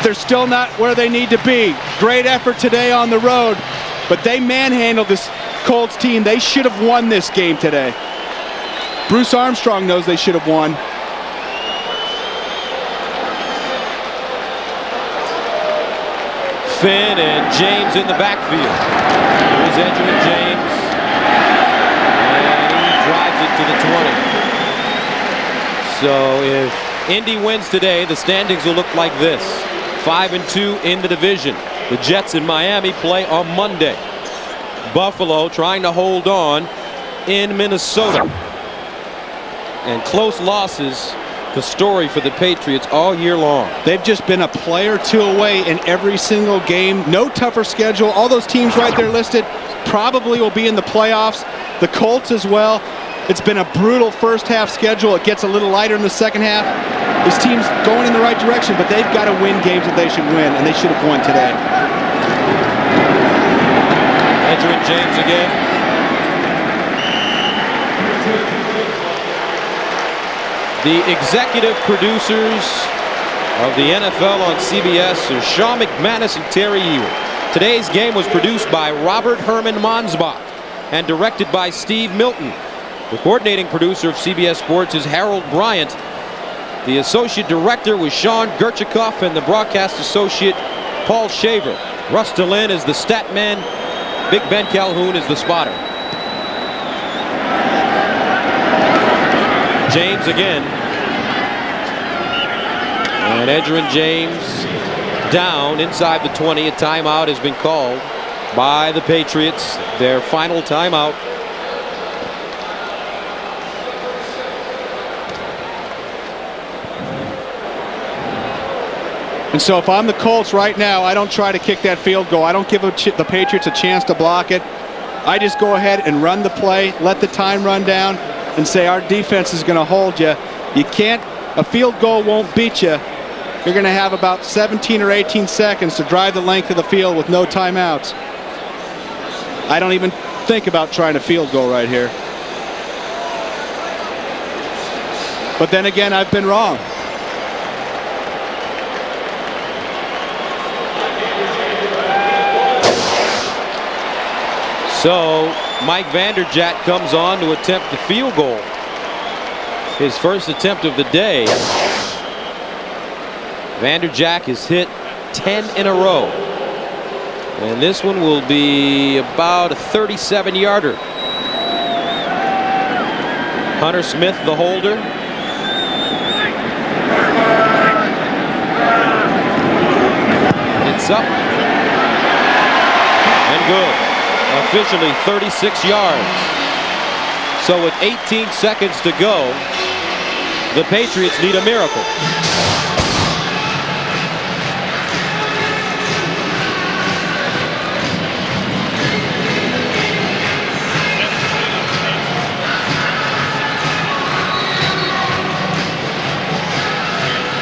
they're still not where they need to be. Great effort today on the road, but they manhandled this Colts team. They should have won this game today. Bruce Armstrong knows they should have won. Finn and James in the backfield. Here's Edgerrin James. And he drives it to the 20. So if Indy wins today, the standings will look like this. 5-2 in the division. The Jets in Miami play on Monday. Buffalo trying to hold on in Minnesota. And close losses, the story for the Patriots all year long. They've just been a play or two away in every single game. No tougher schedule. All those teams right there listed probably will be in the playoffs. The Colts as well. It's been a brutal first half schedule. It gets a little lighter in the second half. This team's going in the right direction, but they've got to win games that they should win, and they should have won today. Edgerrin James again. The executive producers of the NFL on CBS are Sean McManus and Terry Ewing. Today's game was produced by Robert Herman Monsbach and directed by Steve Milton. The coordinating producer of CBS Sports is Harold Bryant. The associate director was Sean Gerchikoff, and the broadcast associate Paul Shaver. Russ DeLynn is the stat man. Big Ben Calhoun is the spotter. James again. And Edgerrin James down inside the 20. A timeout has been called by the Patriots. Their final timeout. And so if I'm the Colts right now, I don't try to kick that field goal. I don't give the Patriots a chance to block it. I just go ahead and run the play, let the time run down, and say our defense is going to hold you. You can't, a field goal won't beat you. You're going to have about 17 or 18 seconds to drive the length of the field with no timeouts. I don't even think about trying a field goal right here. But then again, I've been wrong. So Mike Vanderjagt comes on to attempt the field goal. His first attempt of the day. Vanderjagt has hit 10 in a row. And this one will be about a 37-yarder. Hunter Smith, the holder. It's up. And good. Officially 36 yards. So with 18 seconds to go, the Patriots need a miracle.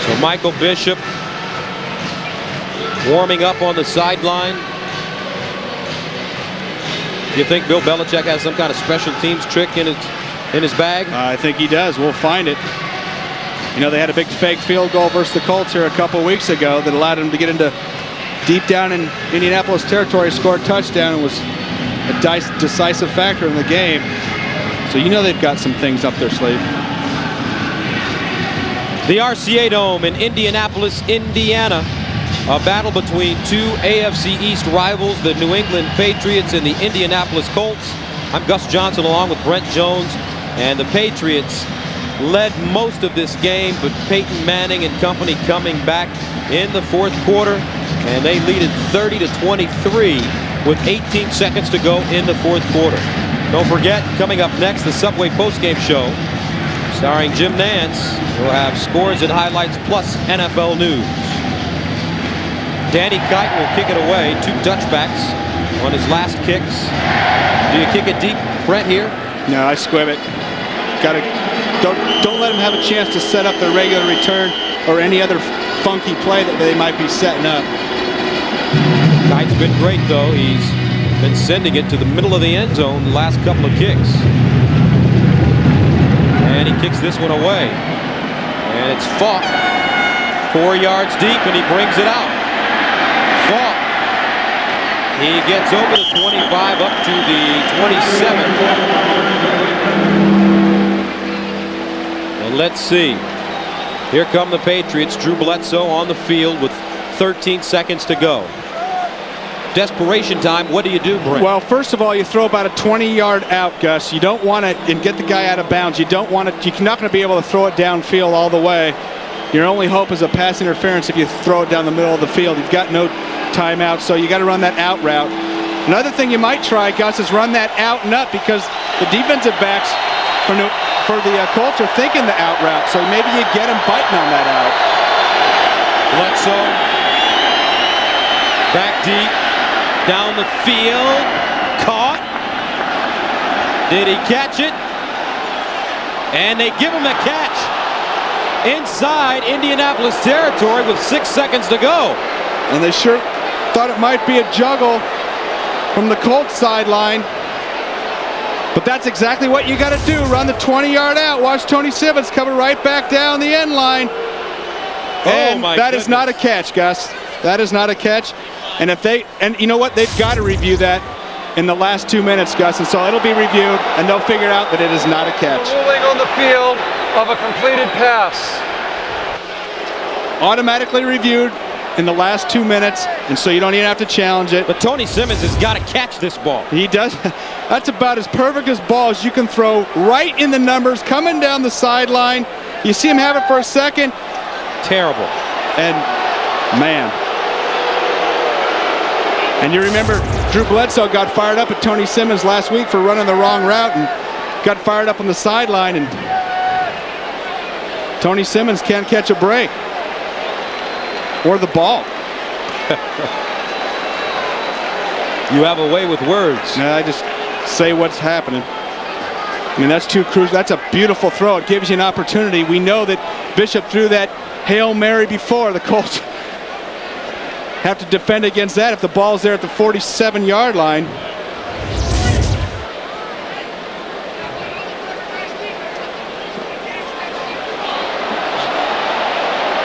So Michael Bishop warming up on the sideline. Do you think Bill Belichick has some kind of special teams trick in his bag? I think he does. We'll find it. You know, they had a big fake field goal versus the Colts here a couple weeks ago that allowed them to get into deep down in Indianapolis territory, score a touchdown, and was a decisive factor in the game. So you know they've got some things up their sleeve. The RCA Dome in Indianapolis, Indiana. A battle between two AFC East rivals, the New England Patriots and the Indianapolis Colts. I'm Gus Johnson along with Brent Jones, and the Patriots led most of this game, but Peyton Manning and company coming back in the fourth quarter, and they lead it 30-23 with 18 seconds to go in the fourth quarter. Don't forget, coming up next, the Subway postgame show starring Jim Nantz. We'll have scores and highlights plus NFL news. Danny Kite will kick it away. 2 touchbacks on his last kicks. Do you kick it deep, Brent, here? No, I squib it. Don't let them have a chance to set up their regular return or any other funky play that they might be setting up. Kite's been great, though. He's been sending it to the middle of the end zone the last couple of kicks. And he kicks this one away. And it's Falk. 4 yards deep, and he brings it out. Falk. He gets over the 25 up to the 27. And let's see. Here come the Patriots. Drew Bledsoe on the field with 13 seconds to go. Desperation time. What do you do, Brent? Well, first of all, you throw about a 20-yard out, Gus. You don't want to, and get the guy out of bounds. You don't want to. You're not going to be able to throw it downfield all the way. Your only hope is a pass interference if you throw it down the middle of the field. You've got no timeout, so you got to run that out route. Another thing you might try, Gus, is run that out and up, because the defensive backs for the Colts are thinking the out route, so maybe you get them biting on that out. Bledsoe back deep, down the field, caught. Did he catch it? And they give him a catch inside Indianapolis territory with 6 seconds to go. And they sure thought it might be a juggle from the Colts sideline. But that's exactly what you got to do. Run the 20-yard out. Watch Tony Simmons coming right back down the end line. And that is not a catch, Gus. That is not a catch. And and you know what? They've got to review that in the last 2 minutes, Gus. And so it'll be reviewed, and they'll figure out that it is not a catch. Ruling on the field of a completed pass. Automatically reviewed. in the last 2 minutes, and so you don't even have to challenge it. But Tony Simmons has got to catch this ball. He does. That's about as perfect as ball as you can throw, right in the numbers, coming down the sideline. You see him have it for a second. Terrible. And, man. And you remember Drew Bledsoe got fired up at Tony Simmons last week for running the wrong route and got fired up on the sideline, and Tony Simmons can't catch a break. Or the ball. You have a way with words. I just say what's happening. I mean, that's too crucial. That's a beautiful throw. It gives you an opportunity. We know that Bishop threw that Hail Mary before. The Colts have to defend against that if the ball's there at the 47-yard line.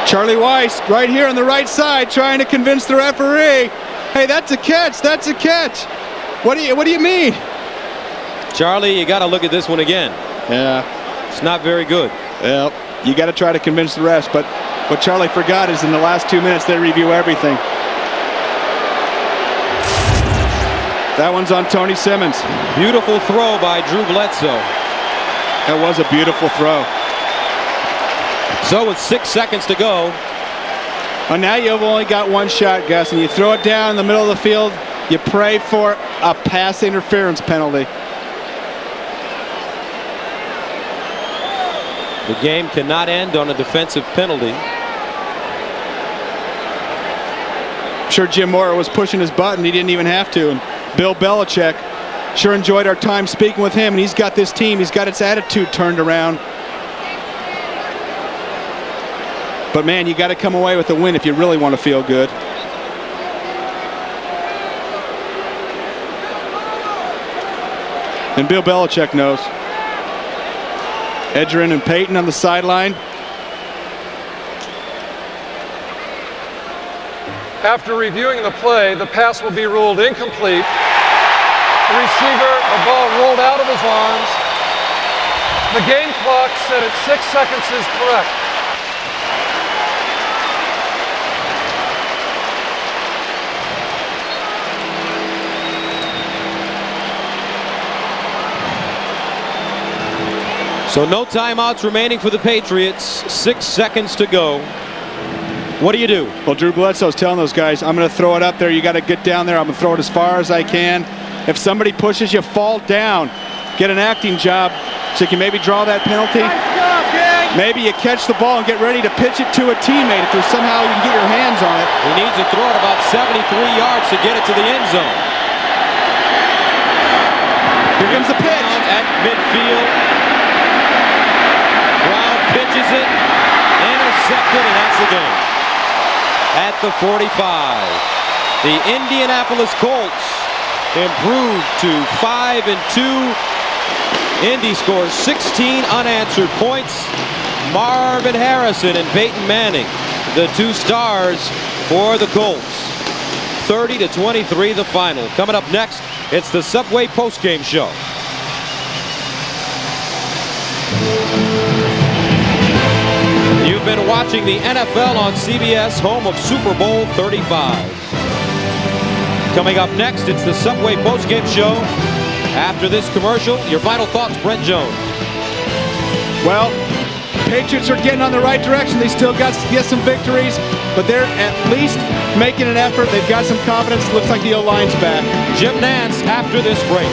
Charlie Weiss right here on the right side trying to convince the referee, hey, that's a catch, that's a catch. What do you mean? Charlie, you got to look at this one again. Yeah. It's not very good. Well, you got to try to convince the refs, but what Charlie forgot is in the last 2 minutes they review everything. That one's on Tony Simmons. Beautiful throw by Drew Bledsoe. That was a beautiful throw. So with 6 seconds to go. Well, now you've only got one shot, Gus, and you throw it down in the middle of the field. You pray for a pass interference penalty. The game cannot end on a defensive penalty. I'm sure Jim Mora was pushing his button. He didn't even have to. And Bill Belichick, sure enjoyed our time speaking with him. And he's got this team. He's got its attitude turned around. But, man, you got to come away with a win if you really want to feel good. And Bill Belichick knows. Edgerrin and Payton on the sideline. After reviewing the play, the pass will be ruled incomplete. The receiver, the ball rolled out of his arms. The game clock set at 6 seconds is correct. So no timeouts remaining for the Patriots. 6 seconds to go. What do you do? Well, Drew Bledsoe's telling those guys, I'm going to throw it up there. You got to get down there. I'm going to throw it as far as I can. If somebody pushes you, fall down. Get an acting job so you can maybe draw that penalty. Maybe you catch the ball and get ready to pitch it to a teammate if there's somehow you can get your hands on it. He needs to throw it about 73 yards to get it to the end zone. Here comes the pitch. At midfield. Brown pitches it. Intercepted, and that's the game. At the 45. The Indianapolis Colts improved to 5-2. Indy scores 16 unanswered points. Marvin Harrison and Peyton Manning, the two stars for the Colts. 30-23 the final. Coming up next, it's the Subway postgame show. You've been watching the NFL on CBS, home of Super Bowl 35. Coming up next, it's the Subway postgame show. After this commercial, your final thoughts, Brent Jones. Well, Patriots are getting on the right direction. They still got to get some victories, but they're at least making an effort. They've got some confidence. Looks like the O-line's back. Jim Nantz after this break.